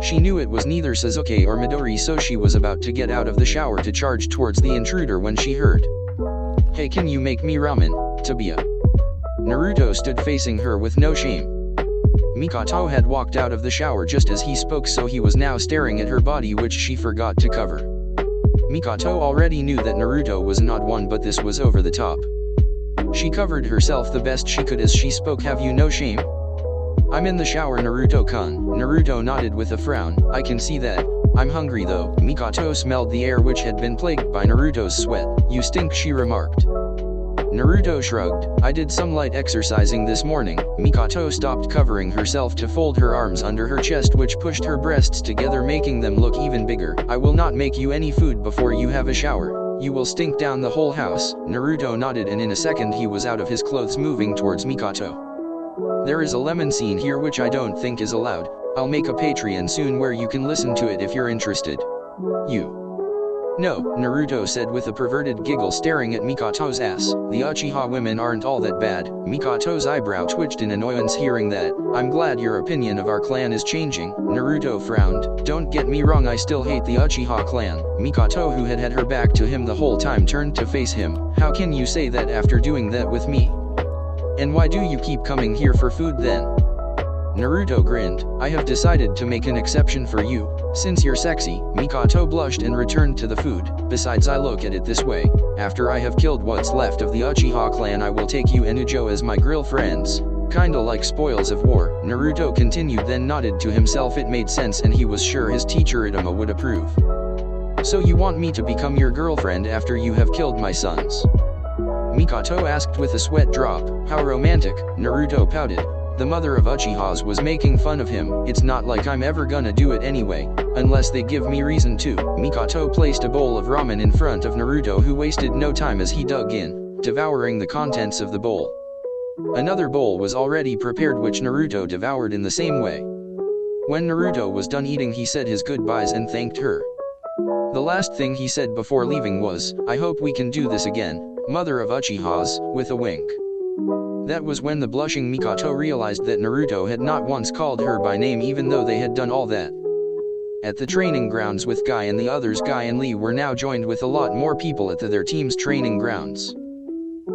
She knew it was neither Sasuke or Midori, so she was about to get out of the shower to charge towards the intruder when she heard, "Hey, can you make me ramen, Tabia?" Naruto stood facing her with no shame. Mikoto had walked out of the shower just as he spoke, so he was now staring at her body, which she forgot to cover. Mikoto already knew that Naruto was not one, but this was over the top. She covered herself the best she could as she spoke. "Have you no shame? I'm in the shower, Naruto-kun. Naruto nodded with a frown. I can see that. I'm hungry though. Mikoto smelled the air which had been plagued by Naruto's sweat. You stink, she remarked. Naruto shrugged. I did some light exercising this morning. Mikoto stopped covering herself to fold her arms under her chest, which pushed her breasts together, making them look even bigger. I will not make you any food before you have a shower. You will stink down the whole house. Naruto nodded, and in a second he was out of his clothes, moving towards Mikoto. There is a lemon scene here which I don't think is allowed. I'll make a Patreon soon where you can listen to it if you're interested. You. No, Naruto said with a perverted giggle, staring at Mikoto's ass. The Uchiha women aren't all that bad. Mikoto's eyebrow twitched in annoyance hearing that. I'm glad your opinion of our clan is changing. Naruto frowned. Don't get me wrong, I still hate the Uchiha clan. Mikoto, who had her back to him the whole time, turned to face him. How can you say that after doing that with me? And why do you keep coming here for food then? Naruto grinned. I have decided to make an exception for you, since you're sexy. Mikoto blushed and returned to the food. Besides, I look at it this way. After I have killed what's left of the Uchiha clan, I will take you and Ujo as my girlfriends. Kinda like spoils of war. Naruto continued, then nodded to himself. It made sense and he was sure his teacher Itama would approve. So you want me to become your girlfriend after you have killed my sons? Mikoto asked with a sweat drop. How romantic. Naruto pouted. The mother of Uchihas was making fun of him. It's not like I'm ever gonna do it anyway, unless they give me reason to. Mikoto placed a bowl of ramen in front of Naruto, who wasted no time as he dug in, devouring the contents of the bowl. Another bowl was already prepared, which Naruto devoured in the same way. When Naruto was done eating, he said his goodbyes and thanked her. The last thing he said before leaving was, I hope we can do this again, mother of Uchihas, with a wink. That was when the blushing Mikoto realized that Naruto had not once called her by name, even though they had done all that. At the training grounds with Guy and the others, Guy and Lee were now joined with a lot more people at their team's training grounds.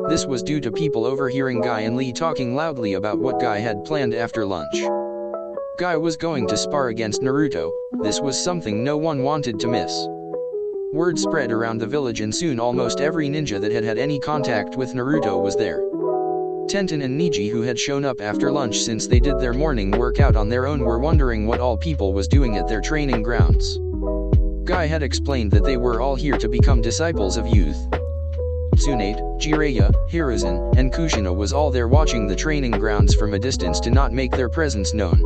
This was due to people overhearing Guy and Lee talking loudly about what Guy had planned after lunch. Guy was going to spar against Naruto. This was something no one wanted to miss. Word spread around the village, and soon almost every ninja that had any contact with Naruto was there. Tenten and Niji, who had shown up after lunch since they did their morning workout on their own, were wondering what all people was doing at their training grounds. Guy had explained that they were all here to become disciples of youth. Tsunade, Jiraiya, Hiruzen, and Kushina was all there watching the training grounds from a distance to not make their presence known.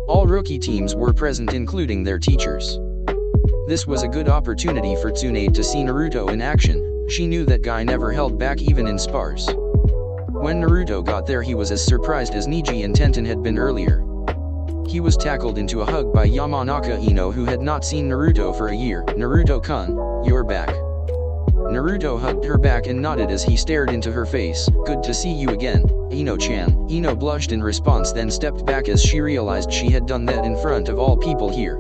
All rookie teams were present, including their teachers. This was a good opportunity for Tsunade to see Naruto in action. She knew that Guy never held back even in spars. When Naruto got there, he was as surprised as Niji and Tenten had been earlier. He was tackled into a hug by Yamanaka Ino, who had not seen Naruto for a year. Naruto-kun, you're back. Naruto hugged her back and nodded as he stared into her face. Good to see you again, Ino-chan. Ino blushed in response, then stepped back as she realized she had done that in front of all people here.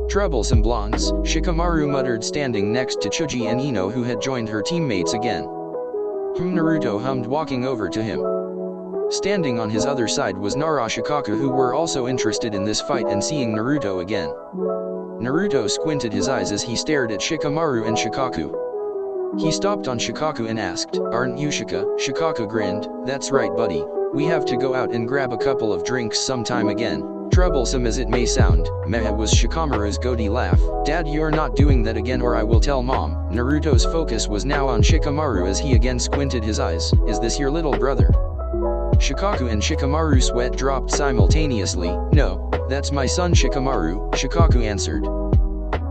Troublesome blondes, Shikamaru muttered, standing next to Chuji and Ino, who had joined her teammates again. Naruto hummed, walking over to him. Standing on his other side was Nara Shikaku, who were also interested in this fight and seeing Naruto again. Naruto squinted his eyes as he stared at Shikamaru and Shikaku. He stopped on Shikaku and asked, Aren't you Shika? Shikaku grinned. That's right, buddy. We have to go out and grab a couple of drinks sometime again. Troublesome as it may sound, meh, was Shikamaru's goatee laugh. Dad, you're not doing that again or I will tell Mom. Naruto's focus was now on Shikamaru as he again squinted his eyes. Is this your little brother? Shikaku and Shikamaru sweat dropped simultaneously. No, that's my son Shikamaru, Shikaku answered.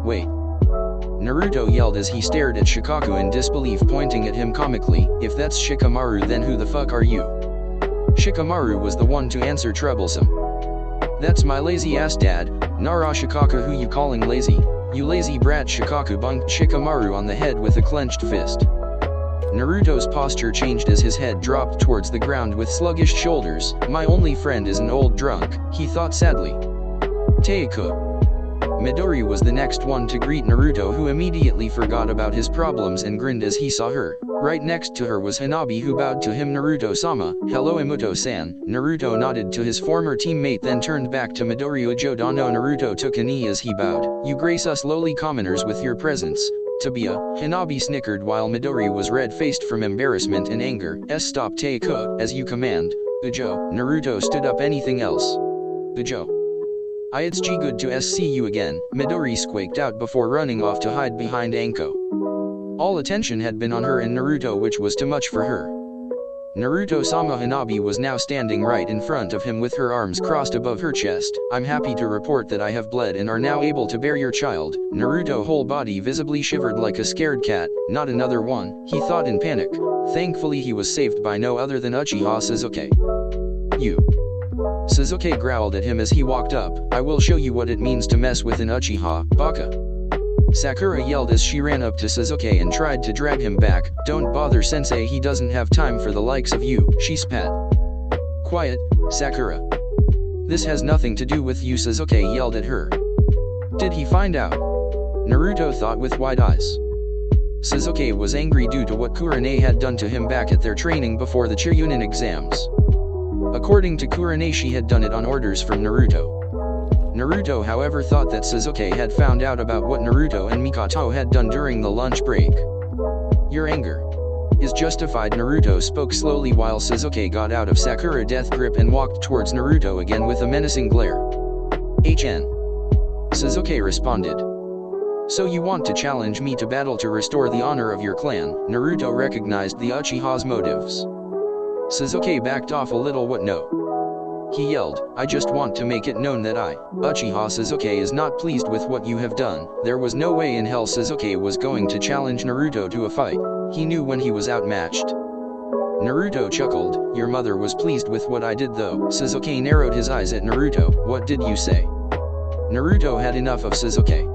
Wait. Naruto yelled as he stared at Shikaku in disbelief, pointing at him comically. If that's Shikamaru, then who the fuck are you? Shikamaru was the one to answer, troublesome. That's my lazy ass dad, Nara Shikaku. Who you calling lazy? You lazy brat. Shikaku bunked Shikamaru on the head with a clenched fist. Naruto's posture changed as his head dropped towards the ground with sluggish shoulders. My only friend is an old drunk, he thought sadly. Teiku. Midori was the next one to greet Naruto, who immediately forgot about his problems and grinned as he saw her. Right next to her was Hanabi, who bowed to him. Naruto-sama. Hello, Imuto-san. Naruto nodded to his former teammate, then turned back to Midori. Ujo Dano. Naruto took a knee as he bowed. You grace us lowly commoners with your presence. Tabia. Hanabi snickered while Midori was red-faced from embarrassment and anger. Stop Teiku, as you command. Ujo, Naruto stood up. Anything else? Ujo. It's good to see you again, Midori squeaked out before running off to hide behind Anko. All attention had been on her and Naruto, which was too much for her. Naruto-sama Hanabi was now standing right in front of him with her arms crossed above her chest. I'm happy to report that I have bled and are now able to bear your child. Naruto whole body visibly shivered like a scared cat. Not another one, he thought in panic. Thankfully he was saved by no other than Uchiha Sasuke. You. Sasuke growled at him as he walked up. I will show you what it means to mess with an Uchiha, baka. Sakura yelled as she ran up to Sasuke and tried to drag him back. Don't bother sensei, he doesn't have time for the likes of you, she spat. Quiet, Sakura. This has nothing to do with you, Sasuke yelled at her. Did he find out? Naruto thought with wide eyes. Sasuke was angry due to what Kurane had done to him back at their training before the chuunin exams. According to Kurane, she had done it on orders from Naruto. Naruto however thought that Sasuke had found out about what Naruto and Mikoto had done during the lunch break. Your anger is justified, Naruto spoke slowly while Sasuke got out of Sakura's death grip and walked towards Naruto again with a menacing glare. HN. Sasuke responded. So you want to challenge me to battle to restore the honor of your clan? Naruto recognized the Uchiha's motives. Sasuke backed off a little. What no? He yelled, I just want to make it known that Uchiha Sasuke is not pleased with what you have done. There was no way in hell Sasuke was going to challenge Naruto to a fight. He knew when he was outmatched. Naruto chuckled, your mother was pleased with what I did though. Sasuke narrowed his eyes at Naruto. What did you say? Naruto had enough of Sasuke.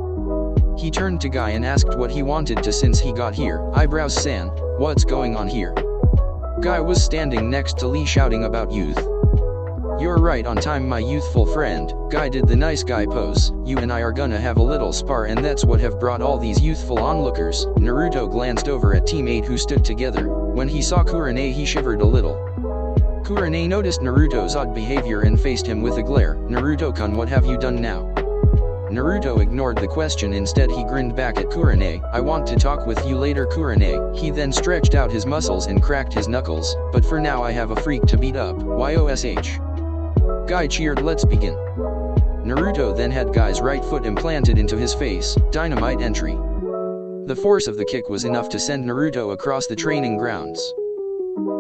He turned to Guy and asked what he wanted to since he got here. Eyebrows-san, what's going on here? Guy was standing next to Lee shouting about youth. You're right on time, my youthful friend. Guy did the nice guy pose. You and I are gonna have a little spar, and that's what have brought all these youthful onlookers. Naruto glanced over at teammate who stood together. When he saw Kurane he shivered a little. Kurane noticed Naruto's odd behavior and faced him with a glare. Naruto-kun, what have you done now? Naruto ignored the question. Instead he grinned back at Kurane. I want to talk with you later, Kurane. He then stretched out his muscles and cracked his knuckles. But for now I have a freak to beat up. YOSH. Guy cheered. Let's begin. Naruto then had Guy's right foot implanted into his face. Dynamite entry. The force of the kick was enough to send Naruto across the training grounds.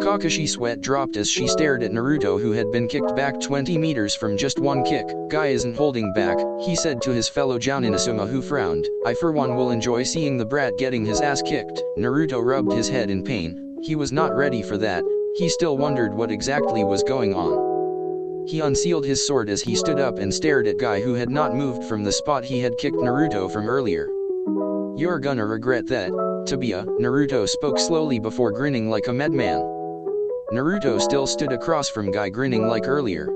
Kakashi's sweat dropped as she stared at Naruto, who had been kicked back 20 meters from just one kick. Guy isn't holding back, he said to his fellow Jounin Asuma, who frowned. I for one will enjoy seeing the brat getting his ass kicked. Naruto rubbed his head in pain. He was not ready for that. He still wondered what exactly was going on. He unsealed his sword as he stood up and stared at Guy, who had not moved from the spot he had kicked Naruto from earlier. You're gonna regret that, Tabia, Naruto spoke slowly before grinning like a madman. Naruto still stood across from Guy, grinning like earlier.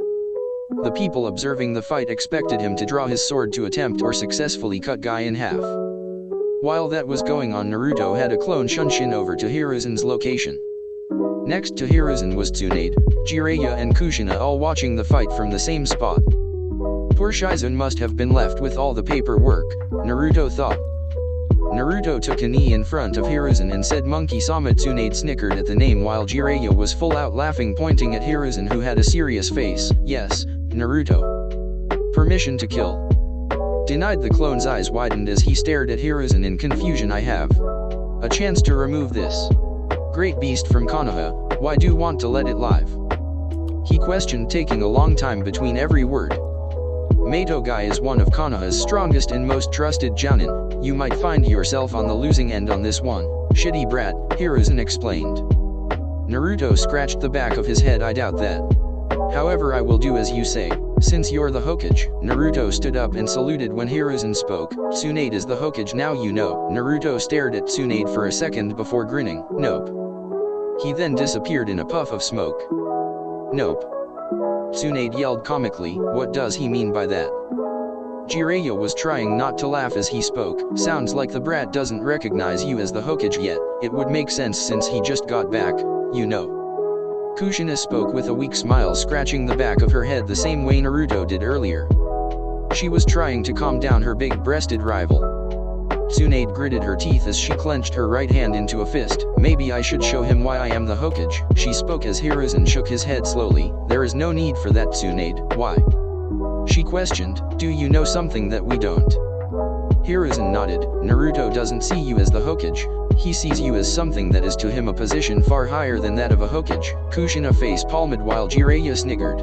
The people observing the fight expected him to draw his sword to attempt or successfully cut Guy in half. While that was going on, Naruto had a clone Shunshin over to Hiruzen's location. Next to Hiruzen was Tsunade, Jiraiya and Kushina, all watching the fight from the same spot. Poor Shizune must have been left with all the paperwork, Naruto thought. Naruto took a knee in front of Hiruzen and said Monkey-sama. Tsunade snickered at the name while Jiraiya was full out laughing, pointing at Hiruzen, who had a serious face. Yes, Naruto. Permission to kill. Denied. The clone's eyes widened as he stared at Hiruzen in confusion. I have a chance to remove this great beast from Konoha. Why do you want to let it live? He questioned, taking a long time between every word. Mato Guy is one of Konoha's strongest and most trusted jounin. You might find yourself on the losing end on this one. Shitty brat, Hiruzen explained. Naruto scratched the back of his head. I doubt that. However, I will do as you say, since you're the Hokage. Naruto stood up and saluted when Hiruzen spoke. Tsunade is the Hokage now, you know. Naruto stared at Tsunade for a second before grinning. Nope. He then disappeared in a puff of smoke. Nope. Tsunade yelled comically. What does he mean by that? Jiraiya was trying not to laugh as he spoke. Sounds like the brat doesn't recognize you as the Hokage yet. It would make sense since he just got back, you know. Kushina spoke with a weak smile, scratching the back of her head the same way Naruto did earlier. She was trying to calm down her big-breasted rival. Tsunade gritted her teeth as she clenched her right hand into a fist. Maybe I should show him why I am the Hokage. She spoke as Hiruzen shook his head slowly. There is no need for that, Tsunade. Why? She questioned. Do you know something that we don't? Hiruzen nodded. Naruto doesn't see you as the Hokage. He sees you as something that is to him a position far higher than that of a Hokage. Kushina face palmed while Jiraiya sniggered.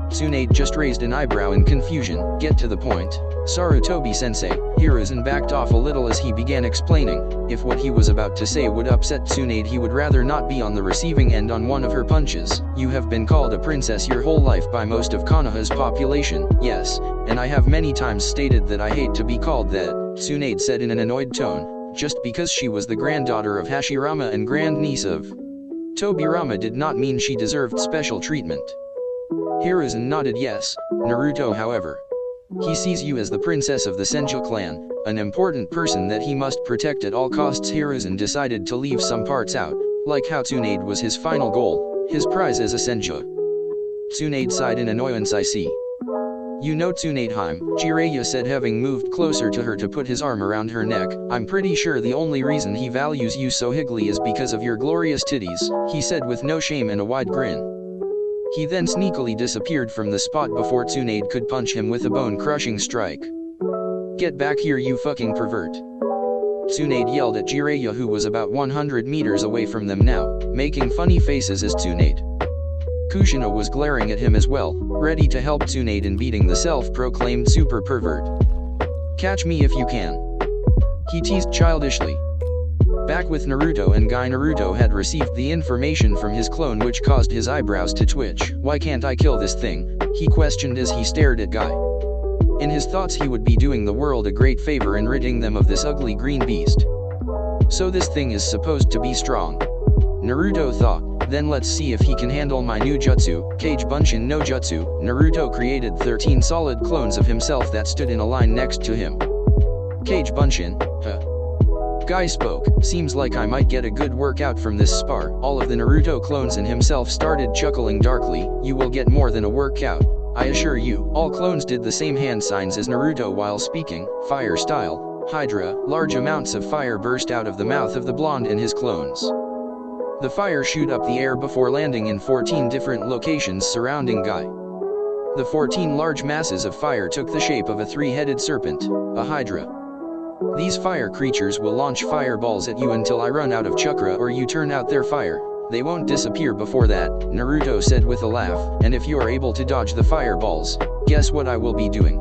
Tsunade just raised an eyebrow in confusion. Get to the point. Sarutobi-sensei. Hiruzen backed off a little as he began explaining. If what he was about to say would upset Tsunade, he would rather not be on the receiving end on one of her punches. You have been called a princess your whole life by most of Konoha's population. Yes, and I have many times stated that I hate to be called that, Tsunade said in an annoyed tone. Just because she was the granddaughter of Hashirama and grandniece of Tobirama did not mean she deserved special treatment. Hiruzen nodded yes. Naruto, however, he sees you as the princess of the Senju clan, an important person that he must protect at all costs. Hiruzen decided to leave some parts out, like how Tsunade was his final goal, his prize as a Senju. Tsunade sighed in annoyance. I see. You know Tsunade-heim, Jiraiya said, having moved closer to her to put his arm around her neck. I'm pretty sure the only reason he values you so highly is because of your glorious titties, he said with no shame and a wide grin. He then sneakily disappeared from the spot before Tsunade could punch him with a bone-crushing strike. Get back here, you fucking pervert. Tsunade yelled at Jiraiya, who was about 100 meters away from them now, making funny faces as Tsunade. Kushina was glaring at him as well, ready to help Tsunade in beating the self-proclaimed super pervert. Catch me if you can, he teased childishly. Back with Naruto and Guy, Naruto had received the information from his clone, which caused his eyebrows to twitch. Why can't I kill this thing? He questioned as he stared at Guy. In his thoughts, he would be doing the world a great favor in ridding them of this ugly green beast. So this thing is supposed to be strong, Naruto thought. Then let's see if he can handle my new jutsu, Kage Bunshin no Jutsu. Naruto created 13 solid clones of himself that stood in a line next to him. Kage Bunshin, huh? Guy spoke. Seems like I might get a good workout from this spar. All of the Naruto clones and himself started chuckling darkly. You will get more than a workout, I assure you. All clones did the same hand signs as Naruto while speaking. Fire style, Hydra. Large amounts of fire burst out of the mouth of the blonde and his clones. The fire shoot up the air before landing in 14 different locations surrounding Guy. The 14 large masses of fire took the shape of a three-headed serpent, a Hydra. These fire creatures will launch fireballs at you until I run out of chakra or you turn out their fire. They won't disappear before that, Naruto said with a laugh. And if you're able to dodge the fireballs, guess what I will be doing?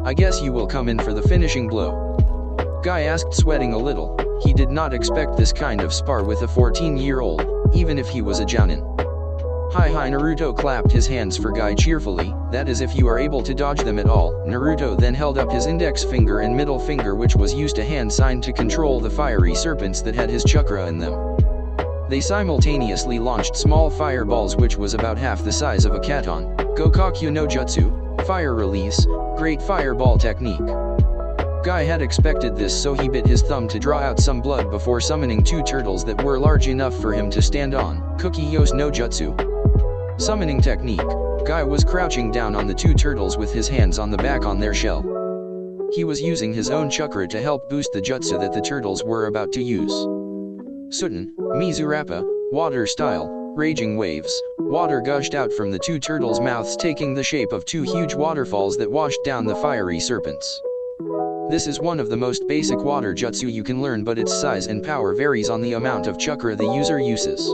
I guess you will come in for the finishing blow. Guy asked, sweating a little. He did not expect this kind of spar with a 14-year-old, even if he was a jounin. Hi, Naruto clapped his hands for Guy cheerfully. That is if you are able to dodge them at all. Naruto then held up his index finger and middle finger, which was used a hand sign to control the fiery serpents that had his chakra in them. They simultaneously launched small fireballs which was about half the size of a katon. Gokakyu no Jutsu, fire release, great fireball technique. Guy had expected this, so he bit his thumb to draw out some blood before summoning two turtles that were large enough for him to stand on. Cookie Yos no Jutsu. Summoning technique. Guy was crouching down on the two turtles with his hands on the back on their shell. He was using his own chakra to help boost the jutsu that the turtles were about to use. Sutin, Mizurappa, water style, raging waves. Water gushed out from the two turtles' mouths, taking the shape of two huge waterfalls that washed down the fiery serpents. This is one of the most basic water jutsu you can learn, but its size and power varies on the amount of chakra the user uses.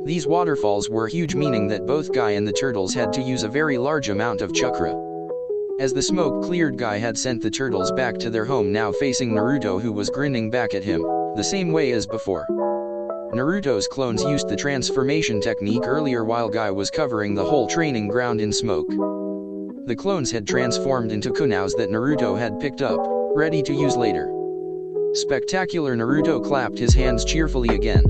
These waterfalls were huge, meaning that both Guy and the turtles had to use a very large amount of chakra. As the smoke cleared, Guy had sent the turtles back to their home, now facing Naruto, who was grinning back at him, the same way as before. Naruto's clones used the transformation technique earlier while Guy was covering the whole training ground in smoke. The clones had transformed into kunous that Naruto had picked up, ready to use later. Spectacular! Naruto clapped his hands cheerfully again.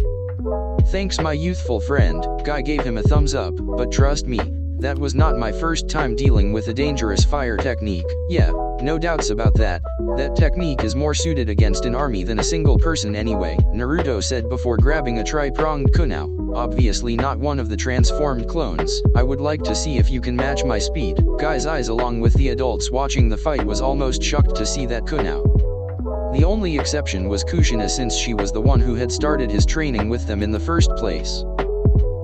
Thanks, my youthful friend. Guy gave him a thumbs up. But trust me, that was not my first time dealing with a dangerous fire technique. Yeah, no doubts about that. That technique is more suited against an army than a single person anyway, Naruto said before grabbing a tri-pronged kunao. Obviously not one of the transformed clones. I would like to see if you can match my speed. Guy's eyes, along with the adults watching the fight, was almost shocked to see that kunao. The only exception was Kushina, since she was the one who had started his training with them in the first place.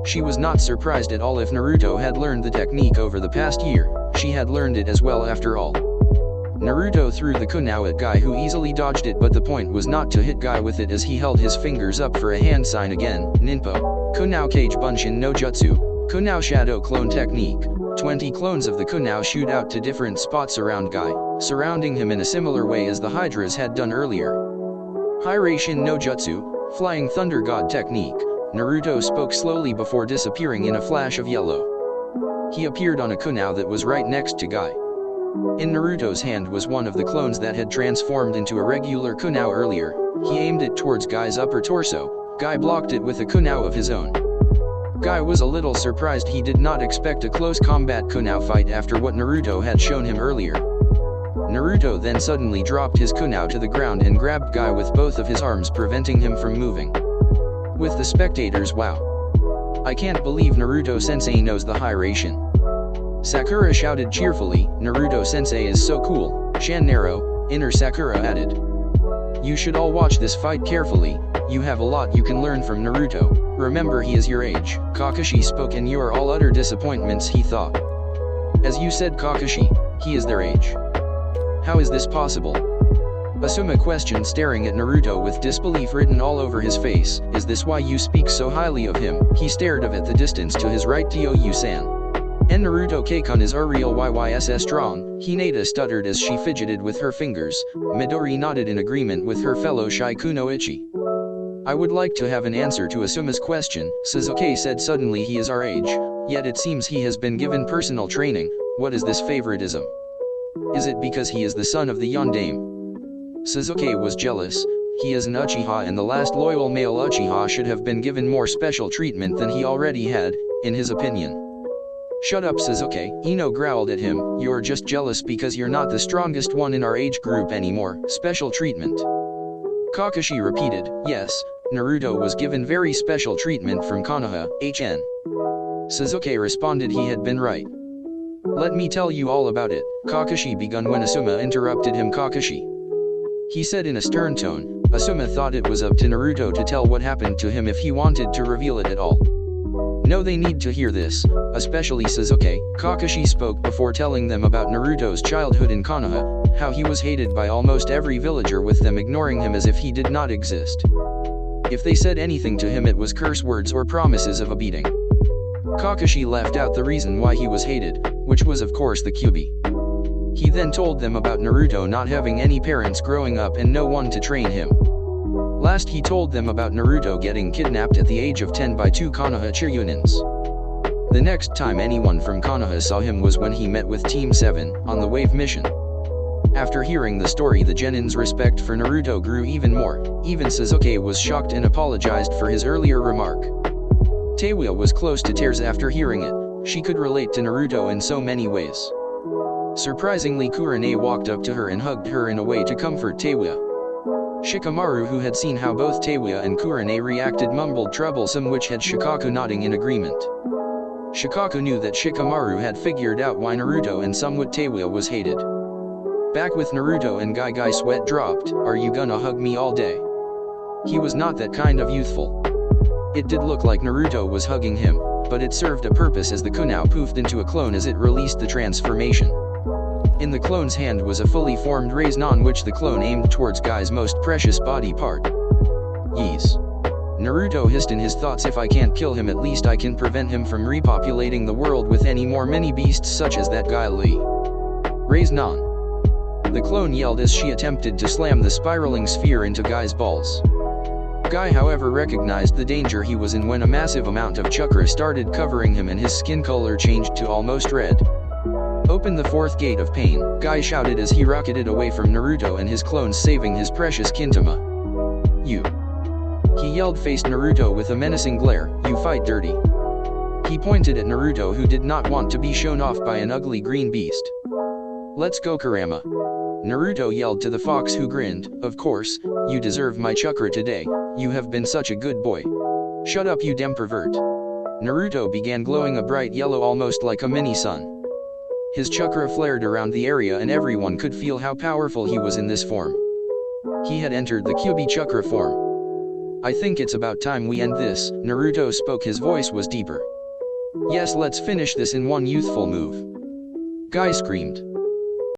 She was not surprised at all if Naruto had learned the technique over the past year. She had learned it as well after all. Naruto threw the kunao at Guy, who easily dodged it, but the point was not to hit Guy with it, as he held his fingers up for a hand sign again. Ninpo, Kunao Cage Bunshin no Jutsu, Kunao Shadow Clone Technique. 20 clones of the kunao shoot out to different spots around Guy, surrounding him in a similar way as the Hydras had done earlier. Hiraishin no Jutsu, Flying Thunder God Technique. Naruto spoke slowly before disappearing in a flash of yellow. He appeared on a kunao that was right next to Guy. In Naruto's hand was one of the clones that had transformed into a regular kunao earlier. He aimed it towards Guy's upper torso. Guy blocked it with a kunao of his own. Guy was a little surprised. He did not expect a close combat kunao fight after what Naruto had shown him earlier. Naruto then suddenly dropped his kunao to the ground and grabbed Guy with both of his arms, preventing him from moving. With the spectators, wow. I can't believe Naruto-sensei knows the Hiraishin. Sakura shouted cheerfully, Naruto-sensei is so cool. Shan-Naro, Inner Sakura added. You should all watch this fight carefully. You have a lot you can learn from Naruto. Remember, he is your age. Kakashi spoke, and you are all utter disappointments, he thought. As you said, Kakashi, he is their age. How is this possible? Asuma questioned, staring at Naruto with disbelief written all over his face. Is this why you speak so highly of him? He stared off at the distance to his right. Tio-yu-san. And Naruto Keikun is real YYSS strong, Hinata stuttered as she fidgeted with her fingers. Midori nodded in agreement with her fellow Shikunoichi. I would like to have an answer to Asuma's question, Sasuke said suddenly. He is our age, yet it seems he has been given personal training. What is this favoritism? Is it because he is the son of the Yondaime? Sasuke was jealous. He is an Uchiha, and the last loyal male Uchiha should have been given more special treatment than he already had, in his opinion. Shut up, Sasuke, Ino growled at him. You're just jealous because you're not the strongest one in our age group anymore. Special treatment. Kakashi repeated. Yes, Naruto was given very special treatment from Konoha, HN. Sasuke responded he had been right. Let me tell you all about it. Kakashi began when Asuma interrupted him. Kakashi, he said in a stern tone. Asuma thought it was up to Naruto to tell what happened to him if he wanted to reveal it at all. No, they need to hear this, especially Sasuke. Kakashi spoke before telling them about Naruto's childhood in Konoha, how he was hated by almost every villager, with them ignoring him as if he did not exist. If they said anything to him, it was curse words or promises of a beating. Kakashi left out the reason why he was hated, which was of course the Kyuubi. He then told them about Naruto not having any parents growing up and no one to train him. Last he told them about Naruto getting kidnapped at the age of 10 by 2 Konoha chuunins. The next time anyone from Konoha saw him was when he met with Team 7, on the Wave mission. After hearing the story, the Genin's respect for Naruto grew even more. Even Sasuke was shocked and apologized for his earlier remark. Teiwa was close to tears after hearing it. She could relate to Naruto in so many ways. Surprisingly, Kurane walked up to her and hugged her in a way to comfort Teiwa. Shikamaru, who had seen how both Teiwa and Kurane reacted, mumbled troublesome, which had Shikaku nodding in agreement. Shikaku knew that Shikamaru had figured out why Naruto and somewhat Teiwa was hated. Back with Naruto and Guy sweat dropped. Are you gonna hug me all day? He was not that kind of youthful. It did look like Naruto was hugging him, but it served a purpose as the kunao poofed into a clone as it released the transformation. In the clone's hand was a fully formed Raiznan, which the clone aimed towards Guy's most precious body part. Yees. Naruto hissed in his thoughts, if I can't kill him, at least I can prevent him from repopulating the world with any more mini-beasts such as that Guy Lee. Raiznan. The clone yelled as she attempted to slam the spiraling sphere into Guy's balls. Guy, however, recognized the danger he was in when a massive amount of chakra started covering him and his skin color changed to almost red. Open the fourth gate of pain, Guy shouted as he rocketed away from Naruto and his clones, saving his precious Kintama. You. He yelled, faced Naruto with a menacing glare. You fight dirty. He pointed at Naruto, who did not want to be shown off by an ugly green beast. Let's go, Kurama. Naruto yelled to the fox, who grinned. Of course, you deserve my chakra today. You have been such a good boy. Shut up, you damn pervert. Naruto began glowing a bright yellow, almost like a mini sun. His chakra flared around the area and everyone could feel how powerful he was in this form. He had entered the Kyuubi chakra form. I think it's about time we end this, Naruto spoke, his voice was deeper. Yes, let's finish this in one youthful move. Guy screamed.